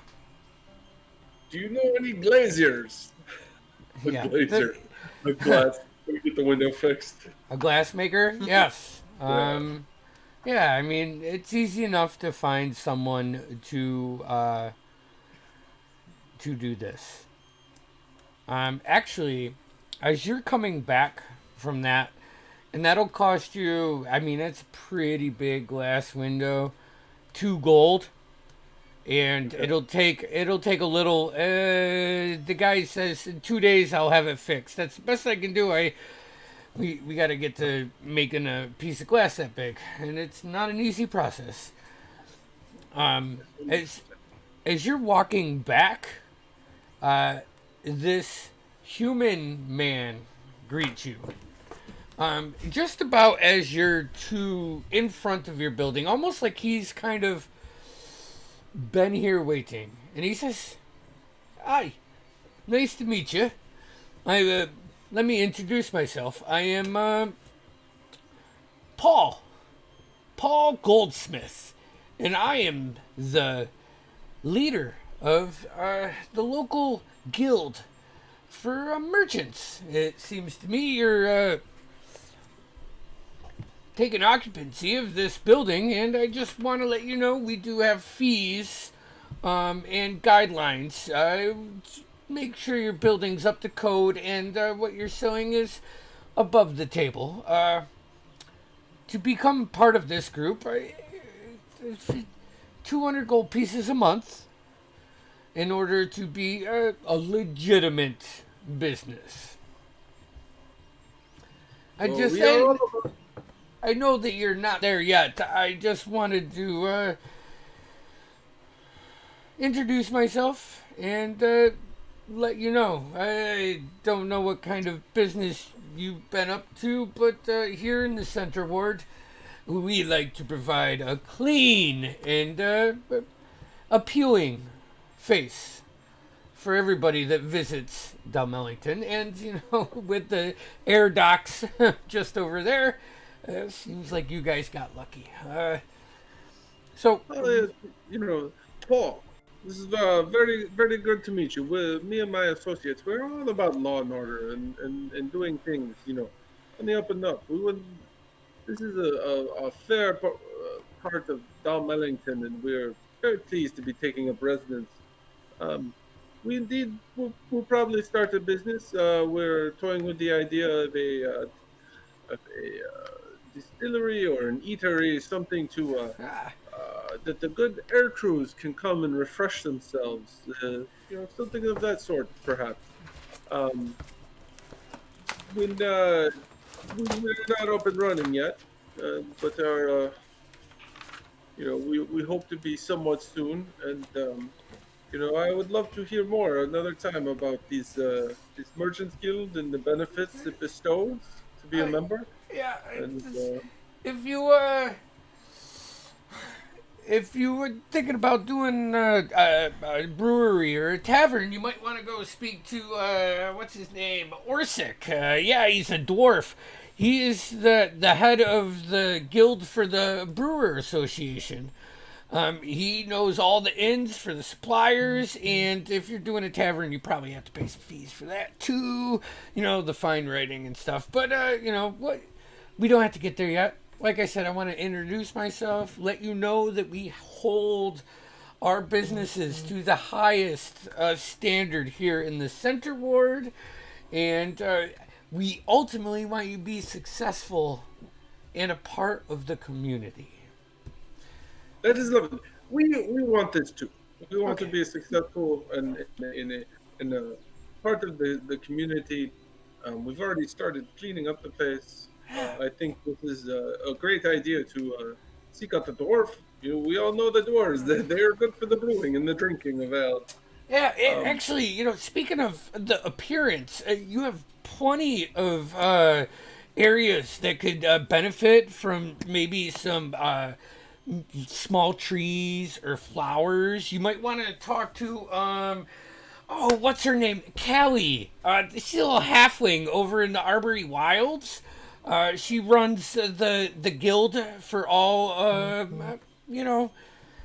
Do you know any glaziers? Yeah. Glazier. The glass. Can we get the window fixed? A glass maker? Yes. Yeah, I mean, it's easy enough to find someone to do this. Actually, as you're coming back from that, and that'll cost you, I mean, it's a pretty big glass window, 2 gold. And Okay. it'll take a little. The guy says in 2 days I'll have it fixed. That's the best I can do. We got to get to making a piece of glass that big, and it's not an easy process. As you're walking back, this human man greets you. Just about as you're in front of your building, almost like he's kind of been here waiting, and he says, "Hi, nice to meet you. Let me introduce myself. I am Paul Goldsmith, and I am the leader of the local guild for merchants. It seems to me you're taking occupancy of this building, and I just want to let you know we do have fees and guidelines. Make sure your building's up to code and what you're selling is above the table. To become part of this group, 200 gold pieces a month in order to be a legitimate business. I know that you're not there yet. I just wanted to introduce myself and let you know. I don't know what kind of business you've been up to, but here in the Center Ward, we like to provide a clean and appealing face for everybody that visits Dalmellington. And, with the air docks just over there, seems like you guys got lucky. So, Paul, this is very, very good to meet you. Me and my associates, we're all about law and order and doing things, on the up and up. This is a fair part of Dalmellington, and we're very pleased to be taking up residence. We indeed will probably start a business. We're toying with the idea of a distillery or an eatery, something to that the good air crews can come and refresh themselves. Something of that sort, perhaps. When we're not up and running yet, but our we hope to be somewhat soon. And I would love to hear more another time about this Merchants Guild and the benefits it bestows to be a member. Yeah, And if you were thinking about doing a brewery or a tavern, you might want to go speak to what's his name, Orsic. Yeah, he's a dwarf. He is the head of the guild for the Brewer Association. He knows all the ins for the suppliers, and if you're doing a tavern, you probably have to pay some fees for that too. The fine writing and stuff. But what? We don't have to get there yet. Like I said, I want to introduce myself, let you know that we hold our businesses to the highest standard here in the Center Ward, and we ultimately want you to be successful and a part of the community. That is lovely. We want this too. We want to be successful and in a part of the community. We've already started cleaning up the place. I think this is a great idea to seek out the dwarf. We all know the dwarves. They're good for the brewing and the drinking of ale. Yeah, actually, speaking of the appearance, you have plenty of areas that could benefit from maybe some small trees or flowers. You might want to talk to what's her name? Callie. This little halfling over in the Arbory Wilds. She runs the guild for all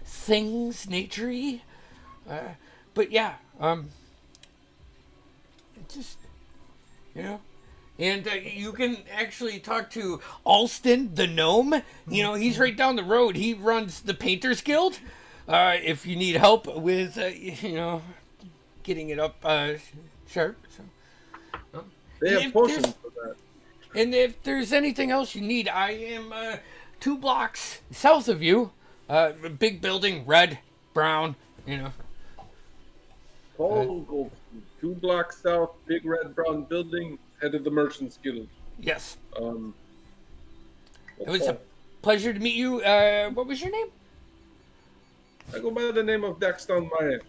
things naturey. But yeah, just and you can actually talk to Alston the gnome. He's right down the road. He runs the Painters Guild. If you need help with getting it up sharp. So, they have potions for that. And if there's anything else you need, I am 2 blocks south of you. Big building, red, brown, Paul Gold, 2 blocks south, big red brown building, head of the Merchants Guild. Yes. It was a pleasure to meet you. What was your name? I go by the name of Daxton Mayan.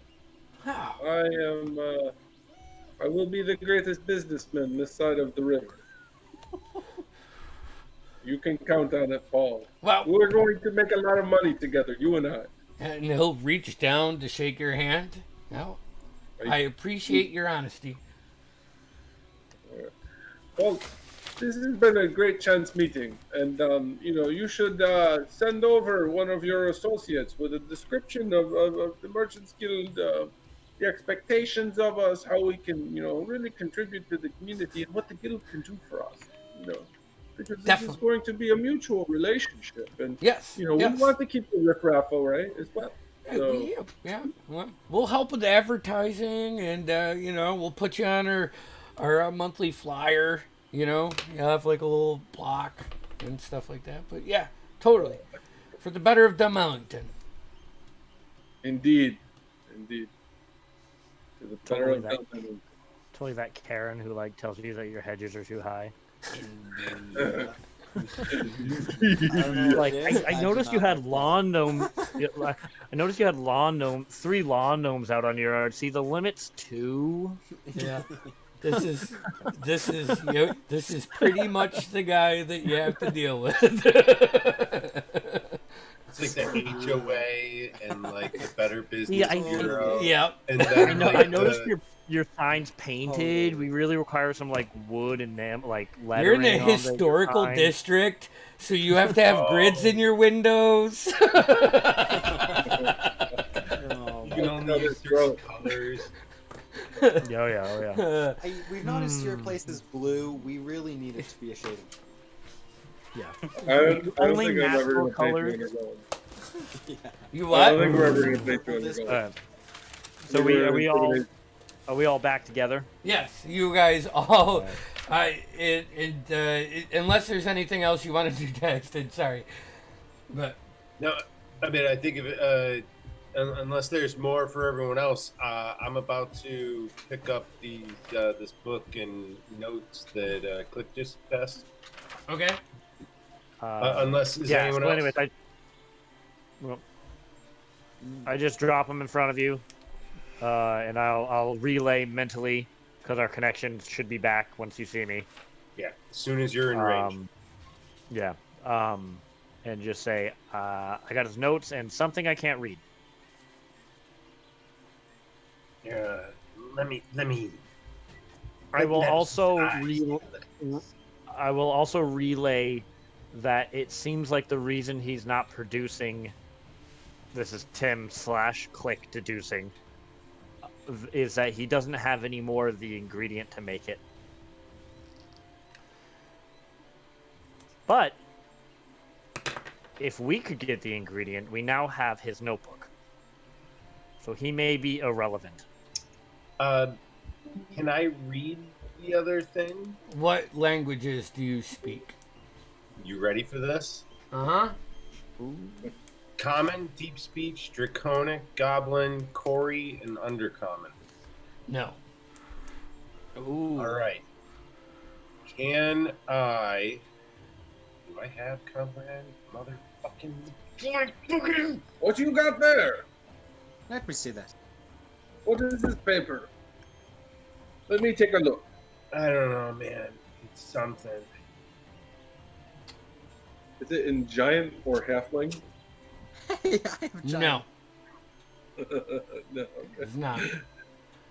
Oh. I will be the greatest businessman this side of the river. You can count on it, Paul. Well, we're going to make a lot of money together, you and I. And he'll reach down to shake your hand. No, I appreciate your honesty. Well, this has been a great chance meeting, and you should send over one of your associates with a description of the Merchants Guild, the expectations of us, how we can really contribute to the community, and what the guild can do for us. Because this is going to be a mutual relationship, and we want to keep the riffraff right as well. So. Yeah. Well, we'll help with the advertising, and we'll put you on our monthly flyer. You have like a little block and stuff like that. But yeah, totally, for the better of Dalmellington. Indeed. To the better of Dalmellington. Totally that Karen who tells you that your hedges are too high. I noticed you had lawn gnome. I noticed you had 3 lawn gnomes out on your yard. See, the limit's 2. Yeah. This is pretty much the guy that you have to deal with. It's like the HOA and like the Better Business I- Bureau. Yep. And then I like noticed the, your signs painted. We really require some like wood and like You're in lettering a on the historical sign. district, so you have to have grids in your windows. Oh, you can only use certain colors. Oh yeah. we've noticed your place is blue. We really need it to be a shade of Yeah. I don't Only think I'm ever natural going to paint you colors. undergoing. yeah. You I what? don't think we're ever going to paint you This undergoing. Alright. So are we all back together? Yes, you guys all. Unless there's anything else you want to do next, and sorry, but No, I mean I think of it. Unless there's more for everyone else, I'm about to pick up this book and notes that Click just passed. okay. Unless is Yeah. anyone So else? anyways, I just drop them in front of you, and I'll relay mentally because our connection should be back once you see me. Yeah, as soon as you're in range. Yeah. And just say I got his notes and something I can't read. Yeah, let me. I will Let me also eyes. I will also relay that it seems like the reason he's not producing. This is Tim/Click deducing. Is that he doesn't have any more of the ingredient to make it. But if we could get the ingredient, we now have his notebook. So he may be irrelevant. Can I read the other thing? What languages do you speak? You ready for this? Uh huh. Common, Deep Speech, Draconic, Goblin, Cory, and Undercommon. No. Ooh. All right. Can I? Do I have comprehend? Motherfucking. What you got there? Let me see that. What is this paper? Let me take a look. I don't know, man. It's something. Is it in giant or halfling? Hey, I am No, giant. No. Okay. it's not.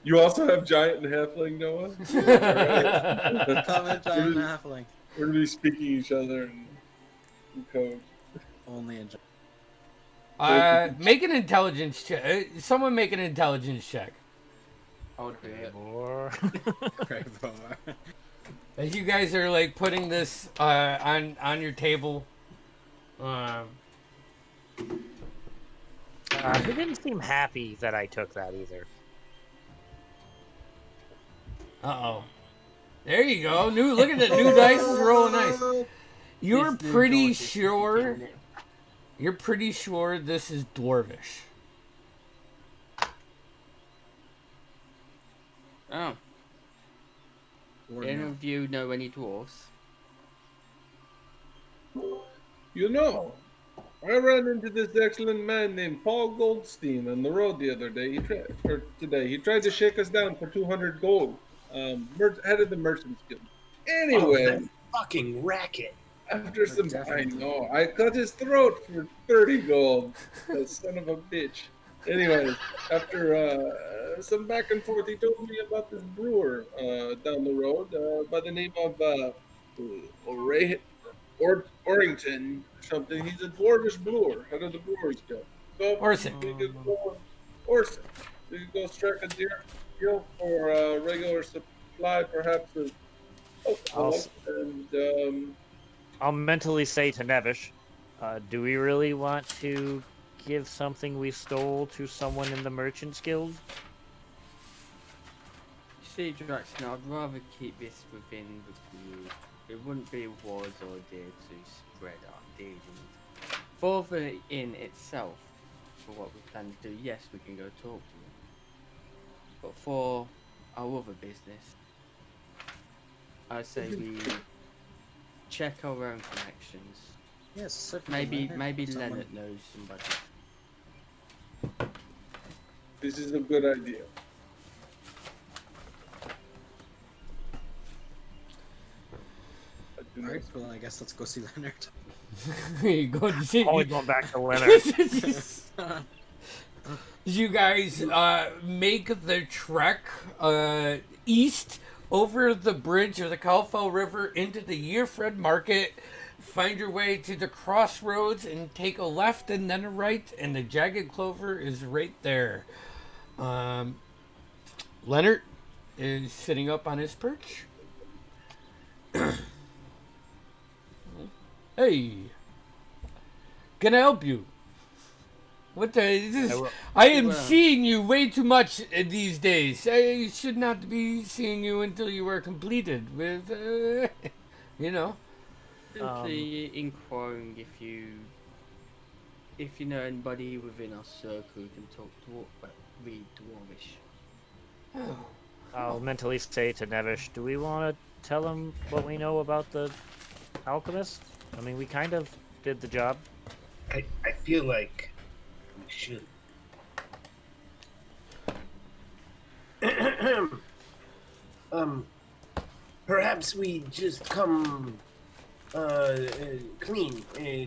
You also have giant and halfling, Noah? Comment giant and halfling. We're gonna be speaking each other in code. Only in giant. Make an intelligence check. Someone make an intelligence check. I'll do it. Great boy. As you guys are like putting this on your table. He didn't seem happy that I took that either. Uh-oh. There you go. Look at the new dice is rolling nice. You're This new pretty dwarf is sure. killing it. You're pretty sure this is dwarvish. Oh. Or Any no. of you know any dwarves? You know, I ran into this excellent man named Paul Goldstein on the road the other day. He tried to shake us down for 200 gold. Head of the Merchants Guild. Anyway, that fucking racket. after some, I Definitely. know, I cut his throat for 30 gold. The son of a bitch. Anyway, after some back and forth, he told me about this brewer down the road by the name of Orrington or something. He's a dwarvish brewer, head of the Brewers Guild. So Orson. we could go, Orson. We could go strike a deal for a regular supply, perhaps of alcohol, and I'll mentally say to Nevish, do we really want to give something we stole to someone in the Merchants Guild? See, Draxon, I'd rather keep this within the group. It wouldn't be a wise idea to spread our dealings. For the inn itself, for what we plan to do, yes, we can go talk to them. But for our other business, I say we check our own connections. Yes, certainly. Maybe Someone- Leonard knows somebody. this is a good idea. Who All right, knows? well, I guess let's go see Leonard. You go to see. Always going back to Leonard. You guys make the trek east over the bridge of the Calfell River into the Yearfred Market. Find your way to the crossroads and take a left and then a right, and the Jagged Clover is right there. Leonard is sitting up on his perch. Hey, can I help you? What the? I am seeing you way too much these days. I should not be seeing you until you are completed with, you know. Simply inquiring if you know anybody within our circle who can talk to read Dwarvish. Oh. I'll mentally say to Nevish, do we want to tell him what we know about the alchemist? I mean, we kind of did the job. I feel like we should. Perhaps we just come clean.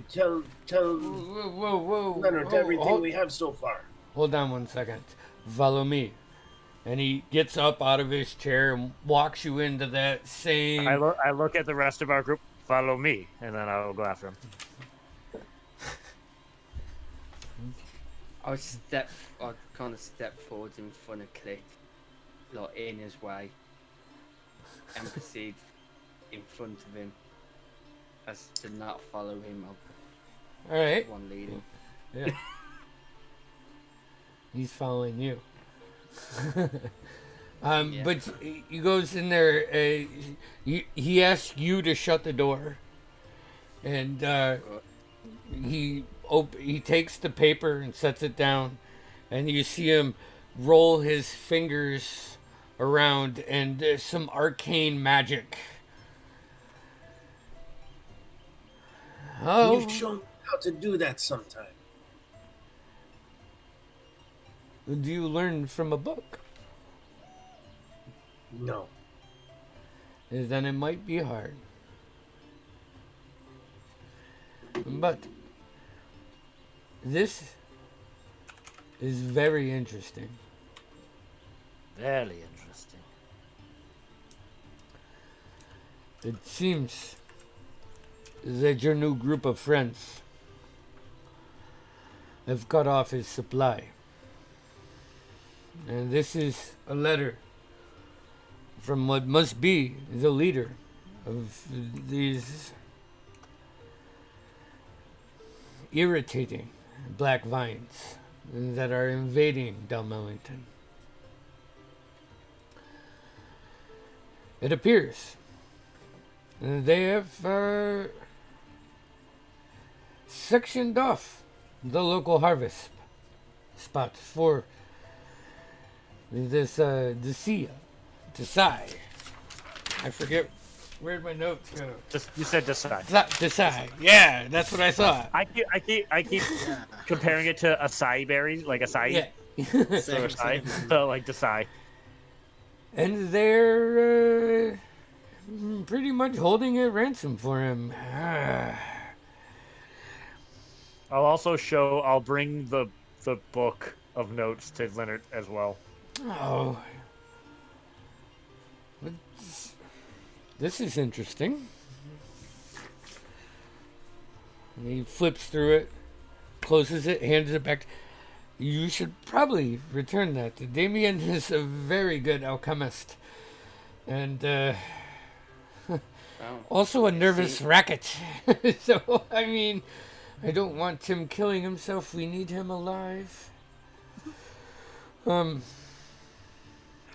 Tell Whoa. Leonard everything we have so far. Hold on 1 second. Follow me. And he gets up out of his chair and walks you into that same. I look at the rest of our group. Follow me, and then I'll go after him. I'll kind of step forward in front of Click, like in his way, and proceed in front of him. As to not follow him, All right. one leading. Yeah. He's following you. Yeah. But he goes in there. He asks you to shut the door, and he takes the paper and sets it down, and you see him roll his fingers around, and there's some arcane magic. Oh, You've shown me how to do that sometime. do you learn from a book? No. Then it might be hard. But this is very interesting. Very interesting. It seems that your new group of friends have cut off his supply. And this is a letter from what must be the leader of these irritating black vines that are invading Dalmellington. It appears they have sectioned off the local harvest spot for this Desai. I forget, where'd my notes go? You said decide. Desai. Yeah, that's what I thought. I keep comparing it to acai berries, like acai. Yeah. So acai. So like decide. And they're pretty much holding a ransom for him. I'll bring the book of notes to Leonard as well. Oh. This is interesting. And he flips through it, closes it, hands it back. You should probably return that. Damien is a very good alchemist. And also a nervous racket. So, I mean, I don't want him killing himself. We need him alive.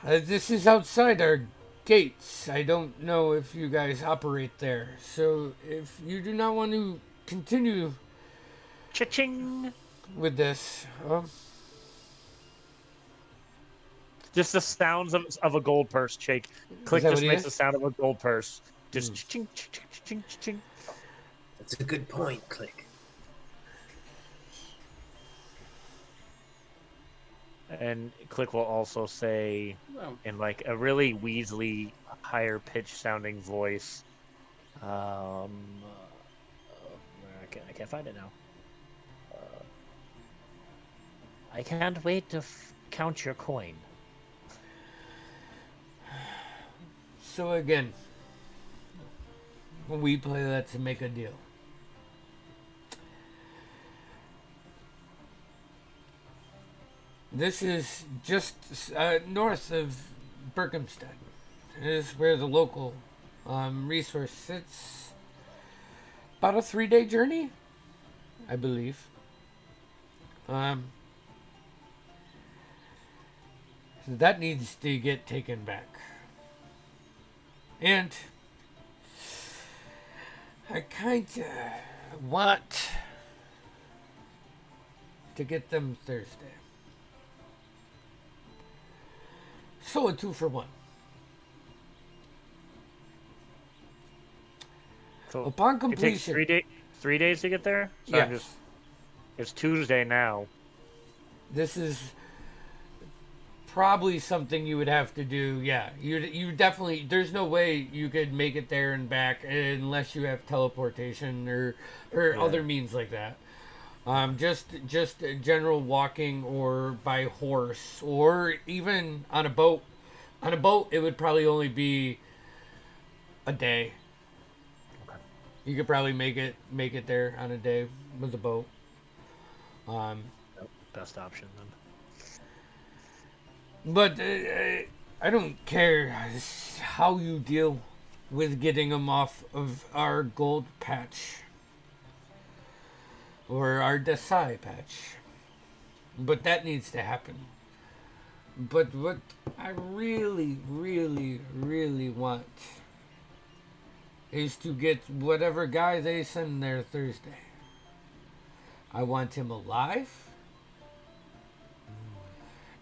This is outside our gates. I don't know if you guys operate there. So if you do not want to continue Cha-ching! with this, Just the sounds of a gold purse, Jake. Click that just what it makes is? the sound of a gold purse. Just ching, ching, ching, ching, ching. That's a good point, Click. And Click will also say, in like a really Weasley, higher pitched sounding voice, I can't find it now. I can't wait to count your coin. So again, we play Let's Make a Deal. This is just north of Berkhamsted. This is where the local resource sits. About a 3-day journey, I believe. That needs to get taken back. And I kind of want to get them Thursday. So a 2 for 1. So Upon it takes completion, 3 days to get there. So yes, it's Tuesday now. this is probably something you would have to do. Yeah, you definitely. There's no way you could make it there and back unless you have teleportation or other means like that. Just general walking or by horse or even on a boat. On a boat, it would probably only be a day. Okay. You could probably make it there on a day with a boat. Best option then. But I don't care how you deal with getting them off of our gold patch or our Desai patch. But that needs to happen. But what I really, really, really want is to get whatever guy they send there Thursday. I want him alive.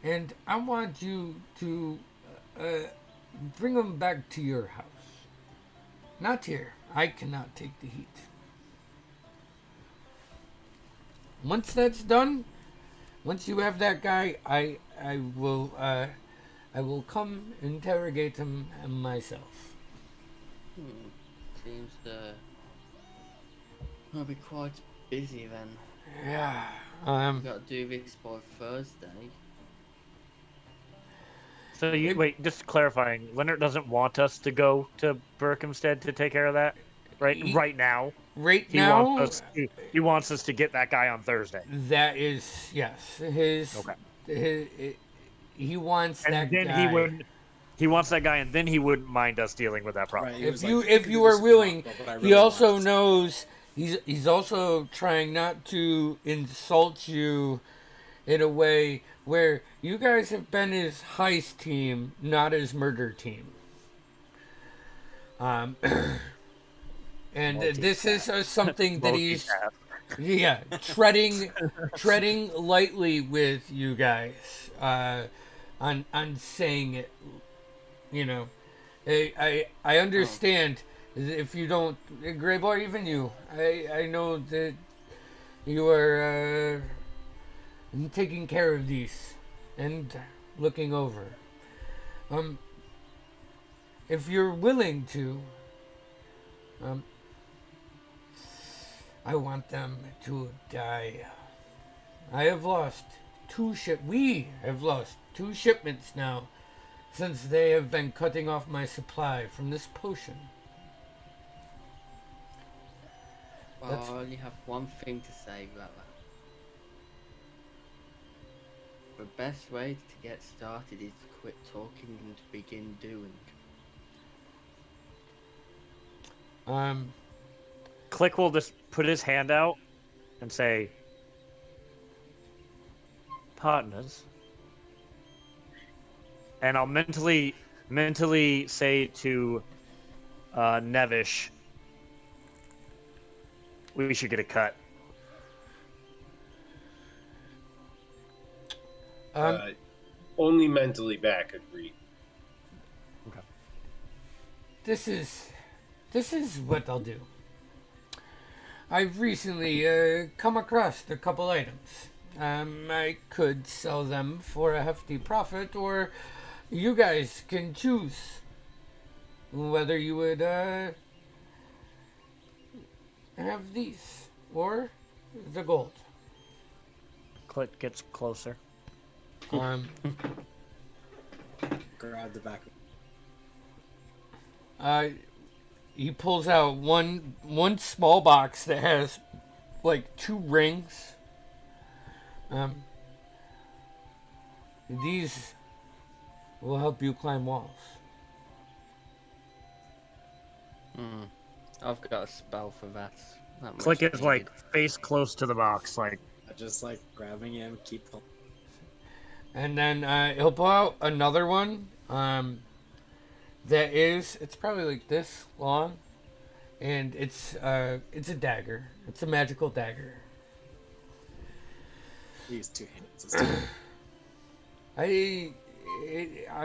And I want you to bring him back to your house. Not here. I cannot take the heat. Once that's done, once you have that guy, I will come interrogate him myself. Seems I'll be quite busy then. Yeah. Got to do this by Thursday. So wait, just clarifying. Leonard doesn't want us to go to Berkhamsted to take care of that, right? Right now. Right now, He wants us to get that guy on Thursday. that is yes. He wants And that then guy. he wants that guy, and then he wouldn't mind us dealing with that problem. Right, he If was you like, if you are willing, but I he really also want. knows he's also trying not to insult you in a way where you guys have been his heist team, not his murder team. And this is something that he's treading lightly with you guys on saying it. You know, I understand if you don't, Gray Boy, even you. I know that you are taking care of these and looking over. If you're willing to, I want them to die. We have lost 2 shipments now since they have been cutting off my supply from this potion. Well, I only have one thing to say about that. The best way to get started is to quit talking and to begin doing. Click will just put his hand out and say, "Partners," and I'll mentally say to Nevish, "We should get a cut." Only mentally back, agreed. Okay. This is what I'll do. I've recently come across a couple items. I could sell them for a hefty profit, or you guys can choose whether you would have these or the gold. Click gets closer. Um, Grab the back. he pulls out one small box that has like 2 rings. These will help you climb walls. I've got a spell for that. That much Click is needed. like face close to the box, like I just like grabbing him, keep pulling. And then he'll pull out another one. It's probably like this long, and it's a dagger. It's a magical dagger. Use 2 hands. I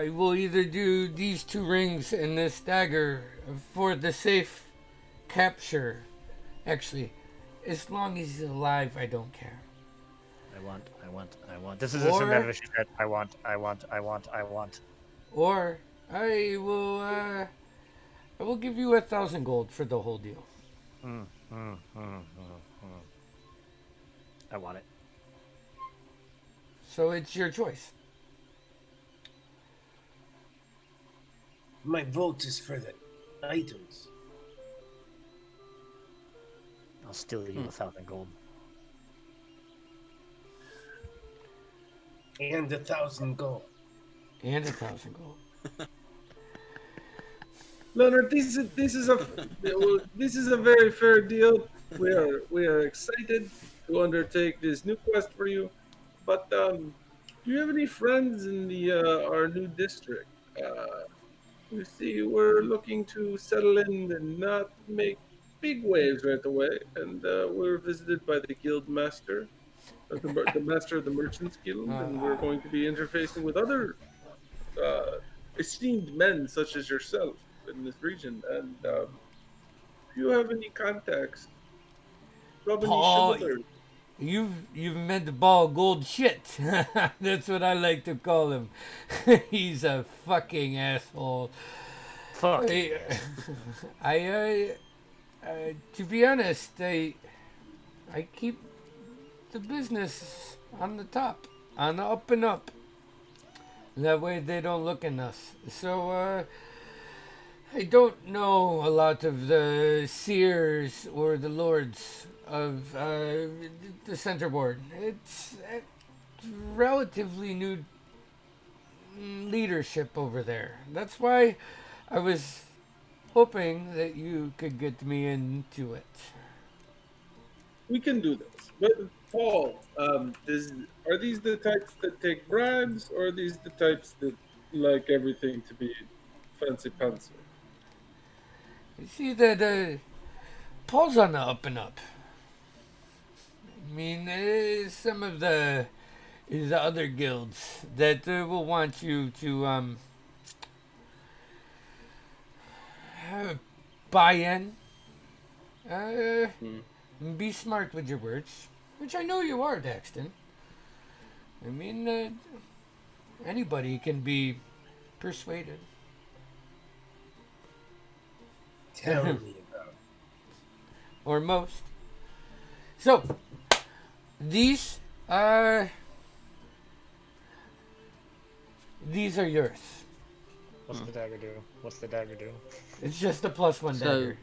will either do these 2 rings and this dagger for the safe capture. Actually, as long as he's alive, I don't care. I want. This is a symbolic shit. I want. Or I will give you 1,000 gold for the whole deal. I want it. So it's your choice. My vote is for the items. I'll steal you 1,000 gold. And 1,000 gold. And 1,000 gold. Leonard, this is a very fair deal. We are excited to undertake this new quest for you. But do you have any friends in the our new district? You see, we're looking to settle in and not make big waves right away. And we're visited by the guild master, the master of the Merchants Guild, and we're going to be interfacing with other esteemed men such as yourself in this region. And if you have any contacts, rub any Paul, shoulders. You've met the ball gold shit. That's what I like to call him. He's a fucking asshole. Fuck. To be honest, I keep the business on the top, on the up and up. That way they don't look at us. So I don't know a lot of the seers or the lords of the center board. It's relatively new leadership over there. That's why I was hoping that you could get me into it. We can do this. But Paul, are these the types that take bribes, or are these the types that like everything to be fancy pantsy? You see that Paul's on the up and up. I mean, some of the other guilds that will want you to buy in. Be smart with your words, which I know you are, Daxton. I mean, anybody can be persuaded. Tell me about it. Or most. So, these are yours. What's the dagger do? What's the dagger do? It's just a +1 dagger.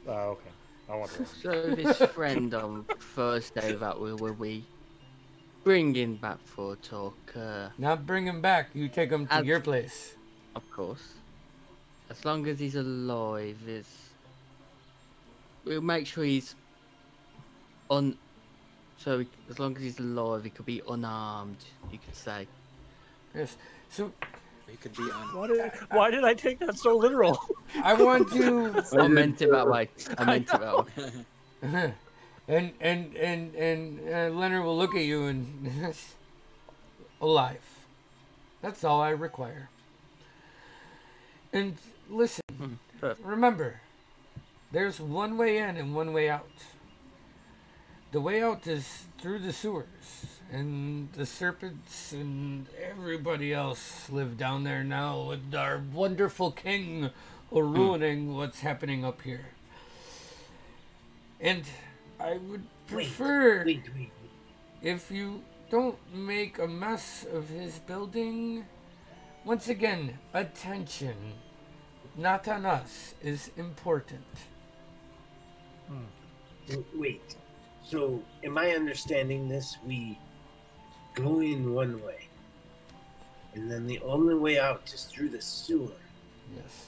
Oh, okay. I want to. So this friend on Thursday that we will be bringing back for a talk. Not bring him back. You take him to your place. Of course. As long as he's alive, we'll make sure he's as long as he's alive, he could be unarmed, you could say. Yes. So You could be on. Why did I take that so literal? I want to. I meant it that way. I meant it that way. and Leonard will look at you and alive. That's all I require. And listen, remember, there's one way in and one way out. The way out is through the sewers, and the serpents and everybody else live down there now with our wonderful king ruining what's happening up here. And I would prefer Wait. if you don't make a mess of his building. Once again, attention, not on us, is important. Wait. So, am I understanding this? We go in one way, and then the only way out is through the sewer. Yes.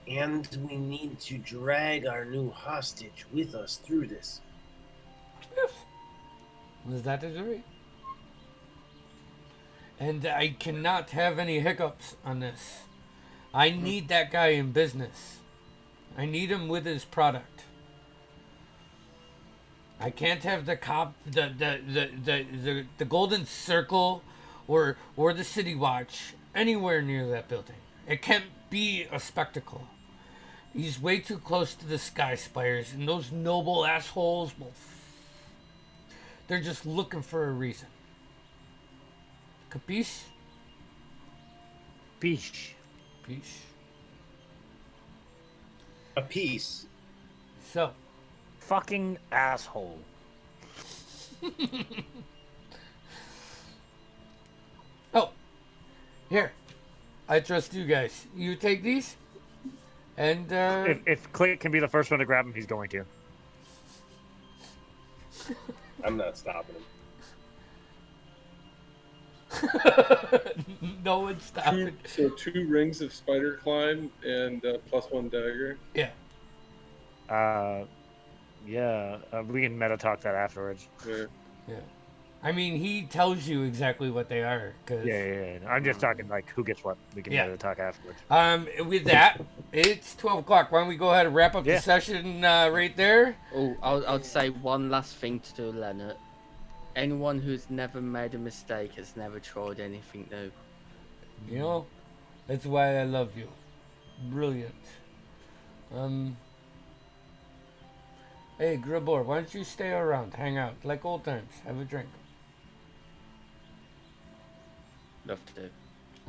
And we need to drag our new hostage with us through this. Yes. That is right. And I cannot have any hiccups on this. I need that guy in business. I need him with his product. I can't have the Golden Circle or the City Watch anywhere near that building. It can't be a spectacle. He's way too close to the Sky Spires, and those noble assholes they're just looking for a reason. Capiche? Peach. Peace. A piece. So, Fucking asshole. oh, here. I trust you guys. You take these, and If Click can be the first one to grab him, he's going to. I'm not stopping him. no one's stopping. So 2 rings of spider climb and +1 dagger. Yeah. We can meta talk that afterwards. Yeah. I mean, he tells you exactly what they are. Cause, Yeah. I'm just talking like who gets what. We can meta talk afterwards. With that, it's 12 o'clock. Why don't we go ahead and wrap up the session right there? Oh, I'd say one last thing to do, Leonard. Anyone who's never made a mistake has never tried anything new. You know, that's why I love you. Brilliant. Hey, Gribor, why don't you stay around, hang out, like old times, have a drink. Love to do.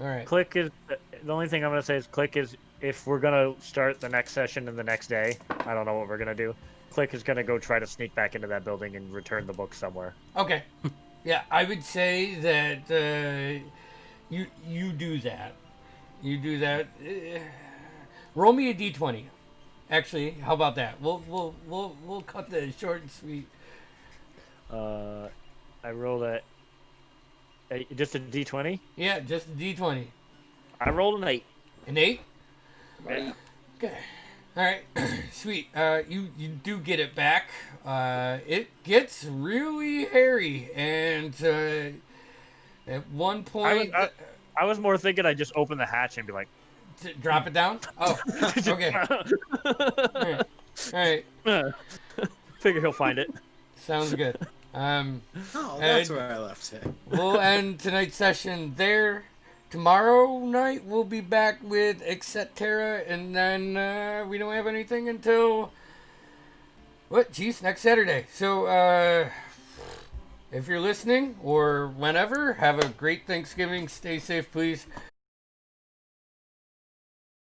All right. Click is the only thing I'm gonna say is Click is if we're gonna start the next session in the next day. I don't know what we're gonna do. Click is gonna go try to sneak back into that building and return the book somewhere. Okay. Yeah, I would say that you do that. You do that. Roll me a d20. Actually, how about that? We'll cut the short and sweet. I rolled just a d20. Yeah, just a d20. I rolled an 8. An 8? Yeah. Okay. All right. Sweet. You do get it back. It gets really hairy, and at one point, I was more thinking I'd just open the hatch and be like, drop it down. Oh, okay. All right. Figure he'll find it. Sounds good. Oh, that's where I left it. We'll end tonight's session there. Tomorrow night we'll be back with Etc. And then we don't have anything until next Saturday. So if you're listening or whenever, have a great Thanksgiving. Stay safe, please.